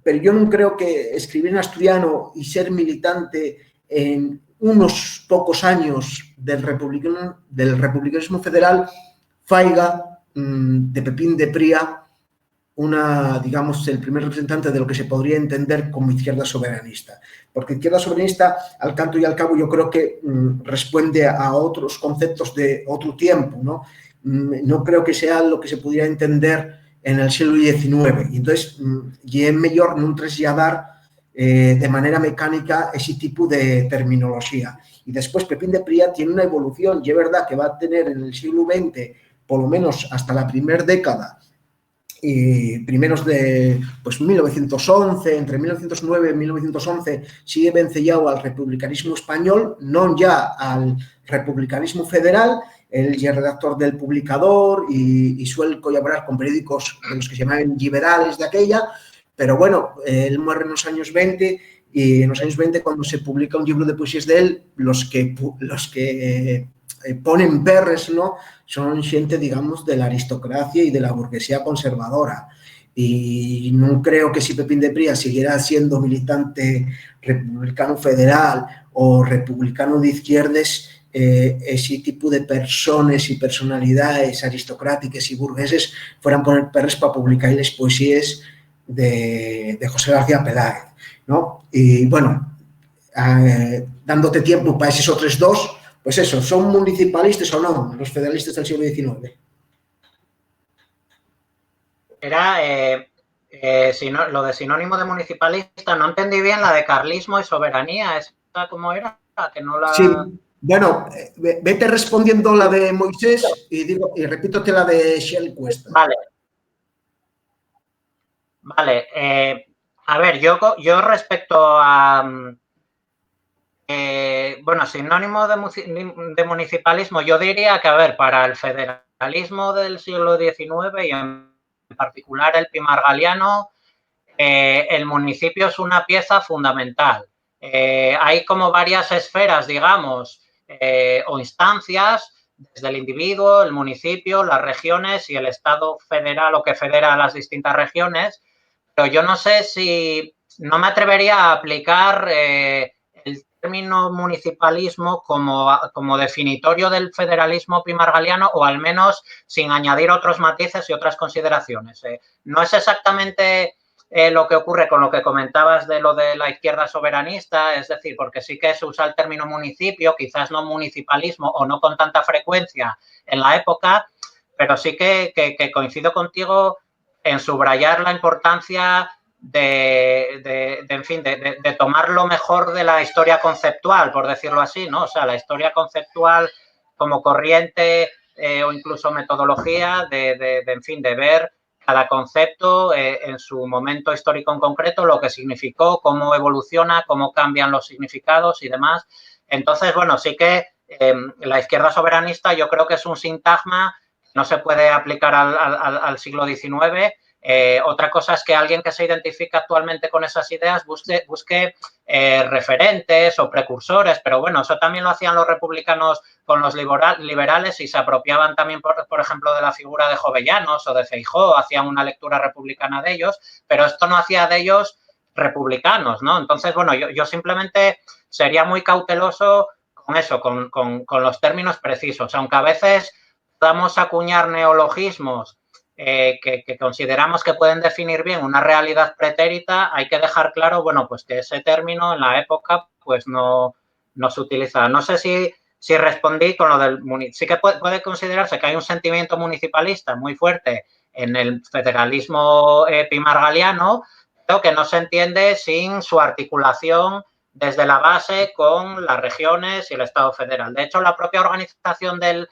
Pero yo no creo que escribir en asturiano y ser militante en unos pocos años del republicanismo federal faiga de Pepín de Pría digamos, el primer representante de lo que se podría entender como izquierda soberanista. Porque izquierda soberanista, al canto y al cabo, yo creo que responde a otros conceptos de otro tiempo, ¿no? No creo que sea lo que se pudiera entender en el siglo XIX. Y entonces, es mejor no trasladar de manera mecánica ese tipo de terminología. Y después Pepín de Pría tiene una evolución, y es verdad que va a tener en el siglo XX, por lo menos hasta la primera década, y primeros de pues 1911, entre 1909 y 1911, sigue vencellado al republicanismo español, non ya al republicanismo federal. Él ya es redactor del Publicador y suele colaborar con periódicos de los que se llamaban liberales de aquella, pero bueno, él muere en los años 20 y en los años 20, cuando se publica un libro de poesías de él, los que ponen perres, ¿no?, son xente, digamos, de la aristocracia y de la burguesía conservadora. Y no creo que si Pepín de Pría siguiera siendo militante republicano federal o republicano de izquierdes, ese tipo de personas y personalidades aristocráticas y burgueses fueran poner perres para publicar las poesías de José García Peláez, ¿no? Y bueno, dándote tiempo para esos otros dos, pues eso, ¿son municipalistas o no los federalistas del siglo XIX? Era lo de sinónimo de municipalista, no entendí bien la de carlismo y soberanía, ¿esa cómo era? Que no la... Sí, bueno, vete respondiendo la de Moisés y repítote la de Shell Cuesta. Vale. Vale, a ver, yo respecto a... bueno, sinónimo de municipalismo, yo diría que, a ver, para el federalismo del siglo XIX y en particular el pimargaliano, el municipio es una pieza fundamental. Hay como varias esferas, digamos, o instancias, desde el individuo, el municipio, las regiones y el Estado federal o que federa a las distintas regiones, pero yo no sé si, no me atrevería a aplicar el término municipalismo como definitorio del federalismo pimargaliano, o al menos sin añadir otros matices y otras consideraciones. No es exactamente lo que ocurre con lo que comentabas de lo de la izquierda soberanista, es decir, porque sí que se usa el término municipio, quizás no municipalismo o no con tanta frecuencia en la época, pero sí que coincido contigo en subrayar la importancia en fin, de tomar lo mejor de la historia conceptual, por decirlo así, ¿no? O sea, la historia conceptual como corriente o incluso metodología en fin, de ver cada concepto en su momento histórico en concreto, lo que significó, cómo evoluciona, cómo cambian los significados y demás. Entonces, bueno, sí que la izquierda soberanista yo creo que es un sintagma que no se puede aplicar al siglo XIX. Otra cosa es que alguien que se identifica actualmente con esas ideas busque referentes o precursores, pero bueno, eso también lo hacían los republicanos con los liberales y se apropiaban también, por ejemplo, de la figura de Jovellanos o de Feijóo, hacían una lectura republicana de ellos, pero esto no hacía de ellos republicanos, ¿no? Entonces, bueno, yo simplemente sería muy cauteloso con eso, con los términos precisos, aunque a veces podamos acuñar neologismos que consideramos que pueden definir bien una realidad pretérita, hay que dejar claro, bueno, pues que ese término en la época pues no se utiliza. No sé si respondí con lo del... Sí que puede considerarse que hay un sentimiento municipalista muy fuerte en el federalismo pimargaliano, pero que no se entiende sin su articulación desde la base con las regiones y el Estado federal. De hecho, la propia organización del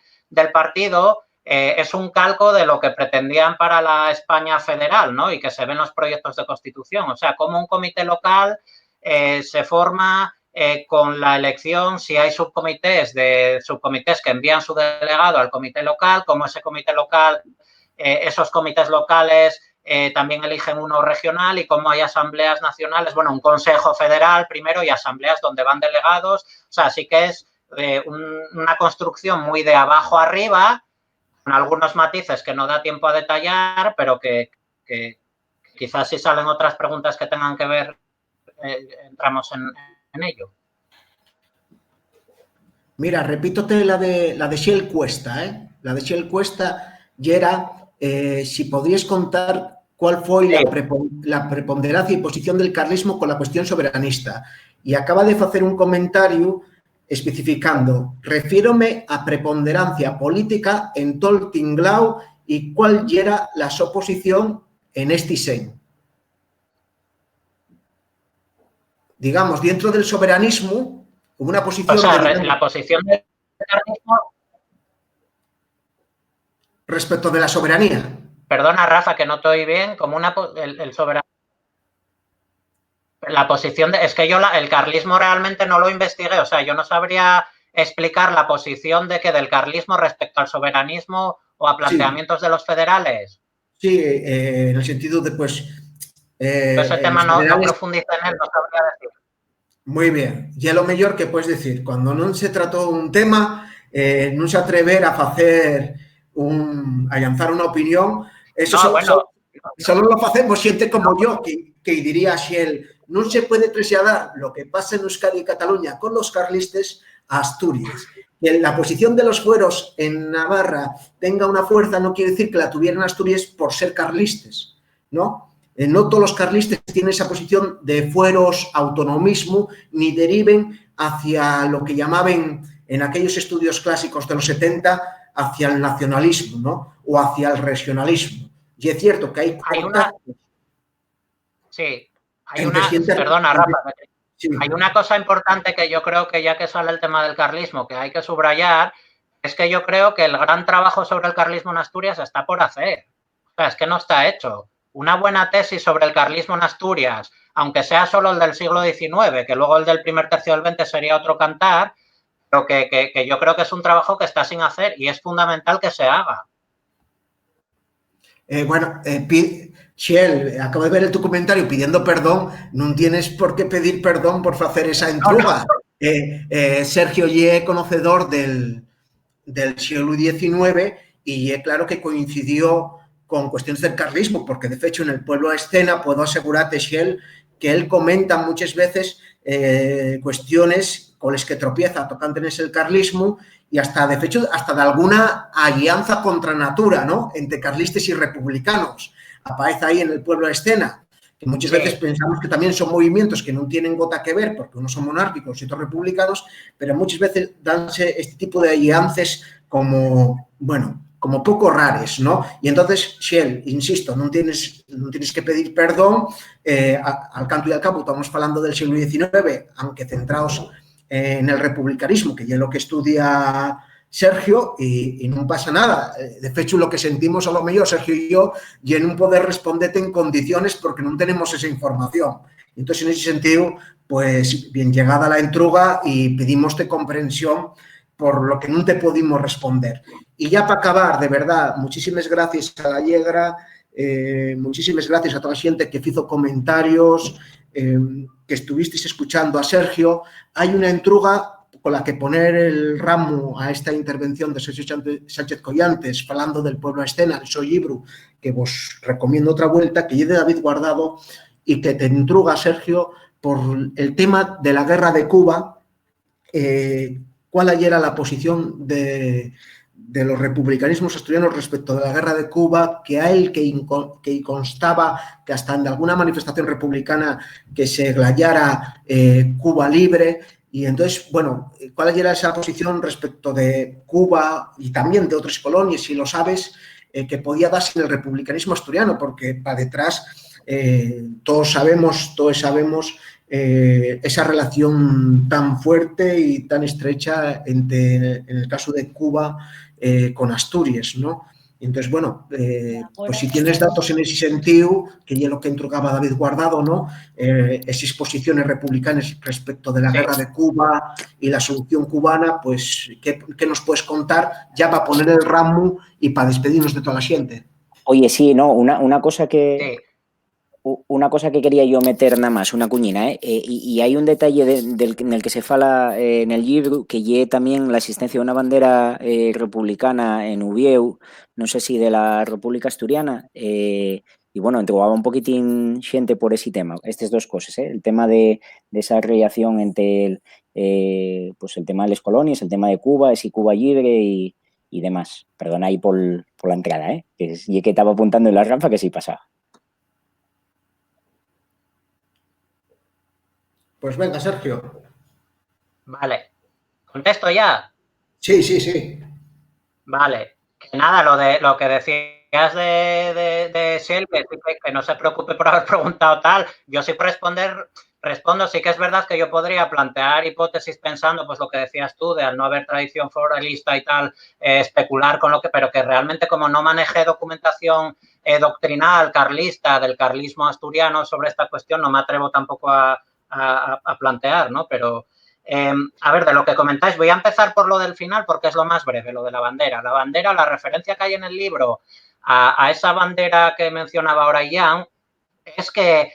partido es un calco de lo que pretendían para la España federal, ¿no? Y que se ven en los proyectos de constitución. O sea, como un comité local se forma con la elección, si hay subcomités que envían su delegado al comité local, como ese comité local, esos comités locales también eligen uno regional, y como hay asambleas nacionales, bueno, un consejo federal primero y asambleas donde van delegados. O sea, sí que es una construcción muy de abajo arriba, con algunos matices que no da tiempo a detallar, pero que quizás si salen otras preguntas que tengan que ver, entramos en ello. Mira, repítote la de Shell Cuesta, ¿eh? La de Shell Cuesta y era si podrías contar cuál fue la preponderancia y posición del carlismo con la cuestión soberanista. Y acaba de hacer un comentario especificando: refiérome a preponderancia política en todo el tinglao y cuál era la su posición en este diseño. Digamos, dentro del soberanismo, como una posición... O sea, la posición del carlismo respecto de la soberanía. Perdona, Rafa, que no te oí bien, como el soberano. La posición es que yo el carlismo realmente no lo investigué, o sea, yo no sabría explicar la posición del carlismo respecto al soberanismo o a Sí, planteamientos de los federales. sí, en el sentido de, pues, Yo ese tema los no federales. profundicé en él, no sabría decir. Muy bien. E é lo mellor que podes decir. Cando non se tratou un tema, non se atrever a facer a lanzar unha opinión, eso No, bueno, solo lo facemos xente como yo, que diría Xiel, non se puede trasladar lo que pasa en Euskadi y Cataluña con los carlistes a Asturias. Que la posición de los fueros en Navarra tenga una fuerza no quiere decir que la tuvieran Asturias por ser carlistes, ¿no? No todos los carlistas tienen esa posición de fueros, autonomismo, ni deriven hacia lo que llamaban en aquellos estudios clásicos de los 70, hacia el nacionalismo, ¿no? O hacia el regionalismo. Y es cierto que hay contactos. Sí, Entre sientes, perdona, entre, Rafa, sí. hay una cosa importante que yo creo que ya que sale el tema del carlismo, que hay que subrayar, es que yo creo que el gran trabajo sobre el carlismo en Asturias está por hacer. O sea, es que no está hecho. Una buena tesis sobre el carlismo en Asturias, aunque sea solo el del siglo XIX, que luego el del primer tercio del XX sería otro cantar, pero que yo creo que es un trabajo que está sin hacer y es fundamental que se haga. Bueno, Xiel, acabo de ver el tu comentario pidiendo perdón, non tienes por qué pedir perdón por facer esa entruga. Sergio Lle, conocedor del siglo XIX, y claro que coincidió con cuestiones del carlismo, porque de hecho en el pueblo de escena puedo asegurarte, Xiel, que él comenta muchas veces cuestiones con las que tropieza tocante en el carlismo y hasta, de hecho, hasta de alguna alianza contra natura, ¿no? Entre carlistas y republicanos. Aparece ahí en el pueblo de escena, que muchas veces pensamos que también son movimientos que no tienen gota que ver, porque unos son monárquicos y otros republicanos, pero muchas veces danse este tipo de alianzas como, bueno, como poco rares, ¿no? Y entonces, Xiel, insisto, non tienes que pedir perdón, al canto y al cabo estamos hablando del siglo XIX, aunque centrados en el republicanismo, que ya es lo que estudia Sergio, y non pasa nada. De hecho, lo que sentimos a lo mejor, Sergio y yo, y en un poder responderte en condiciones porque no tenemos esa información. Entonces, en ese sentido, pues bien llegada la entruga y pedimos de comprensión por lo que no te pudimos responder. Y ya para acabar, de verdad, muchísimas gracias a la Llegra, muchísimas gracias a toda la gente que hizo comentarios, que estuvisteis escuchando a Sergio. Hay una entruga con la que poner el ramo a esta intervención de Sergio Sánchez Collantes, falando del pueblo a escena, el seu libro, que vos recomiendo otra vuelta, que es de David Guardado, y que te entruga, Sergio, por el tema de la guerra de Cuba, cuál era la posición de los republicanismos asturianos respecto de la guerra de Cuba, que a él que constaba que hasta en alguna manifestación republicana que se glayara Cuba libre. Y entonces, bueno, ¿cuál era esa posición respecto de Cuba y también de otras colonias, si lo sabes, que podía darse en el republicanismo asturiano? Porque para detrás todos sabemos esa relación tan fuerte y tan estrecha en el caso de Cuba con Asturias, ¿no? Entonces, bueno, pues si tienes datos en ese sentido, que es lo que entrugaba David Guardado, ¿no? Esas posiciones republicanas respecto de la guerra de Cuba y la solución cubana, pues, ¿qué nos puedes contar ya para poner el ramo y para despedirnos de toda la gente? Oye, sí, no, una cosa que... Una cosa que quería yo meter nada más, una cuñina, y hay un detalle en el que se fala en el libro, que lle también la existencia de una bandera republicana en Ubieu, no sé si de la República Asturiana, y bueno, entregaba un poquitín xente por ese tema, estas dos cosas, el tema de esa relación entre pues el tema de las colonias, el tema de Cuba, si Cuba libre y demás. Perdona ahí por la entrada, que estaba apuntando en la rampa que sí pasaba. Pues venga, Sergio. Vale. ¿Contesto ya? Sí, sí, sí. Vale. Que nada, lo que decías de Shell, que no se preocupe por haber preguntado tal. Yo sí por responder, respondo, sí que es verdad que yo podría plantear hipótesis pensando, pues lo que decías tú, de al no haber tradición foralista y tal, especular con lo que, pero que realmente como no manejé documentación doctrinal carlista del carlismo asturiano sobre esta cuestión, no me atrevo tampoco a plantear, ¿no? Pero, a ver, de lo que comentáis, voy a empezar por lo del final porque es lo más breve, lo de la bandera. La bandera, la referencia que hay en el libro a esa bandera que mencionaba ahora Ian, es que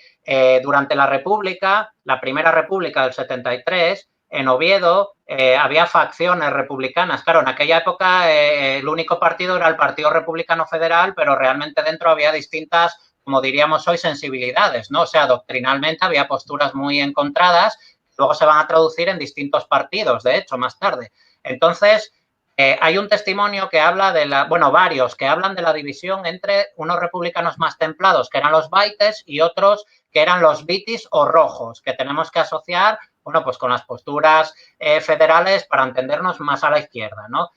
durante la República, la primera República del 73, en Oviedo había facciones republicanas. Claro, en aquella época el único partido era el Partido Republicano Federal, pero realmente dentro había distintas, como diríamos hoy, sensibilidades, ¿no? O sea, doctrinalmente había posturas muy encontradas, luego se van a traducir en distintos partidos, de hecho, más tarde. Entonces, hay un testimonio que habla de la, bueno, varios que hablan de la división entre unos republicanos más templados, que eran los baites, y otros que eran los vitis o rojos, que tenemos que asociar, bueno, pues con las posturas federales para entendernos más a la izquierda, ¿no?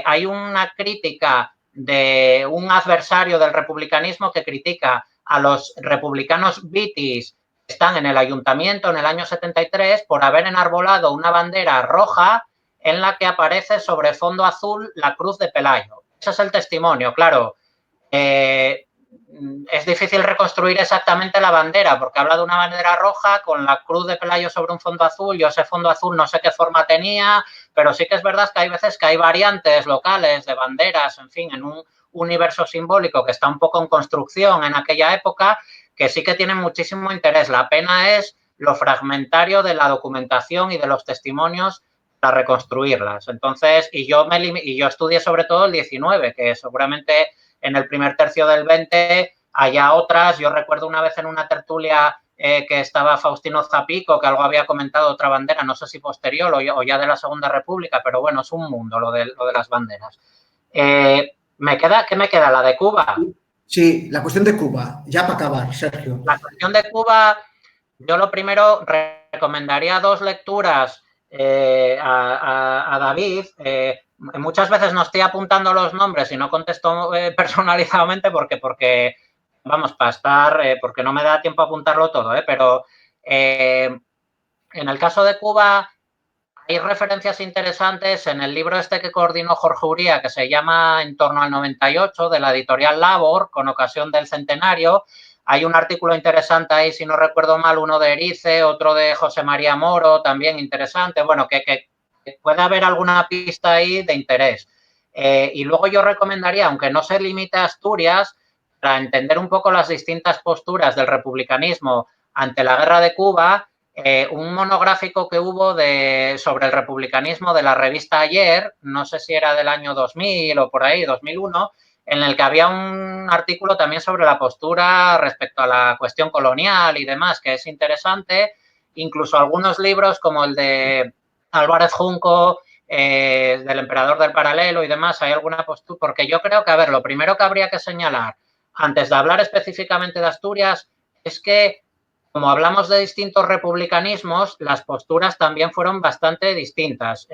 Hay una crítica de un adversario del republicanismo que critica a los republicanos vitis que están en el ayuntamiento en el año 73 por haber enarbolado una bandera roja en la que aparece sobre fondo azul la cruz de Pelayo. Ese es el testimonio, claro. Es difícil reconstruir exactamente la bandera porque habla de una bandera roja con la cruz de Pelayo sobre un fondo azul. Yo ese fondo azul no sé qué forma tenía, pero sí que es verdad que hay veces que hay variantes locales de banderas, en fin, en un universo simbólico que está un poco en construcción en aquella época, que sí que tienen muchísimo interés. La pena es lo fragmentario de la documentación y de los testimonios para reconstruirlas. Entonces, y yo estudié sobre todo el 19, que seguramente en el primer tercio del 20 haya otras. Yo recuerdo una vez en una tertulia que estaba Faustino Zapico, que algo había comentado otra bandera, no sé si posterior o ya de la Segunda República, pero bueno, es un mundo lo de las banderas. ¿Qué me queda? ¿La de Cuba? Sí, la cuestión de Cuba, ya para acabar, Sergio. La cuestión de Cuba, yo lo primero recomendaría dos lecturas a David. Muchas veces no estoy apuntando los nombres y no contesto personalizadamente porque vamos, para estar, porque no me da tiempo a apuntarlo todo, pero en el caso de Cuba hay referencias interesantes en el libro este que coordinó Jorge Uría, que se llama En torno al 98, de la editorial Labor, con ocasión del centenario. Hay un artículo interesante ahí, si no recuerdo mal, uno de Erice, otro de José María Moro, también interesante. Bueno, que puede haber alguna pista ahí de interés. Y luego yo recomendaría, aunque no se limite a Asturias, para entender un poco las distintas posturas del republicanismo ante la guerra de Cuba, un monográfico que hubo sobre el republicanismo de la revista Ayer, no sé si era del año 2000 o por ahí, 2001, en el que había un artículo también sobre la postura respecto a la cuestión colonial y demás, que es interesante. Incluso algunos libros como el de Álvarez Junco, del emperador del paralelo y demás, hay alguna postura, porque yo creo que, a ver, lo primero que habría que señalar antes de hablar específicamente de Asturias es que, como hablamos de distintos republicanismos, las posturas también fueron bastante distintas.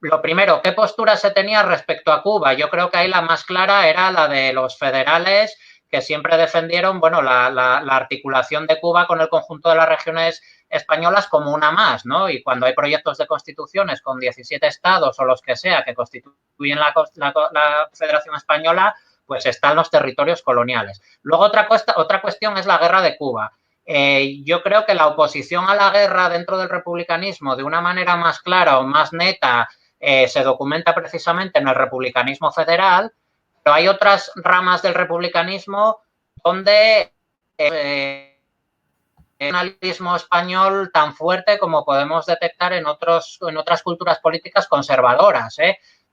Lo primero, ¿qué postura se tenía respecto a Cuba? Yo creo que ahí la más clara era la de los federales, que siempre defendieron, bueno, la articulación de Cuba con el conjunto de las regiones españolas como una más, ¿no? Y cuando hay proyectos de constituciones con 17 estados o los que sea que constituyen la Federación Española, pues están los territorios coloniales. Luego otra cuestión es la guerra de Cuba. Yo creo que la oposición a la guerra dentro del republicanismo de una manera más clara o más neta se documenta precisamente en el republicanismo federal, pero hay otras ramas del republicanismo donde el nacionalismo español tan fuerte como podemos detectar en otras culturas políticas conservadoras,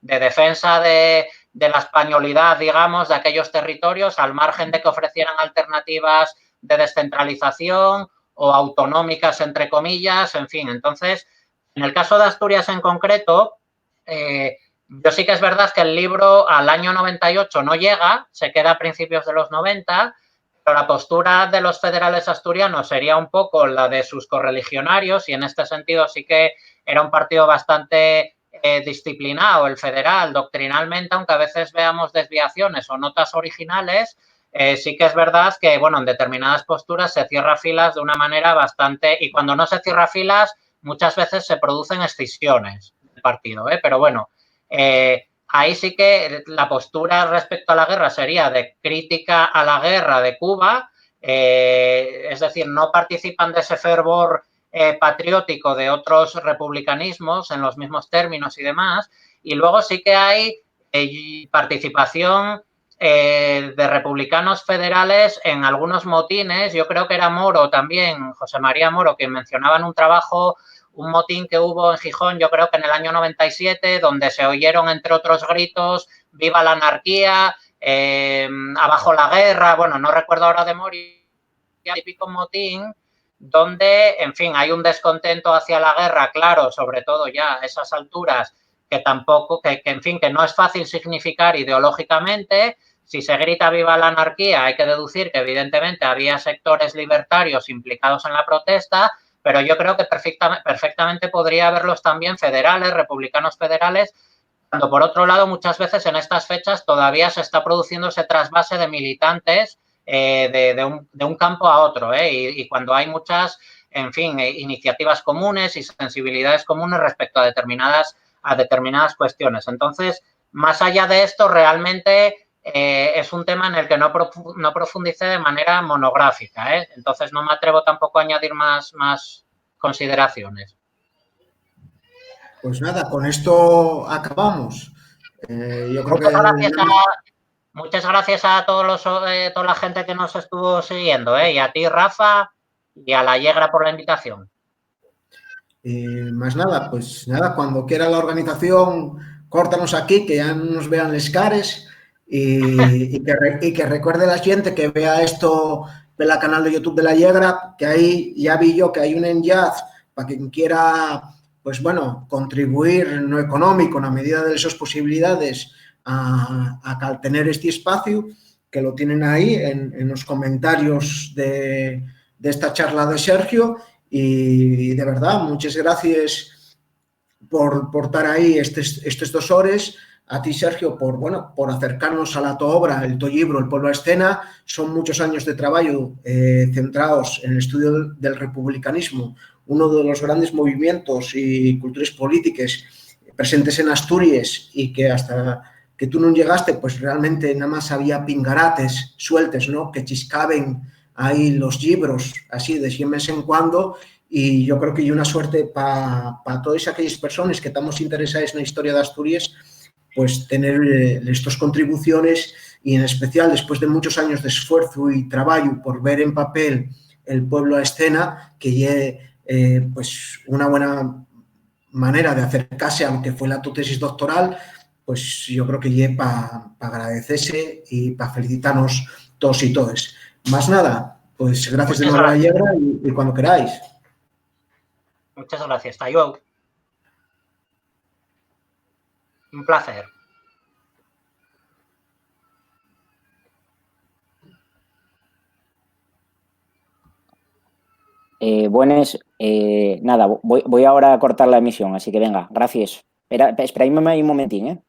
de defensa de la españolidad, digamos, de aquellos territorios, al margen de que ofrecieran alternativas de descentralización o autonómicas, entre comillas, en fin. Entonces, en el caso de Asturias en concreto, yo sí que es verdad que el libro al año 98 no llega, se queda a principios de los 90, pero la postura de los federales asturianos sería un poco la de sus correligionarios y en este sentido sí que era un partido bastante disciplinado, el federal, doctrinalmente, aunque a veces veamos desviaciones o notas originales. sí que es verdad que, bueno, en determinadas posturas se cierra filas de una manera bastante... Y cuando no se cierra filas, muchas veces se producen escisiones del partido, pero bueno, ahí sí que la postura respecto a la guerra sería de crítica a la guerra de Cuba, es decir, no participan de ese fervor patriótico de otros republicanismos en los mismos términos y demás, y luego sí que hay participación de republicanos federales en algunos motines. Yo creo que era Moro también, José María Moro, que mencionaba en un trabajo un motín que hubo en Gijón, yo creo que en el año 97, donde se oyeron, entre otros gritos, viva la anarquía, abajo la guerra, bueno, no recuerdo ahora de memoria, típico motín, donde, en fin, hay un descontento hacia la guerra, claro, sobre todo ya a esas alturas, que tampoco, en fin, que no es fácil significar ideológicamente. Si se grita viva la anarquía, hay que deducir que evidentemente había sectores libertarios implicados en la protesta, pero yo creo que perfectamente podría haberlos también federales, republicanos federales, cuando por otro lado muchas veces en estas fechas todavía se está produciendo ese trasvase de militantes de un campo a otro, y cuando hay muchas, en fin, iniciativas comunes y sensibilidades comunes respecto a determinadas cuestiones. Entonces, más allá de esto, realmente es un tema en el que no profundice de manera monográfica, entonces no me atrevo tampoco a añadir más consideraciones. Pues nada, con esto acabamos. Yo creo que... Muchas gracias a toda la gente que nos estuvo siguiendo, y a ti, Rafa, y a la Yegra por la invitación. Más nada, pues nada, cuando quiera la organización, córtanos aquí, que ya nos vean les cares y que recuerde la gente que vea esto en la canal de YouTube de la Yegra, que ahí ya vi yo que hay un enlace para quien quiera, pues bueno, contribuir en lo económico, en la medida de esas posibilidades, a tener este espacio, que lo tienen ahí en los comentarios de esta charla de Sergio. Y de verdad, muchas gracias por estar ahí estos 2 horas. A ti, Sergio, por acercarnos a la tu obra, el tu libro, El pueblo a escena. Son muchos años de trabajo centrados en el estudio del republicanismo, uno de los grandes movimientos y culturas políticas presentes en Asturias, y que hasta que tú no llegaste, pues realmente nada más había pingarates sueltes, ¿no?, que chiscaben ahí los libros, así de vez en cuando, y yo creo que hay una suerte para todas aquellas personas que estamos interesadas en la historia de Asturias, pues tener estas contribuciones, y en especial después de muchos años de esfuerzo y trabajo por ver en papel El pueblo a escena, que es pues una buena manera de acercarse a lo que fue la tu tesis doctoral, pues yo creo que es para agradecerse y para felicitarnos todos y todas. Más nada, pues gracias de nuevo a la Yegra, y cuando queráis. Muchas gracias, Tayo. Un placer. Buenas, nada, voy ahora a cortar la emisión, así que venga, gracias. Esperadme un momentín,